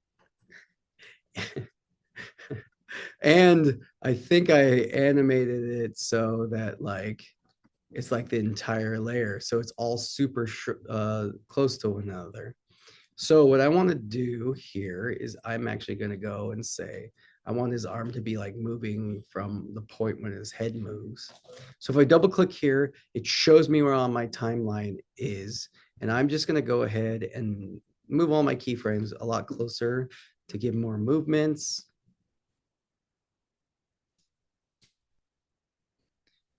And I think I animated it so that like it's like the entire layer. So it's all super close to one another. So what I want to do here is I'm actually going to go and say, I want his arm to be like moving from the point when his head moves. So if I double click here, it shows me where on my timeline is. And I'm just going to go ahead and move all my keyframes a lot closer to give more movements.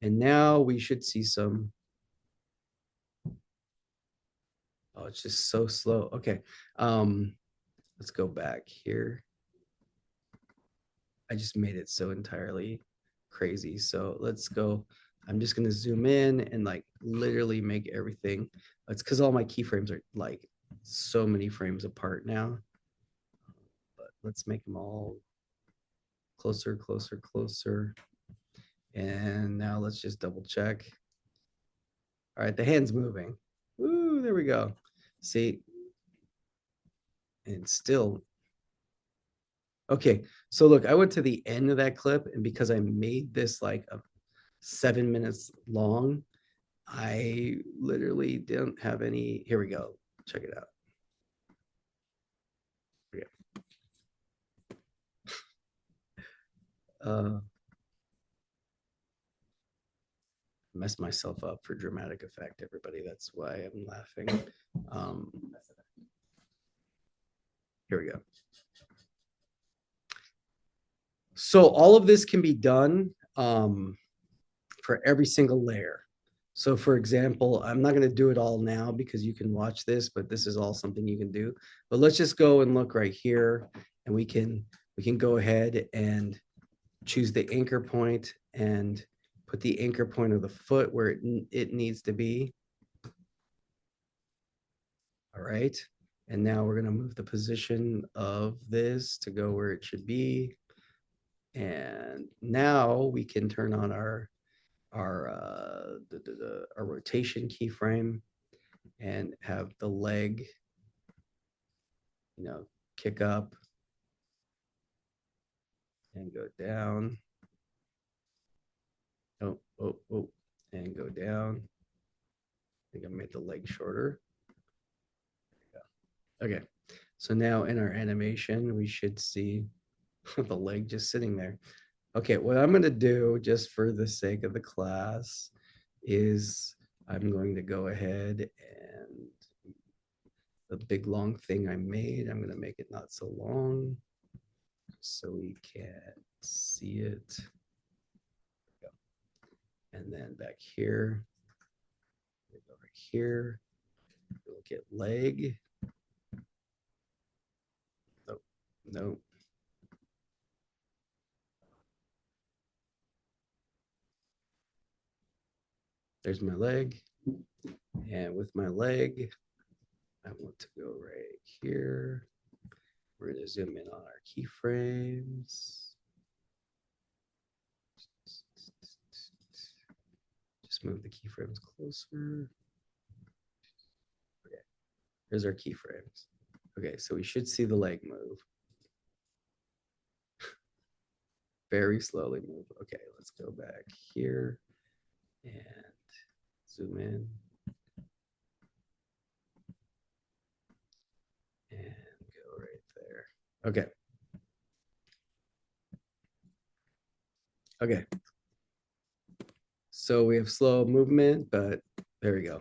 And now we should see some. Oh, it's just so slow. Okay. Let's go back here. I just made it so entirely crazy. So let's go. I'm just gonna zoom in and like literally make everything. It's because all my keyframes are like so many frames apart now. But let's make them all closer, closer, closer. And now let's just double check. All right, the hand's moving. Woo, there we go. See, and still. Okay, so look, I went to the end of that clip, and because I made this like 7 minutes long, I literally didn't have any. Here we go. Check it out. Okay. Messed myself up for dramatic effect, everybody. That's why I'm laughing. Here we go. So all of this can be done for every single layer. So for example, I'm not going to do it all now because you can watch this, but this is all something you can do. But let's just go and look right here, and we can go ahead and choose the anchor point and put the anchor point of the foot where it needs to be. All right. And now we're going to move the position of this to go where it should be. And now we can turn on our rotation keyframe and have the leg, kick up and go down. Oh, and go down. I think I made the leg shorter. Okay, so now in our animation, we should see the leg just sitting there. Okay, what I'm going to do just for the sake of the class is I'm going to go ahead and the big long thing I made, I'm going to make it not so long so we can see it. And then back here, over here, we'll get leg. Oh, no. There's my leg. And with my leg, I want to go right here. We're going to zoom in on our keyframes. Just move the keyframes closer. Okay, here's our keyframes. Okay, so we should see the leg move. Very slowly move. Okay, let's go back here and zoom in. And go right there. Okay. Okay. So we have slow movement, but there we go.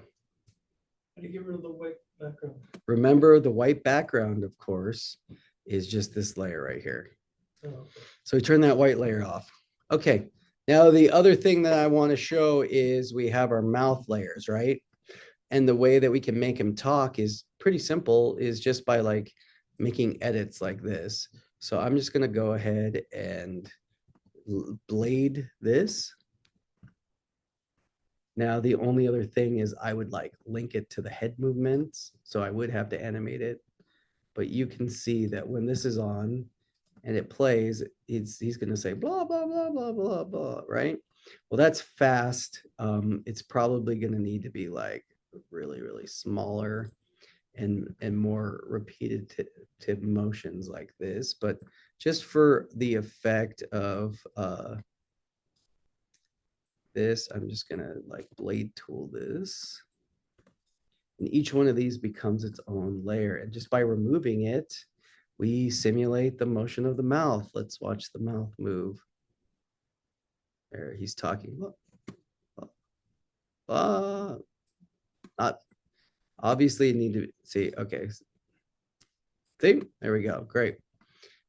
How do you get rid of the white background? Remember, the white background, of course, is just this layer right here. Oh, okay. So we turn that white layer off. Okay. Now, the other thing that I want to show is we have our mouth layers, right? And the way that we can make him talk is pretty simple, is just by like making edits like this. So I'm just going to go ahead and blade this. Now, the only other thing is I would like link it to the head movements. So I would have to animate it. But you can see that when this is on and it plays, he's going to say blah, blah, blah, blah, blah, blah, right? Well, that's fast. It's probably going to need to be like really, really smaller and more repetitive motions like this. But just for the effect of this, I'm just gonna like blade tool this. And each one of these becomes its own layer. And just by removing it, we simulate the motion of the mouth. Let's watch the mouth move. There, he's talking. Not obviously you need to see. Okay. See, there we go. Great.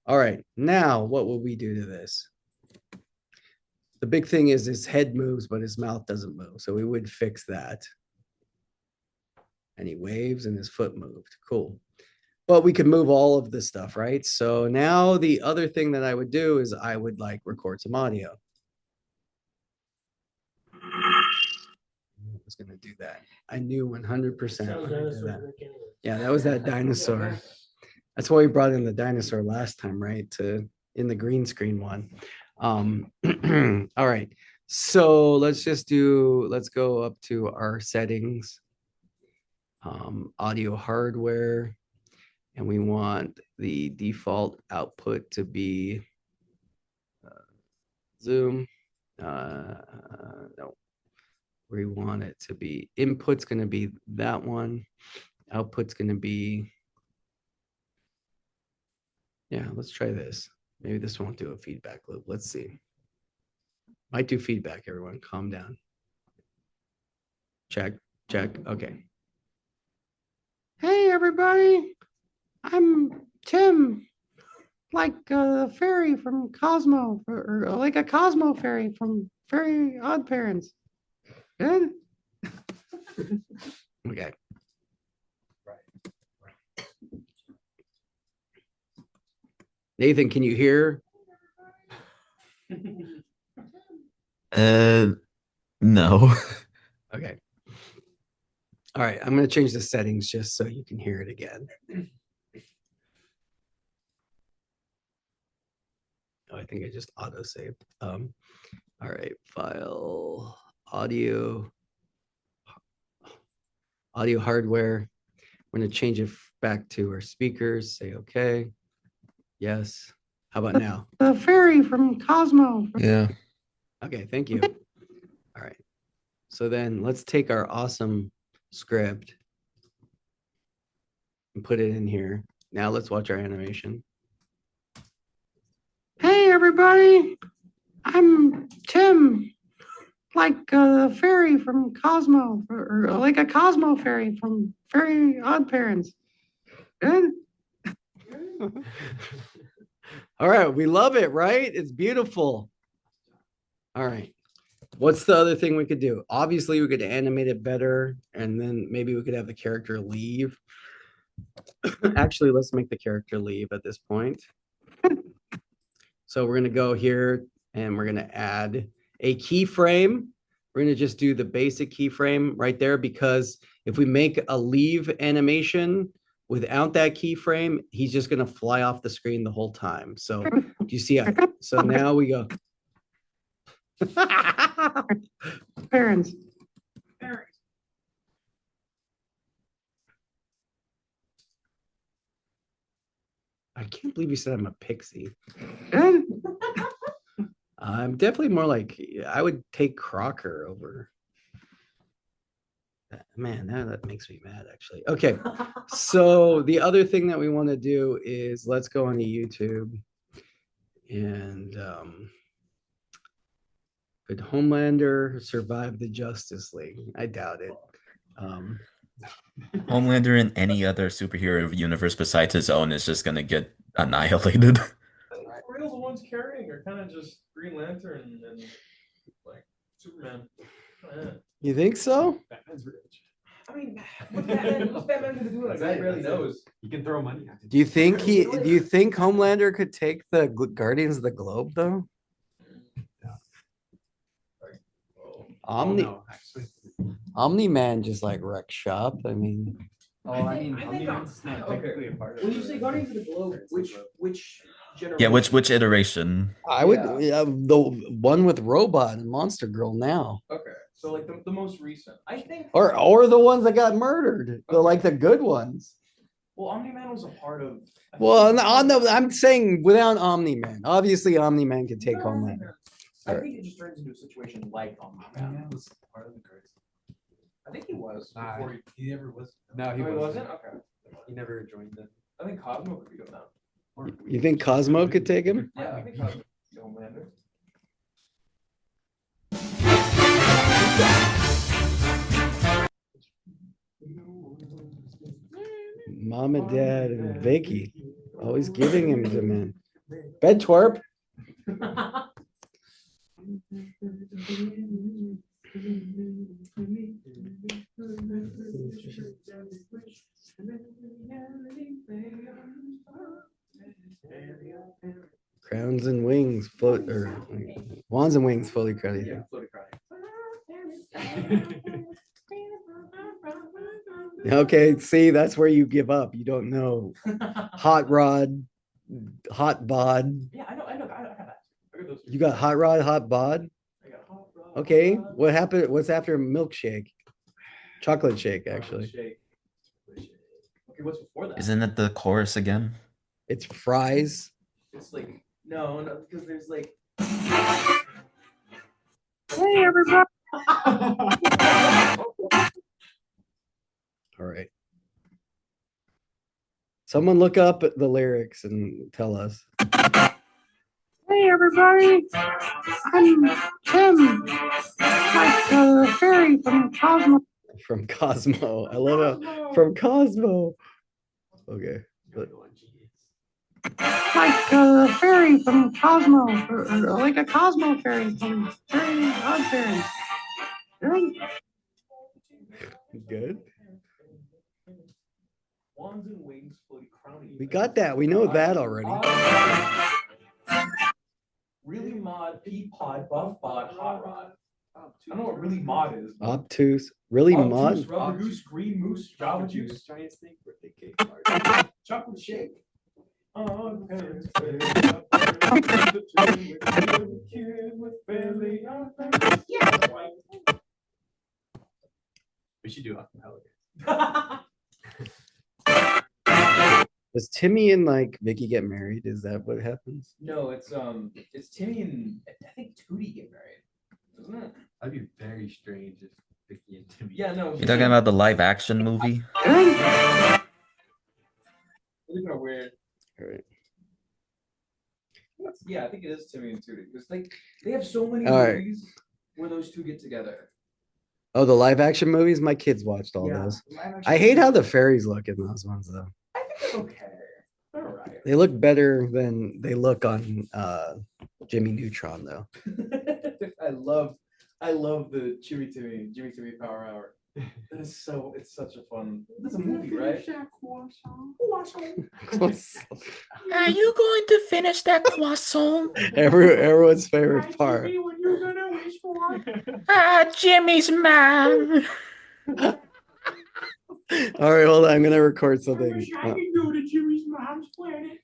All right. Now, what will we do to this? The big thing is his head moves, but his mouth doesn't move. So we would fix that. And he waves and his foot moved. Cool. But we could move all of this stuff, right? So now the other thing that I would do is I would like record some audio. I was gonna do that. I knew 100%. Sounds when I did dinosaur that. Rick anyway. Yeah, that was that dinosaur. That's why we brought in the dinosaur last time, right? To in the green screen one. All right. So let's go up to our settings. Audio hardware, and we want the default output to be Zoom. No, we want it to be input's going to be that one. Output's going to be, yeah, let's try this. Maybe this won't do a feedback loop. Let's see. Might do feedback, everyone. Calm down. Check. Okay. Hey, everybody. I'm Tim, like a fairy from Cosmo, or like a Cosmo fairy from Fairy Odd Parents. Good? Okay. Nathan, can you hear? No. Okay. All right, I'm going to change the settings just so you can hear it again. Oh, I think I just auto saved. All right, file, audio hardware. We're going to change it back to our speakers. Say okay. Yes. How about now? The fairy from Cosmo. Yeah. Okay, thank you. All right. So then let's take our awesome script and put it in here. Now let's watch our animation. Hey, everybody. I'm Tim, like a fairy from Cosmo, or like a Cosmo fairy from Fairy Odd Parents. Good? All right, we love it, right? It's beautiful. All right. What's the other thing we could do? Obviously, we could animate it better, and then maybe we could have the character leave. Actually, let's make the character leave at this point. So we're going to go here and we're going to add a keyframe. We're going to just do the basic keyframe right there, because if we make a leave animation without that keyframe, he's just going to fly off the screen the whole time. So do you see? So now we go. Parents. I can't believe you said I'm a pixie. I'm definitely more like, I would take Crocker over. Man, that makes me mad, actually. Okay, so the other thing that we want to do is let's go on to YouTube and could Homelander survive the Justice League? I doubt it. Homelander in any other superhero universe besides his own is just gonna get annihilated. For real, the ones carrying are kind of just Green Lantern and like Superman. You think so? Batman's rich. I mean, what's Batman gonna do? Like, I really knows. You can throw money at it. Do you think Homelander could take the Guardians of the Globe though? Omni-Man just like wreck shop. I mean, Omni-Man's not technically a part of When you say Guardians of the Globe, which generation? Yeah, which iteration? I would the one with Robot and Monster Girl now, Okay, so like the most recent. I think. or the ones that got murdered, the good ones. Well, Omni-Man was a part of. Well, I'm saying without Omni-Man. Obviously, Omni-Man could take Homelander. I think it just turns into a situation like Omni-Man. was part of the curse. I think he was. Nah, before he never was. No, he wasn't. Okay. He never joined them. I think Cosmo could beat him now. You think Cosmo could take him? Yeah, I think Cosmo could beat Homelander. Mom and Dad and Vicky always giving him to man. Bed twerp. Wands and wings float or wands and wings fully credited. Yeah, floaty crying. Okay, see, that's where you give up. You don't know. Hot rod, hot bod. Yeah, I know, I got that. I got those two. You got hot rod, hot bod. I got hot rod, Okay, hot rod. what happened? What's after milkshake? Chocolate shake, actually. Shake. Okay, what's before that? Isn't it the chorus again? It's fries. It's like no, because there's like. Hey, everybody. All right. Someone look up the lyrics and tell us. Hey, everybody. I'm Tim. Like the fairy from Cosmo. From Cosmo. I love it. From Cosmo. Okay. Like the fairy from Cosmo. Or like a Cosmo fairy from Fairy Odd Fairy. Right? Good. Wands and wings, floaty crowny. We got that. We know that already. Really mod, pea pod, buff bod, hot rod. I don't know what really mod is. but- Obtuse. Really Obtuse, mod? rubber goose, green moose, java juice, Giant snake birthday cake. chocolate shake. On Paris, We should do acapella. Does Timmy and like Vicky get married? Is that what happens? No, it's Timmy and I think Tootie get married, isn't it? That'd be very strange if Vicky and Timmy. Yeah, no. You talking about the live action movie? Really kind of weird. All right. Yeah, I think it is Timmy and Tootie because they have so many All right. movies where those two get together. Oh, the live action movies? My kids watched all those. I hate how the fairies look in those ones though. I think it's okay. They're all right. They look better than they look on Jimmy Neutron though. I love the Jimmy Timmy Power Hour. It's such a fun. It's a movie, right? Are you going to finish that croissant? Everyone's favorite part. Jimmy's mom. All right, hold on. I'm gonna record something. go to Jimmy's mom's planet.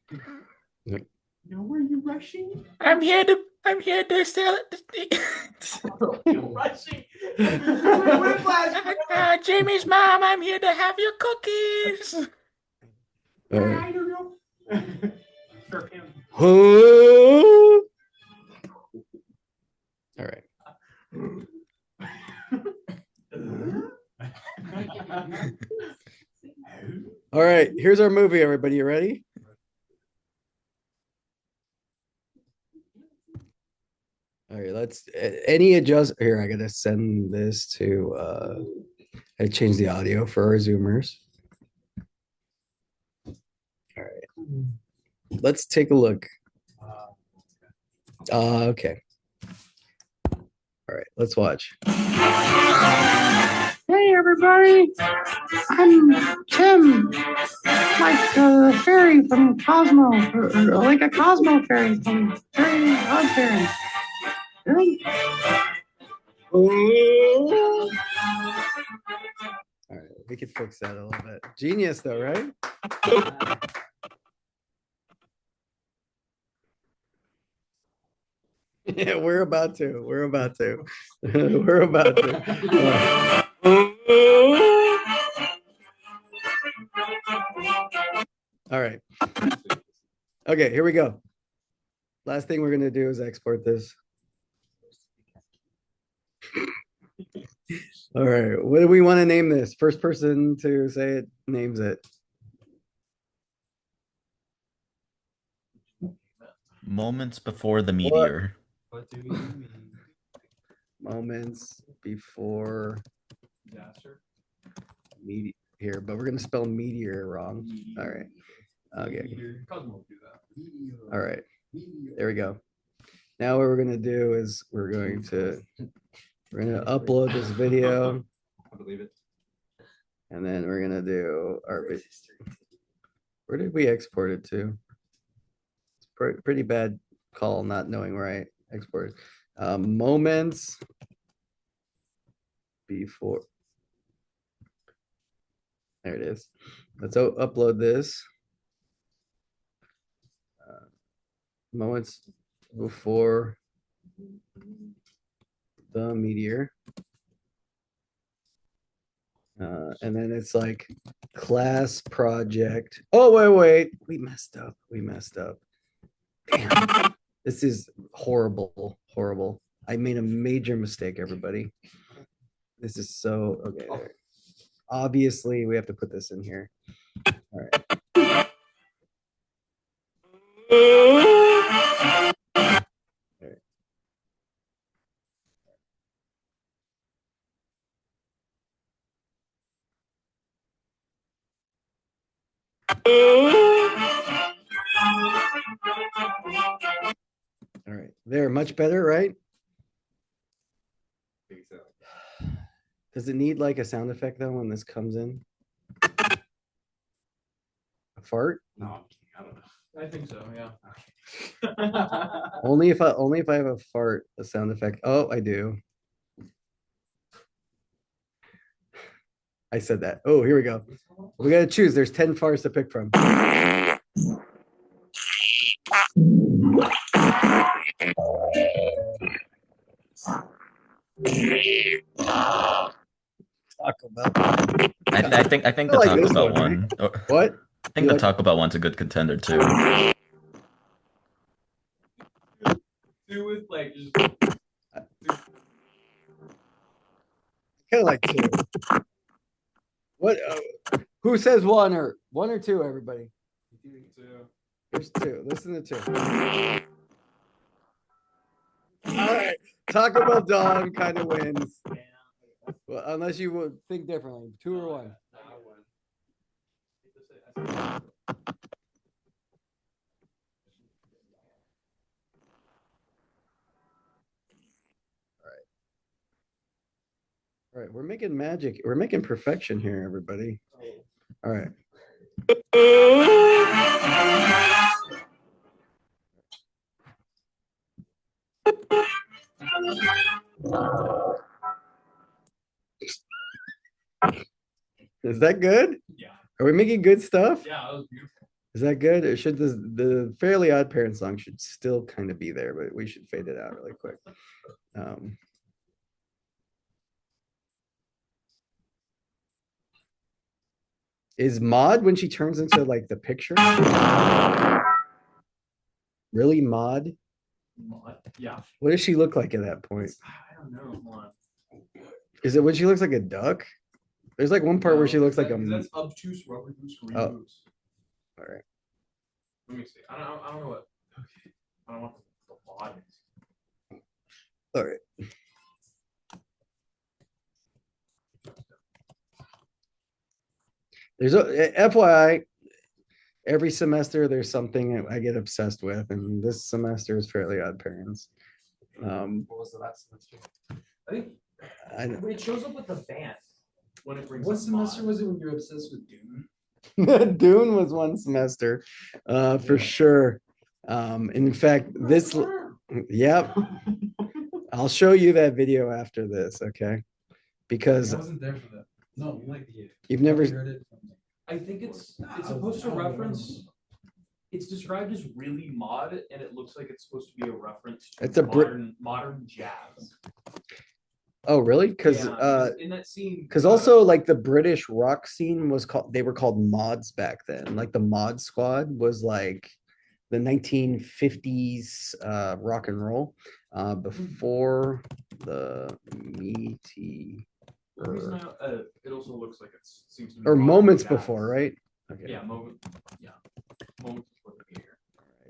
Yep. Know where you rushing? I'm here to sell it. You're rushing. Jimmy's mom, I'm here to have your cookies. All right. I don't know. For him. All right. All right, here's our movie, everybody. You ready? All right, let's any adjust here. I gotta send this to I change the audio for our zoomers. All right. Let's take a look. Okay. All right, let's watch. Hey, everybody. I'm Tim. Like the fairy from Cosmo. Or like a Cosmo fairy from Fairy Odd Fairy. Right? All right, we could fix that a little bit. Genius though, right? Yeah, we're about to. We're about to. We're about to. All right. Okay, here we go. Last thing we're gonna do is export this. All right, what do we want to name this? First person to say it names it. Moments before the meteor. What do we mean? Moments before Disaster. meteor here, but we're gonna spell meteor wrong. All right. Okay. Meteor. Cosmo will do that. All right. There we go. Now what we're gonna do is we're gonna upload this video I believe it. and then we're gonna do our where did we export it to? It's pretty bad call not knowing where I exported. Moments before. There it is. Let's upload this. Moments before the meteor. And then it's like class project. Oh, wait. We messed up. Damn. This is horrible. I made a major mistake, everybody. This is so, okay. There. Obviously, we have to put this in here. All right. All right, there, much better, right? Does it need like a sound effect though when this comes in? A fart? No, I don't know. I think so, yeah. Only if I have a fart, a sound effect. Oh, I do. I said that. Oh, here we go. We gotta choose. There's 10 farts to pick from. Taco Bell. I think I the like Taco this Bell one, one. Or, What? I think You the like- Taco Bell one's a good contender too. Do with like just Kind of like two. What? Who says one or two? Everybody. There's two. Listen to two. All right. Taco Bell dog kind of wins. Well, unless you would think differently. Two or one. All right, we're making magic. We're making perfection here, everybody. All right. Is that good? Yeah. Are we making good stuff? Yeah, that was beautiful. Is that good? Or should the Fairly Odd Parents song should still kind of be there, but we should fade it out really quick. Is Maud when she turns into like the picture? Really, Maud? Yeah. What does she look like at that point? I don't know. Hold on. Is it when she looks like a duck? There's like one part where she looks like a. That's obtuse rubber goose Oh. goose. All right. Let me see. I don't know what. I don't want the body. All right. There's a FYI, every semester there's something I get obsessed with, and this semester is Fairly Odd Parents. What was the last semester? I think it shows up with the band when it brings. What semester was it when you were obsessed with Dune? Dune was one semester, for sure. And in fact, this, yep. I'll show you that video after this, okay? Because I wasn't there for that. No, you like the. you've never. Heard it from me. I think it's supposed to reference. It's described as really mod, and it looks like it's supposed to be a reference to It's a modern jazz. Oh, really? Because Yeah, in that scene. because also like the British rock scene was called, they were called mods back then. Like the Mod Squad was like the 1950s rock and roll before the meaty. The reason it also looks like it seems to be Or modern moments jazz. before, right? Okay. Yeah, moments before the meteor.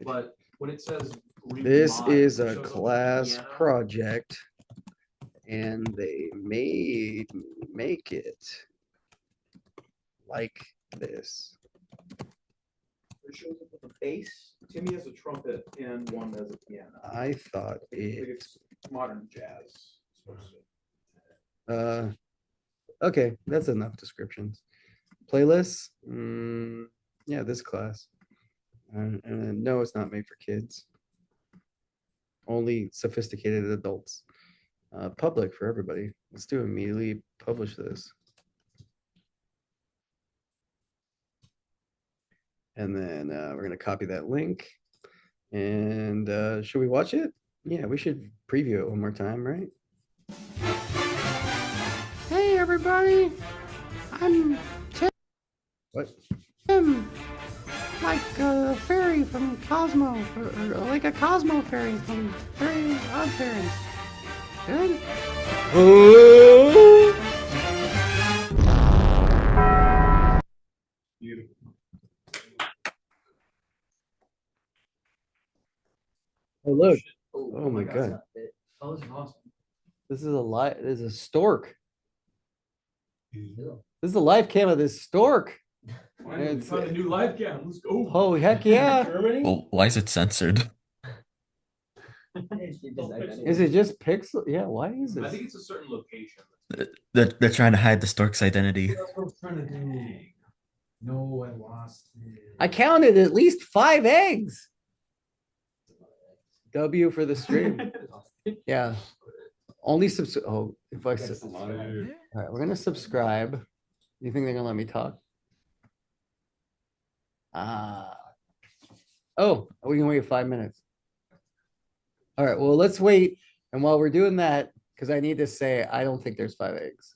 But when it says really This mod, is it a shows up with class piano. project, and they made me make it like this. It shows up with a bass. Timmy has a trumpet and one has a piano. I thought I think it. it's modern jazz. Okay, that's enough descriptions. Playlists. Yeah, this class. And no, it's not made for kids. only sophisticated adults. Public for everybody. Let's do immediately publish this. And then we're gonna copy that link. And should we watch it? Yeah, we should preview it one more time, right? Hey, everybody. I'm What? Tim, like a fairy from Cosmo, or like a Cosmo fairy from Very Odd Parents. Good? Oh! Oh, look. Oh my God. Oh, this is awesome. This is a live, this is a stork. This is a live cam of this stork. Finally, we found a new live cam. Let's go. Oh, heck yeah. Germany? Well, why is it censored? Is it just pixel? Yeah, why is I this? think it's a certain location. They're trying to hide the stork's identity. That's what I'm trying to do. No, I lost it. I counted at least 5 eggs. W for the stream. Yeah. Only oh, if I all right, we're gonna subscribe. You think they're gonna let me talk? Oh, we can wait 5 minutes. All right, well, let's wait. And while we're doing that, because I need to say I don't think there's 5 eggs.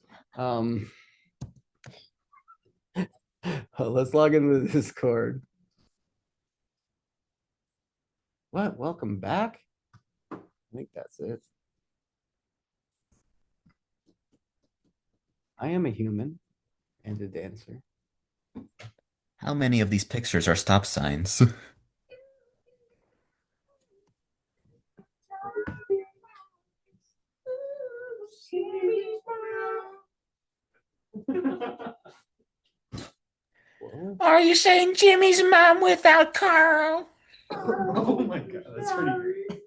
Let's log into the Discord. What? Welcome back? I think that's it. I am a human and a dancer. How many of these pictures are stop signs? Are you saying Jimmy's mom without Carl? Oh my God, that's pretty great.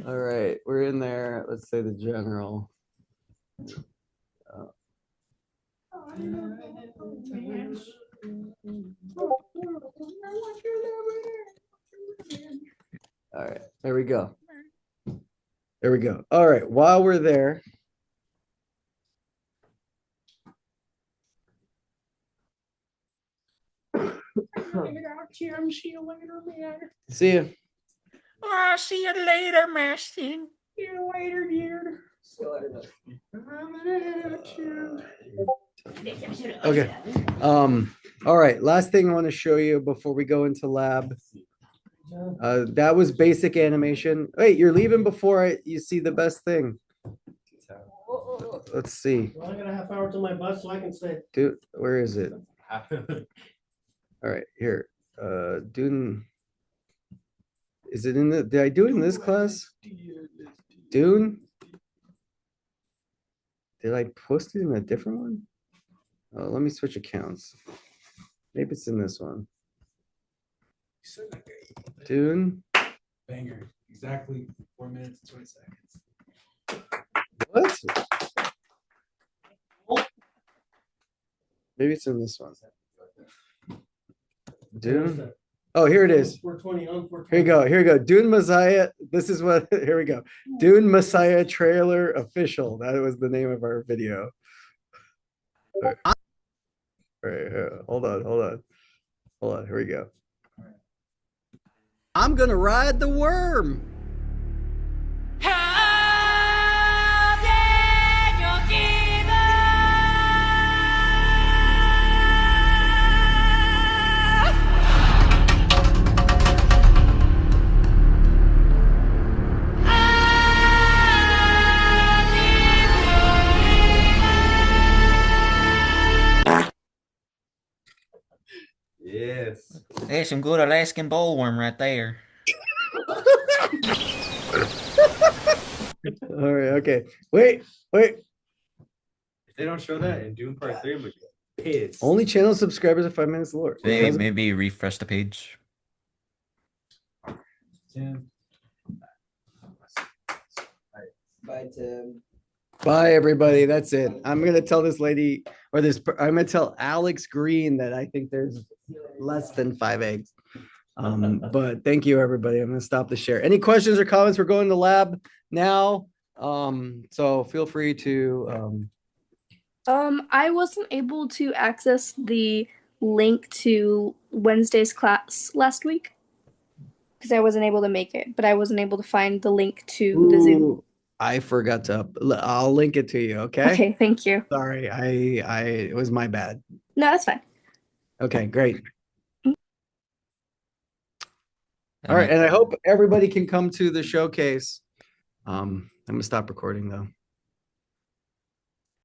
All right, we're in there. Let's say the general. All right, there we go. There we go. All right, while we're there. See you later, man. See you. Oh, see you later, Mastin. See you later, dear. Okay. All right, last thing I want to show you before we go into lab. That was basic animation. Wait, you're leaving before you see the best thing. Let's see. Well, I got a half hour till my bus, so I can stay. Dude, where is it? All right, here. Dune. Is it in the, did I do it in this class? Dune? Did I post it in a different one? Oh, let me switch accounts. Maybe it's in this one. Dune. Banger. Exactly 4 minutes and 20 seconds. What? Maybe it's in this one. Dune. Oh, here it is. 420 on 420. Here you go. Here you go. Dune Messiah. This is what, here we go. Dune Messiah trailer official. That was the name of our video. All right. All right, hold on. Hold on. Here we go. I'm going to ride the worm. Yes. There's some good Alaskan bullworm right there. All right. Okay. Wait. If they don't show that in Dune Part 3, I'm gonna be pissed. Only channel subscribers are 5 minutes lower. Maybe refresh the page. Tim. Bye, Tim. Bye, everybody. That's it. I'm gonna tell this lady or I'm gonna tell Alex Green that I think there's less than 5 eggs. But thank you, everybody. I'm gonna stop the share. Any questions or comments? We're going to lab now. So feel free to I wasn't able to access the link to Wednesday's class last week because I wasn't able to make it, but I wasn't able to find the link to the Zoom. Ooh, I forgot to I'll link it to you, okay? Okay, thank you. Sorry, it was my bad. No, that's fine. Okay, great. All right, and I hope everybody can come to the showcase. I'm gonna stop recording though.